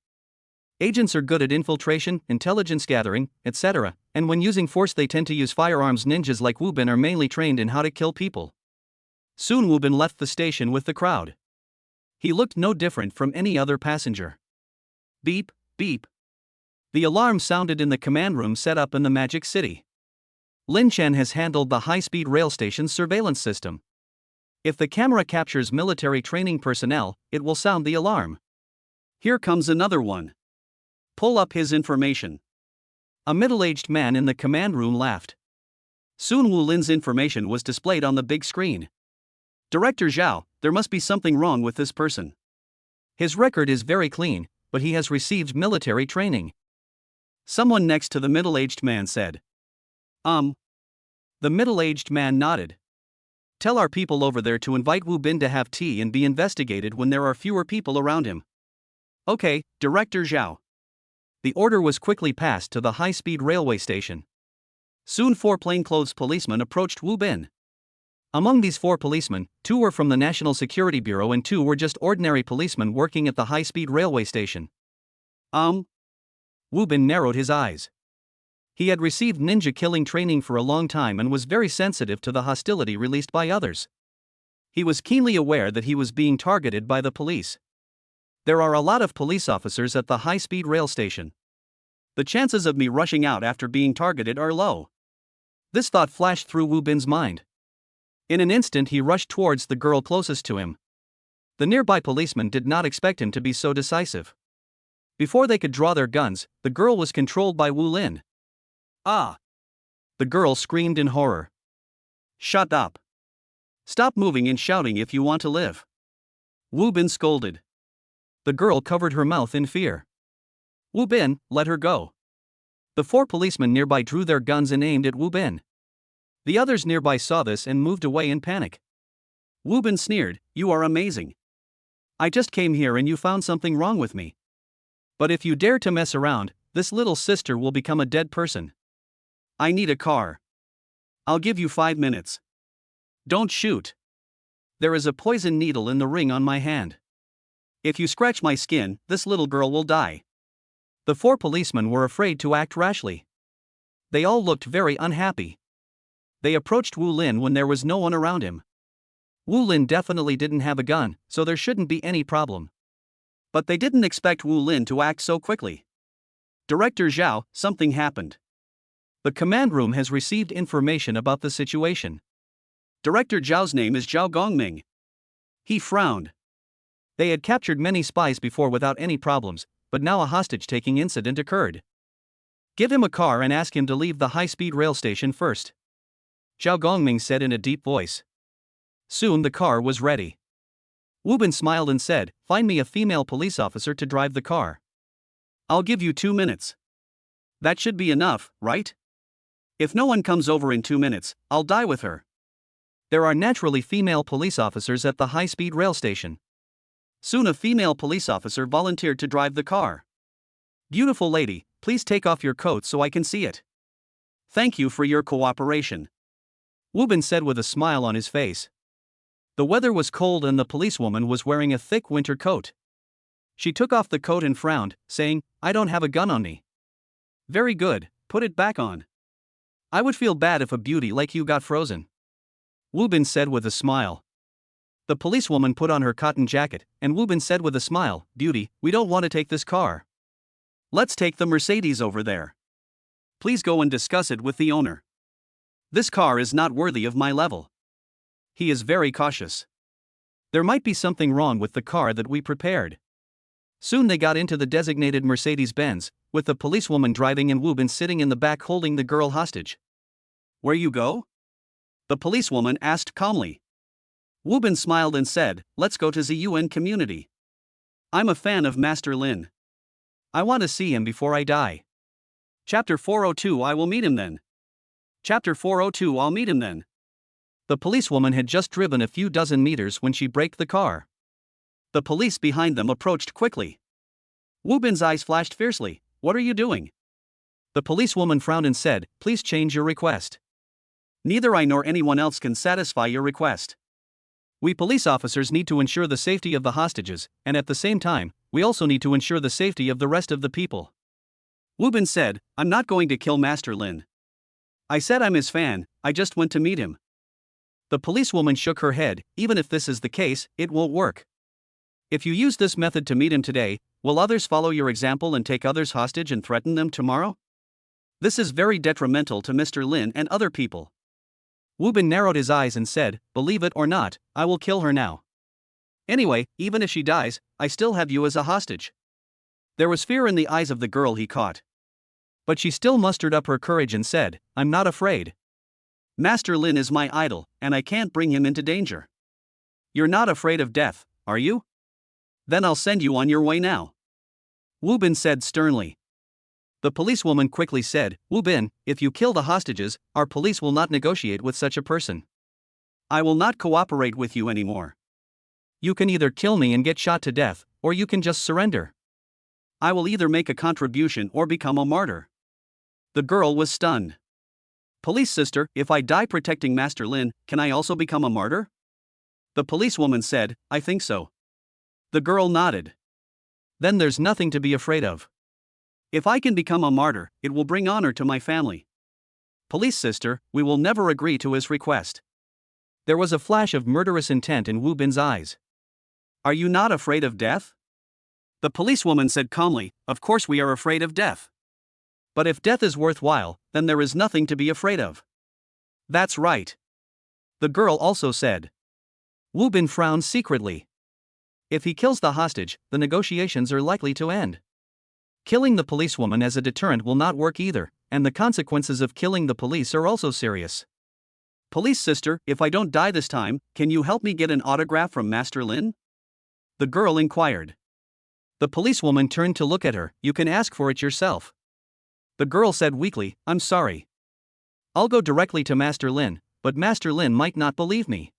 Agents are good at infiltration, intelligence gathering, etc., and when using force they tend to use firearms. Ninjas like Wu Bin are mainly trained in how to kill people. Soon Wu Bin left the station with the crowd. He looked no different from any other passenger. Beep, beep. The alarm sounded in the command room set up in the Magic City. Lin Chen has handled the high-speed rail station's surveillance system. If the camera captures military training personnel, it will sound the alarm. Here comes another one. Pull up his information. A middle-aged man in the command room laughed. Soon Wu Lin's information was displayed on the big screen. Director Zhao, there must be something wrong with this person. His record is very clean, but he has received military training. Someone next to the middle-aged man said. The middle-aged man nodded. Tell our people over there to invite Wu Bin to have tea and be investigated when there are fewer people around him. Okay, Director Zhao. The order was quickly passed to the high-speed railway station. Soon 4 plainclothes policemen approached Wu Bin. Among these 4 policemen, 2 were from the National Security Bureau and 2 were just ordinary policemen working at the high-speed railway station. Wu Bin narrowed his eyes. He had received ninja killing training for a long time and was very sensitive to the hostility released by others. He was keenly aware that he was being targeted by the police. There are a lot of police officers at the high-speed rail station. The chances of me rushing out after being targeted are low. This thought flashed through Wu Bin's mind. In an instant he rushed towards the girl closest to him. The nearby policemen did not expect him to be so decisive. Before they could draw their guns, the girl was controlled by Wu Lin. Ah! The girl screamed in horror. Shut up! Stop moving and shouting if you want to live. Wu Bin scolded. The girl covered her mouth in fear. Wu Bin, let her go. The 4 policemen nearby drew their guns and aimed at Wu Bin. The others nearby saw this and moved away in panic. Wu Bin sneered, you are amazing. I just came here and you found something wrong with me. But if you dare to mess around, this little sister will become a dead person. I need a car. I'll give you 5 minutes. Don't shoot. There is a poison needle in the ring on my hand. If you scratch my skin, this little girl will die. The 4 policemen were afraid to act rashly. They all looked very unhappy. They approached Wu Lin when there was no one around him. Wu Lin definitely didn't have a gun, so there shouldn't be any problem. But they didn't expect Wu Lin to act so quickly. Director Zhao, something happened. The command room has received information about the situation. Director Zhao's name is Zhao Gongming. He frowned. They had captured many spies before without any problems, but now a hostage-taking incident occurred. Give him a car and ask him to leave the high-speed rail station first. Zhao Gongming said in a deep voice. Soon the car was ready. Wu Bin smiled and said, find me a female police officer to drive the car. I'll give you 2 minutes. That should be enough, right? If no one comes over in 2 minutes, I'll die with her. There are naturally female police officers at the high-speed rail station. Soon a female police officer volunteered to drive the car. Beautiful lady, please take off your coat so I can see it. Thank you for your cooperation. Wu Bin said with a smile on his face. The weather was cold and the policewoman was wearing a thick winter coat. She took off the coat and frowned, saying, I don't have a gun on me. Very good, put it back on. I would feel bad if a beauty like you got frozen. Wu Bin said with a smile. The policewoman put on her cotton jacket, and Wu Bin said with a smile, Beauty, we don't want to take this car. Let's take the Mercedes over there. Please go and discuss it with the owner. This car is not worthy of my level. He is very cautious. There might be something wrong with the car that we prepared. Soon they got into the designated Mercedes-Benz, with the policewoman driving and Wu Bin sitting in the back holding the girl hostage. Where you go? The policewoman asked calmly. Wu Bin smiled and said, let's go to the UN community. I'm a fan of Master Lin. I want to see him before I die. Chapter 402 I will meet him then. Chapter 402 I'll meet him then. The policewoman had just driven a few dozen meters when she braked the car. The police behind them approached quickly. Wu Bin's eyes flashed fiercely. What are you doing? The policewoman frowned and said, please change your request. Neither I nor anyone else can satisfy your request. We police officers need to ensure the safety of the hostages, and at the same time, we also need to ensure the safety of the rest of the people. Wu Bin said, I'm not going to kill Master Lin. I said I'm his fan, I just went to meet him. The policewoman shook her head. Even if this is the case, it won't work. If you use this method to meet him today, will others follow your example and take others hostage and threaten them tomorrow? This is very detrimental to Mr. Lin and other people. Wu Bin narrowed his eyes and said, believe it or not, I will kill her now. Anyway, even if she dies, I still have you as a hostage. There was fear in the eyes of the girl he caught. But she still mustered up her courage and said, I'm not afraid. Master Lin is my idol, and I can't bring him into danger. You're not afraid of death, are you? Then I'll send you on your way now. Wu Bin said sternly. The policewoman quickly said, Wu Bin, if you kill the hostages, our police will not negotiate with such a person. I will not cooperate with you anymore. You can either kill me and get shot to death, or you can just surrender. I will either make a contribution or become a martyr. The girl was stunned. Police sister, if I die protecting Master Lin, can I also become a martyr? The policewoman said, I think so. The girl nodded. Then there's nothing to be afraid of. If I can become a martyr, it will bring honor to my family. Police sister, we will never agree to his request. There was a flash of murderous intent in Wu Bin's eyes. Are you not afraid of death? The policewoman said calmly, of course we are afraid of death. But if death is worthwhile, then there is nothing to be afraid of. That's right. The girl also said. Wu Bin frowned secretly. If he kills the hostage, the negotiations are likely to end. Killing the policewoman as a deterrent will not work either, and the consequences of killing the police are also serious. Police sister, if I don't die this time, can you help me get an autograph from Master Lin? The girl inquired. The policewoman turned to look at her. You can ask for it yourself. The girl said weakly, I'm sorry. I'll go directly to Master Lin, but Master Lin might not believe me.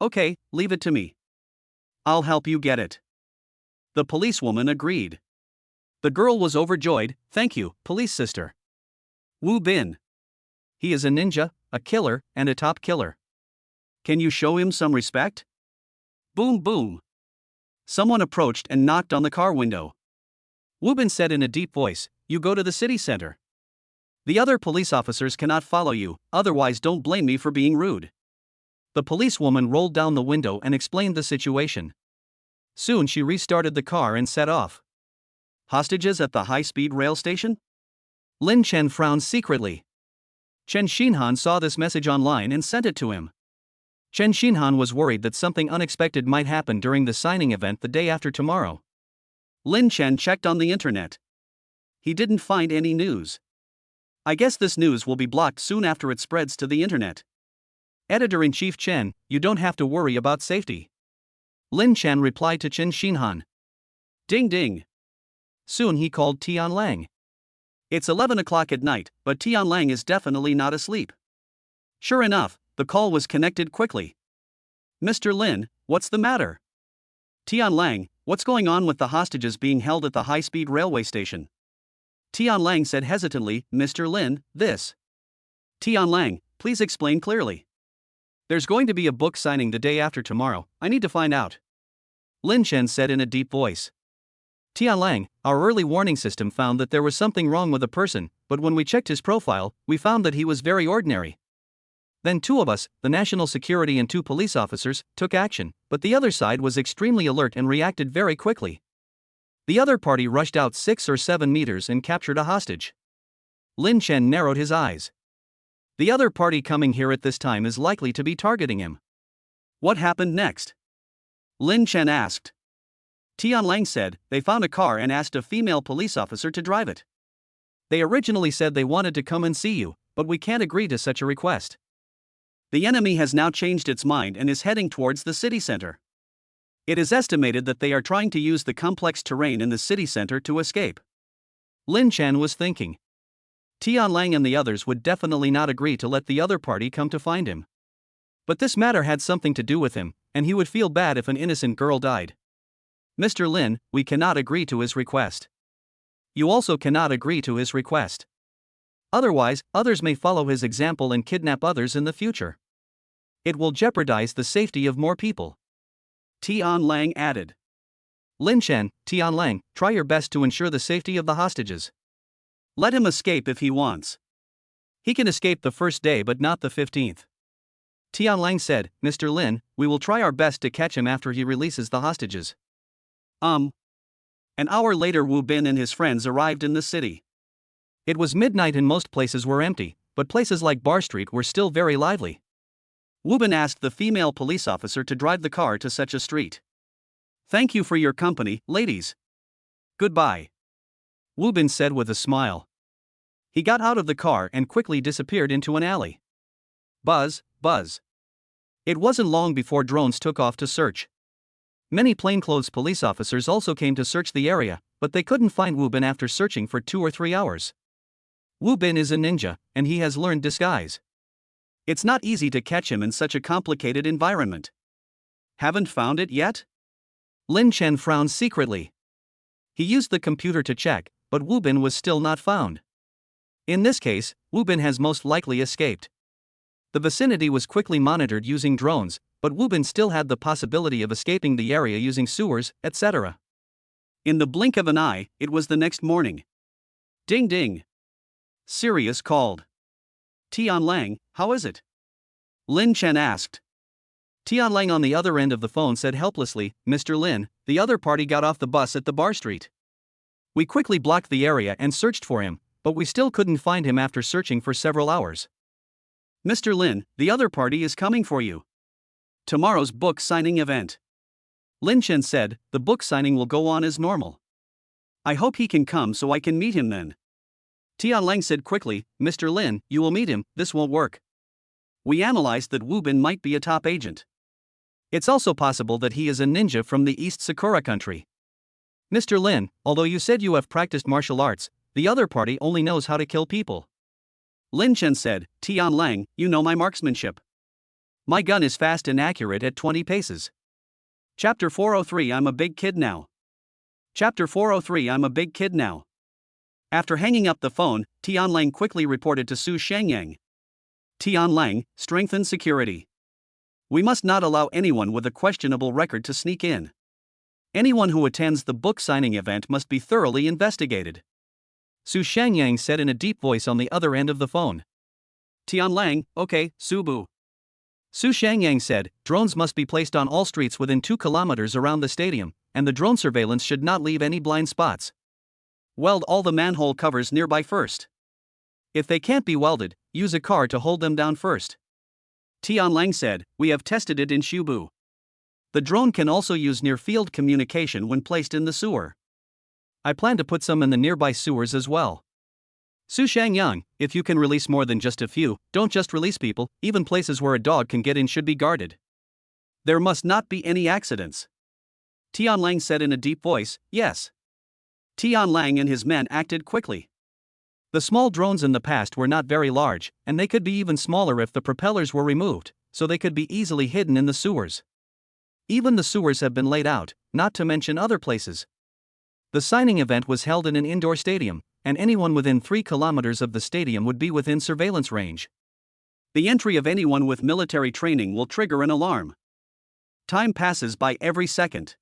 Okay, leave it to me. I'll help you get it. The policewoman agreed. The girl was overjoyed. Thank you, police sister. Wu Bin. He is a ninja, a killer, and a top killer. Can you show him some respect? Boom boom. Someone approached and knocked on the car window. Wu Bin said in a deep voice, you go to the city center. The other police officers cannot follow you, otherwise don't blame me for being rude. The policewoman rolled down the window and explained the situation. Soon she restarted the car and set off. Hostages at the high-speed rail station? Lin Chen frowned secretly. Chen Xinhan saw this message online and sent it to him. Chen Xinhan was worried that something unexpected might happen during the signing event the day after tomorrow. Lin Chen checked on the internet. He didn't find any news. I guess this news will be blocked soon after it spreads to the internet. Editor-in-Chief Chen, you don't have to worry about safety. Lin Chen replied to Chen Xinhan. Ding ding. Soon he called Tian Lang. It's 11 o'clock at night, but Tian Lang is definitely not asleep. Sure enough, the call was connected quickly. Mr. Lin, what's the matter? Tian Lang, what's going on with the hostages being held at the high-speed railway station? Tian Lang said hesitantly, Mr. Lin, this. Tian Lang, please explain clearly. There's going to be a book signing the day after tomorrow, I need to find out. Lin Chen said in a deep voice. Tian Lang, our early warning system found that there was something wrong with a person, but when we checked his profile, we found that he was very ordinary. Then two of us, the national security and two police officers, took action, but the other side was extremely alert and reacted very quickly. The other party rushed out 6 or 7 meters and captured a hostage. Lin Chen narrowed his eyes. The other party coming here at this time is likely to be targeting him. What happened next? Lin Chen asked. Tian Lang said, they found a car and asked a female police officer to drive it. They originally said they wanted to come and see you, but we can't agree to such a request. The enemy has now changed its mind and is heading towards the city center. It is estimated that they are trying to use the complex terrain in the city center to escape. Lin Chen was thinking. Tianlang and the others would definitely not agree to let the other party come to find him. But this matter had something to do with him, and he would feel bad if an innocent girl died. Mr. Lin, we cannot agree to his request. You also cannot agree to his request. Otherwise, others may follow his example and kidnap others in the future. It will jeopardize the safety of more people. Tianlang added. Lin Chen, Tianlang, try your best to ensure the safety of the hostages. Let him escape if he wants. He can escape the first day but not the 15th. Tianlang said, Mr. Lin, we will try our best to catch him after he releases the hostages. An hour later Wu Bin and his friends arrived in the city. It was midnight and most places were empty, but places like Bar Street were still very lively. Wu Bin asked the female police officer to drive the car to such a street. Thank you for your company, ladies. Goodbye. Wu Bin said with a smile. He got out of the car and quickly disappeared into an alley. Buzz, buzz. It wasn't long before drones took off to search. Many plainclothes police officers also came to search the area, but they couldn't find Wu Bin after searching for 2 or 3 hours. Wu Bin is a ninja, and he has learned disguise. It's not easy to catch him in such a complicated environment. Haven't found it yet? Lin Chen frowned secretly. He used the computer to check, but Wu Bin was still not found. In this case, Wu Bin has most likely escaped. The vicinity was quickly monitored using drones, but Wu Bin still had the possibility of escaping the area using sewers, etc. In the blink of an eye, it was the next morning. Ding ding. Sirius called. Tianlang, how is it? Lin Chen asked. Tianlang on the other end of the phone said helplessly, Mr. Lin, the other party got off the bus at the Bar Street. We quickly blocked the area and searched for him, but we still couldn't find him after searching for several hours. Mr. Lin, the other party is coming for you. Tomorrow's book signing event. Lin Chen said, the book signing will go on as normal. I hope he can come so I can meet him then. Tianlang said quickly, Mr. Lin, you will meet him, this won't work. We analyzed that Wu Bin might be a top agent. It's also possible that he is a ninja from the East Sakura country. Mr. Lin, although you said you have practiced martial arts, the other party only knows how to kill people. Lin Chen said, Tianlang, you know my marksmanship. My gun is fast and accurate at 20 paces. Chapter 403 I'm a big kid now. Chapter 403 I'm a big kid now. After hanging up the phone, Tianlang quickly reported to Su Shangyang. Tianlang, strengthen security. We must not allow anyone with a questionable record to sneak in. Anyone who attends the book signing event must be thoroughly investigated. Su Shangyang said in a deep voice on the other end of the phone. Tianlang, okay, Subu. Su Shangyang said, drones must be placed on all streets within 2 kilometers around the stadium, and the drone surveillance should not leave any blind spots. Weld all the manhole covers nearby first. If they can't be welded, use a car to hold them down first. Tianlang said, we have tested it in Shubu. The drone can also use near-field communication when placed in the sewer. I plan to put some in the nearby sewers as well. Su Shangyang, if you can release more than just a few, don't just release people, even places where a dog can get in should be guarded. There must not be any accidents. Tianlang said in a deep voice, yes. Tianlang and his men acted quickly. The small drones in the past were not very large, and they could be even smaller if the propellers were removed, so they could be easily hidden in the sewers. Even the sewers have been laid out, not to mention other places. The signing event was held in an indoor stadium, and anyone within 3 kilometers of the stadium would be within surveillance range. The entry of anyone with military training will trigger an alarm. Time passes by every second.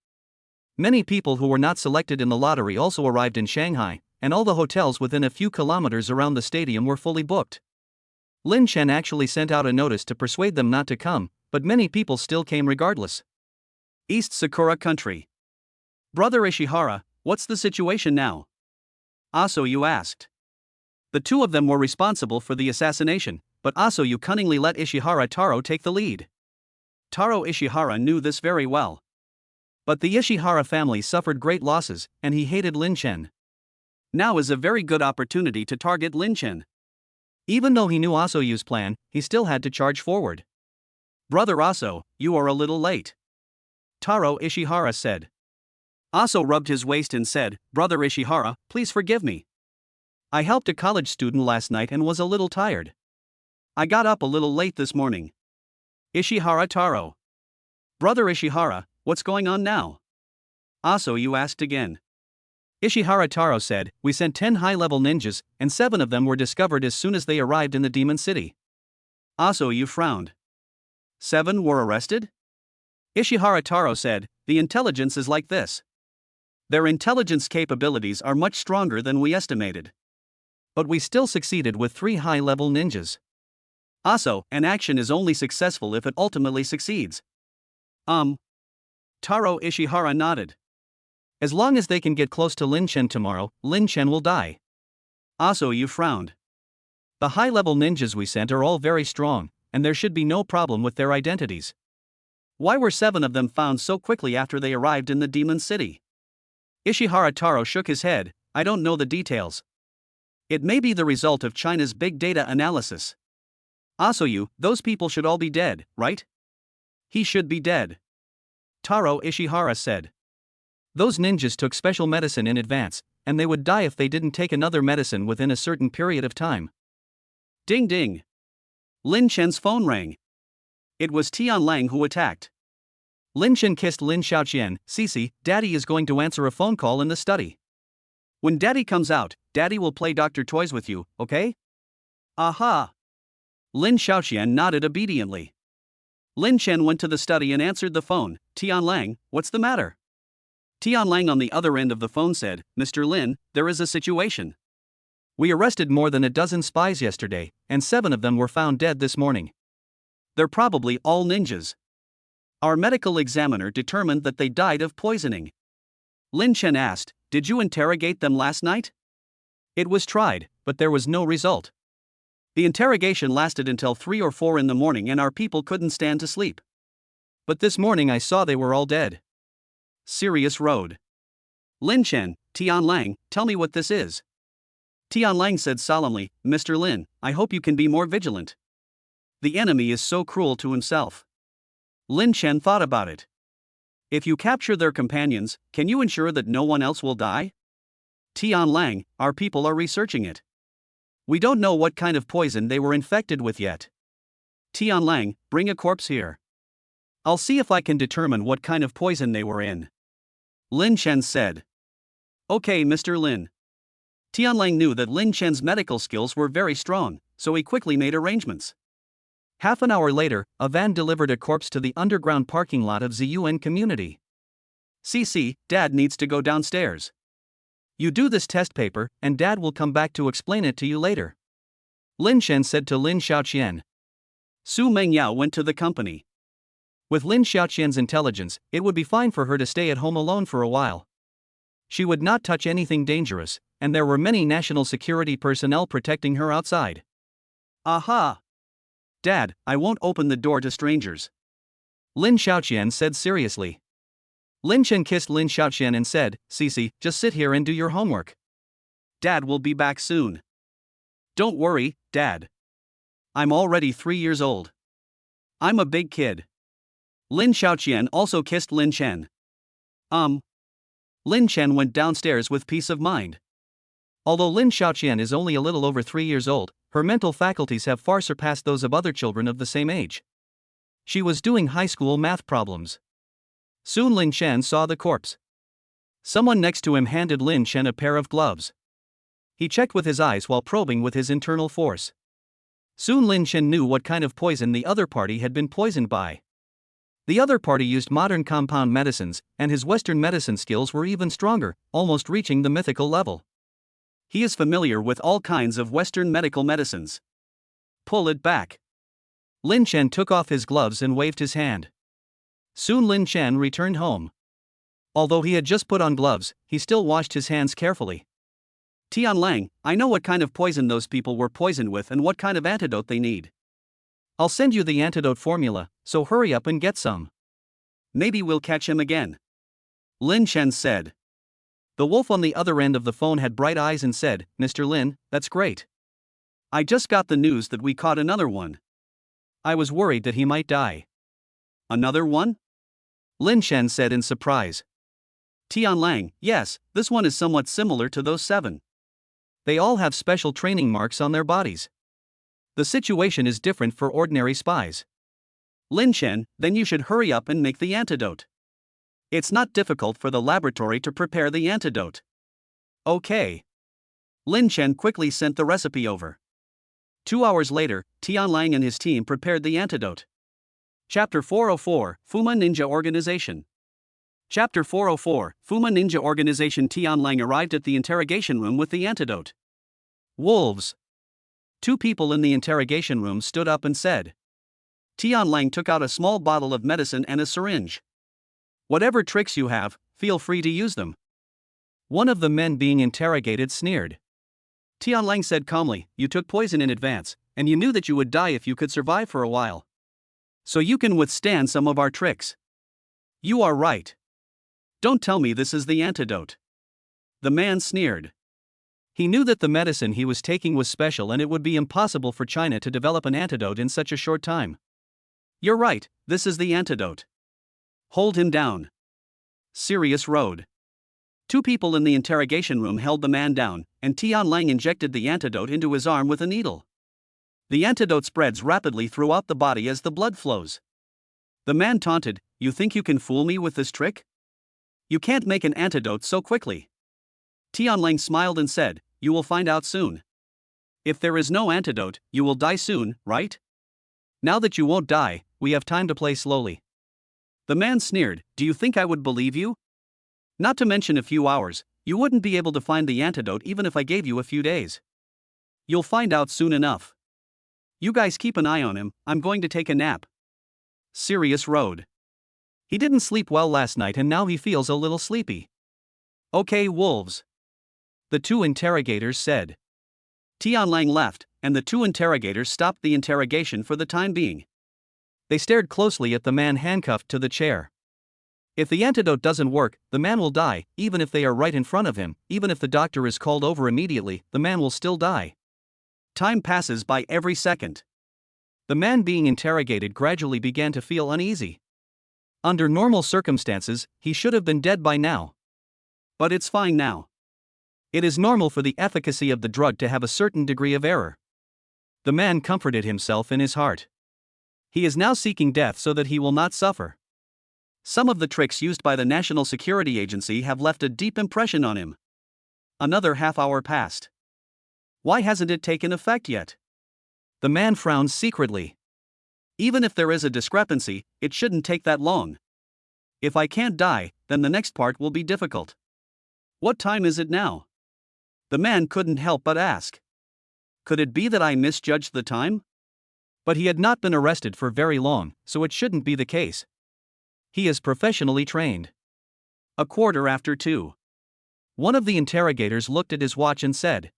Many people who were not selected in the lottery also arrived in Shanghai, and all the hotels within a few kilometers around the stadium were fully booked. Lin Chen actually sent out a notice to persuade them not to come, but many people still came regardless. East Sakura Country. Brother Ishihara, what's the situation now? Asoyu asked. The 2 of them were responsible for the assassination, but Asoyu cunningly let Ishihara Taro take the lead. Taro Ishihara knew this very well. But the Ishihara family suffered great losses, and he hated Lin Chen. Now is a very good opportunity to target Lin Chen. Even though he knew Asoyu's plan, he still had to charge forward. Brother Aso, you are a little late. Taro Ishihara said. Aso rubbed his waist and said, Brother Ishihara, please forgive me. I helped a college student last night and was a little tired. I got up a little late this morning. Ishihara Taro. Brother Ishihara, what's going on now? Aso you asked again. Ishihara Taro said, we sent 10 high-level ninjas, and 7 of them were discovered as soon as they arrived in the demon city. Aso you frowned. 7 were arrested? Ishihara Taro said, the intelligence is like this. Their intelligence capabilities are much stronger than we estimated. But we still succeeded with 3 high-level ninjas. Aso, an action is only successful if it ultimately succeeds. Taro Ishihara nodded. As long as they can get close to Lin Chen tomorrow, Lin Chen will die. Aso you frowned. The high-level ninjas we sent are all very strong, and there should be no problem with their identities. Why were 7 of them found so quickly after they arrived in the demon city? Ishihara Taro shook his head, I don't know the details. It may be the result of China's big data analysis. Asoyu, those people should all be dead, right? He should be dead. Taro Ishihara said. Those ninjas took special medicine in advance, and they would die if they didn't take another medicine within a certain period of time. Ding ding. Lin Chen's phone rang. It was Tian Lang who attacked. Lin Chen kissed Lin Xiaoqian, Cici, Daddy is going to answer a phone call in the study. When Daddy comes out, Daddy will play Dr. Toys with you, okay? Aha! Lin Xiaoqian nodded obediently. Lin Chen went to the study and answered the phone. Tian Lang, what's the matter? Tian Lang on the other end of the phone said, Mr. Lin, there is a situation. We arrested more than a dozen spies yesterday, and 7 of them were found dead this morning. They're probably all ninjas. Our medical examiner determined that they died of poisoning. Lin Chen asked, did you interrogate them last night? It was tried, but there was no result. The interrogation lasted until 3 or 4 in the morning and our people couldn't stand to sleep. But this morning I saw they were all dead. Serious road. Lin Chen, Tian Lang, tell me what this is. Tian Lang said solemnly, Mr. Lin, I hope you can be more vigilant. The enemy is so cruel to himself. Lin Chen thought about it. If you capture their companions, can you ensure that no one else will die? Tian Lang, our people are researching it. We don't know what kind of poison they were infected with yet. Tian Lang, bring a corpse here. I'll see if I can determine what kind of poison they were in. Lin Chen said. Okay, Mr. Lin. Tian Lang knew that Lin Chen's medical skills were very strong, so he quickly made arrangements. Half an hour later, a van delivered a corpse to the underground parking lot of Ziyuan community. CC, Dad needs to go downstairs. You do this test paper, and Dad will come back to explain it to you later. Lin Chen said to Lin Xiaoqian. Su Mengyao went to the company. With Lin Xiaoqian's intelligence, it would be fine for her to stay at home alone for a while. She would not touch anything dangerous, and there were many national security personnel protecting her outside. Aha! Dad, I won't open the door to strangers. Lin Xiaoqian said seriously. Lin Chen kissed Lin Xiaoqian and said, Cici, just sit here and do your homework. Dad will be back soon. Don't worry, Dad. I'm already 3 years old. I'm a big kid. Lin Xiaoqian also kissed Lin Chen. Lin Chen went downstairs with peace of mind. Although Lin Xiaoqian is only a little over 3 years old, her mental faculties have far surpassed those of other children of the same age. She was doing high school math problems. Soon Lin Chen saw the corpse. Someone next to him handed Lin Chen a pair of gloves. He checked with his eyes while probing with his internal force. Soon Lin Chen knew what kind of poison the other party had been poisoned by. The other party used modern compound medicines, and his Western medicine skills were even stronger, almost reaching the mythical level. He is familiar with all kinds of Western medical medicines. Pull it back. Lin Chen took off his gloves and waved his hand. Soon Lin Chen returned home. Although he had just put on gloves, he still washed his hands carefully. Tian Lang, I know what kind of poison those people were poisoned with and what kind of antidote they need. I'll send you the antidote formula, so hurry up and get some. Maybe we'll catch him again. Lin Chen said. The wolf on the other end of the phone had bright eyes and said, Mr. Lin, that's great. I just got the news that we caught another one. I was worried that he might die. Another one? Lin Chen said in surprise. Tianlang, yes, this one is somewhat similar to those 7. They all have special training marks on their bodies. The situation is different for ordinary spies. Lin Chen, then you should hurry up and make the antidote. It's not difficult for the laboratory to prepare the antidote. Okay. Lin Chen quickly sent the recipe over. 2 hours later, Tianlang and his team prepared the antidote. Chapter 404, Fuma Ninja Organization. Chapter 404, Fuma Ninja Organization. Tianlang arrived at the interrogation room with the antidote. Wolves. 2 people in the interrogation room stood up and said. Tianlang took out a small bottle of medicine and a syringe. Whatever tricks you have, feel free to use them. One of the men being interrogated sneered. Tianlang said calmly, you took poison in advance, and you knew that you would die if you could survive for a while. So you can withstand some of our tricks. You are right. Don't tell me this is the antidote. The man sneered. He knew that the medicine he was taking was special and it would be impossible for China to develop an antidote in such a short time. You're right, this is the antidote. Hold him down. Sirius Road. 2 people in the interrogation room held the man down, and Tianlang injected the antidote into his arm with a needle. The antidote spreads rapidly throughout the body as the blood flows. The man taunted, you think you can fool me with this trick? You can't make an antidote so quickly. Tianlang smiled and said, you will find out soon. If there is no antidote, you will die soon, right? Now that you won't die, we have time to play slowly. The man sneered, do you think I would believe you? Not to mention a few hours, you wouldn't be able to find the antidote even if I gave you a few days. You'll find out soon enough. You guys keep an eye on him, I'm going to take a nap. Sirius Road. He didn't sleep well last night and now he feels a little sleepy. Okay, wolves. The 2 interrogators said. Tianlang left, and the 2 interrogators stopped the interrogation for the time being. They stared closely at the man handcuffed to the chair. If the antidote doesn't work, the man will die, even if they are right in front of him, even if the doctor is called over immediately, the man will still die. Time passes by every second. The man being interrogated gradually began to feel uneasy. Under normal circumstances, he should have been dead by now. But it's fine now. It is normal for the efficacy of the drug to have a certain degree of error. The man comforted himself in his heart. He is now seeking death so that he will not suffer. Some of the tricks used by the National Security Agency have left a deep impression on him. Another half hour passed. Why hasn't it taken effect yet? The man frowned secretly. Even if there is a discrepancy, it shouldn't take that long. If I can't die, then the next part will be difficult. What time is it now? The man couldn't help but ask. Could it be that I misjudged the time? But he had not been arrested for very long, so it shouldn't be the case. He is professionally trained. 2:15. One of the interrogators looked at his watch and said.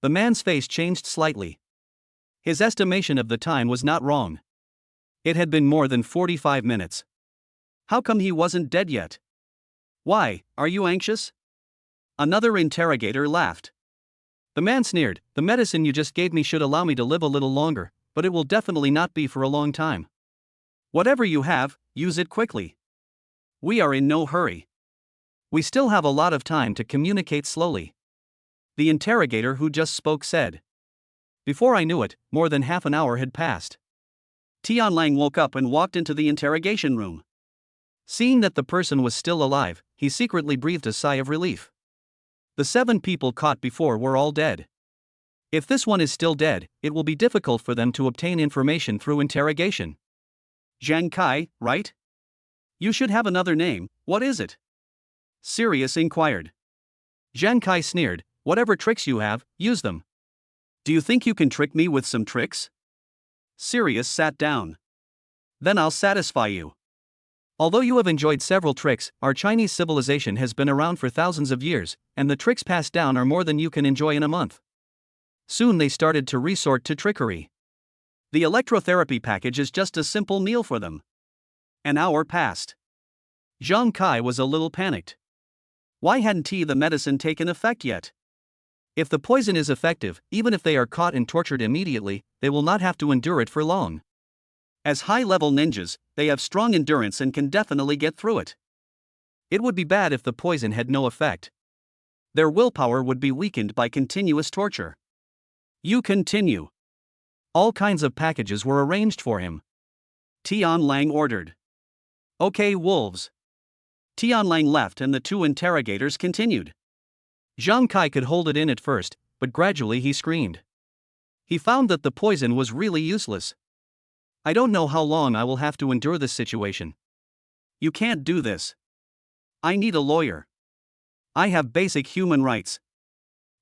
The man's face changed slightly. His estimation of the time was not wrong. It had been more than 45 minutes. How come he wasn't dead yet? Why, are you anxious? Another interrogator laughed. The man sneered, the medicine you just gave me should allow me to live a little longer, but it will definitely not be for a long time. Whatever you have, use it quickly. We are in no hurry. We still have a lot of time to communicate slowly. The interrogator who just spoke said. Before I knew it, more than half an hour had passed. Tianlang woke up and walked into the interrogation room. Seeing that the person was still alive, he secretly breathed a sigh of relief. The 7 people caught before were all dead. If this one is still dead, it will be difficult for them to obtain information through interrogation. Zhang Kai, right? You should have another name, what is it? Sirius inquired. Zhang Kai sneered, whatever tricks you have, use them. Do you think you can trick me with some tricks? Sirius sat down. Then I'll satisfy you. Although you have enjoyed several tricks, our Chinese civilization has been around for thousands of years, and the tricks passed down are more than you can enjoy in a month. Soon they started to resort to trickery. The electrotherapy package is just a simple meal for them. An hour passed. Zhang Kai was a little panicked. Why hadn't the medicine taken effect yet? If the poison is effective, even if they are caught and tortured immediately, they will not have to endure it for long. As high-level ninjas, they have strong endurance and can definitely get through it. It would be bad if the poison had no effect. Their willpower would be weakened by continuous torture. You continue. All kinds of packages were arranged for him. Tianlang ordered. Okay, wolves. Tianlang left and the two interrogators continued. Zhang Kai could hold it in at first, but gradually he screamed. He found that the poison was really useless. I don't know how long I will have to endure this situation. You can't do this. I need a lawyer. I have basic human rights.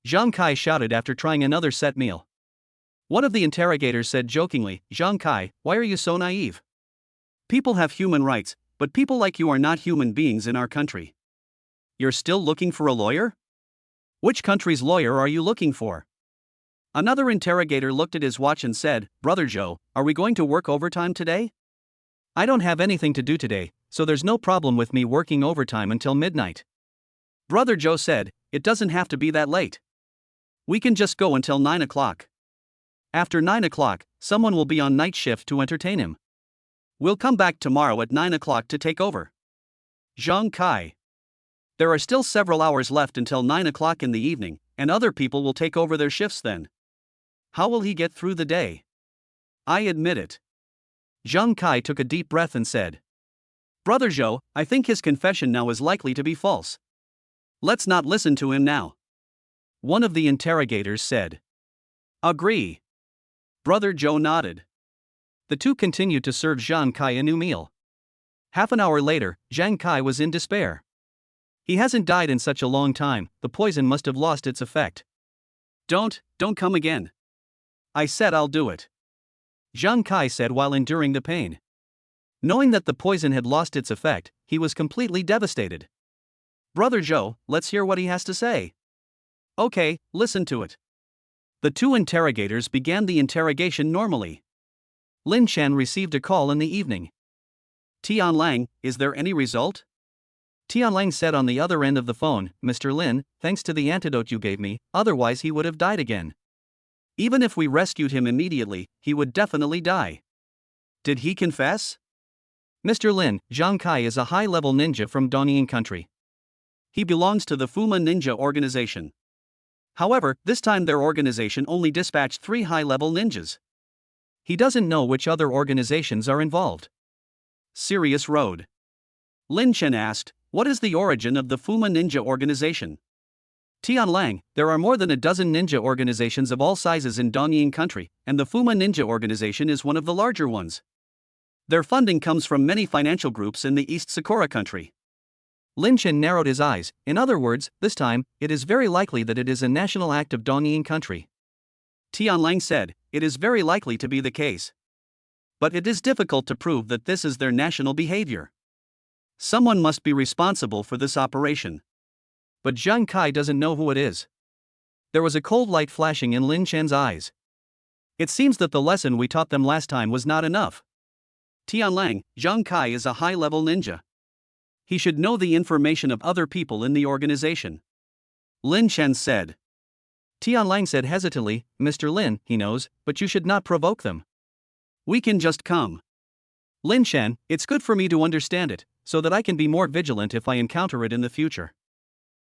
Zhang Kai shouted after trying another set meal. One of the interrogators said jokingly, Zhang Kai, why are you so naive? People have human rights, but people like you are not human beings in our country. You're still looking for a lawyer? Which country's lawyer are you looking for? Another interrogator looked at his watch and said, Brother Joe, are we going to work overtime today? I don't have anything to do today, so there's no problem with me working overtime until midnight. Brother Joe said, it doesn't have to be that late. We can just go until 9 o'clock. After 9 o'clock, someone will be on night shift to entertain him. We'll come back tomorrow at 9 o'clock to take over. Zhang Kai. There are still several hours left until 9 o'clock in the evening, and other people will take over their shifts then. How will he get through the day? I admit it. Zhang Kai took a deep breath and said, Brother Zhou, I think his confession now is likely to be false. Let's not listen to him now. One of the interrogators said. Agree. Brother Zhou nodded. The two continued to serve Zhang Kai a new meal. Half an hour later, Zhang Kai was in despair. He hasn't died in such a long time, the poison must have lost its effect. Don't come again. I said I'll do it. Zhang Kai said while enduring the pain. Knowing that the poison had lost its effect, he was completely devastated. Brother Zhou, let's hear what he has to say. Okay, listen to it. The two interrogators began the interrogation normally. Lin Chen received a call in the evening. Tianlang, is there any result? Tianlang said on the other end of the phone, Mr. Lin, thanks to the antidote you gave me, otherwise he would have died again. Even if we rescued him immediately, he would definitely die. Did he confess? Mr. Lin, Zhang Kai is a high-level ninja from Dongying country. He belongs to the Fuma ninja organization. However, this time their organization only dispatched 3 high-level ninjas. He doesn't know which other organizations are involved. Serious Road. Lin Chen asked, what is the origin of the Fuma ninja organization? Tianlang, there are more than a dozen ninja organizations of all sizes in Dongying country, and the Fuma ninja organization is one of the larger ones. Their funding comes from many financial groups in the East Sakura country. Lin Chen narrowed his eyes. In other words, this time, it is very likely that it is a national act of Dongying country. Tianlang said, it is very likely to be the case. But it is difficult to prove that this is their national behavior. Someone must be responsible for this operation. But Zhang Kai doesn't know who it is. There was a cold light flashing in Lin Chen's eyes. It seems that the lesson we taught them last time was not enough. Tianlang, Zhang Kai is a high-level ninja. He should know the information of other people in the organization. Lin Chen said. Tianlang said hesitantly, Mr. Lin, he knows, but you should not provoke them. We can just come. Lin Chen, it's good for me to understand it, so that I can be more vigilant if I encounter it in the future.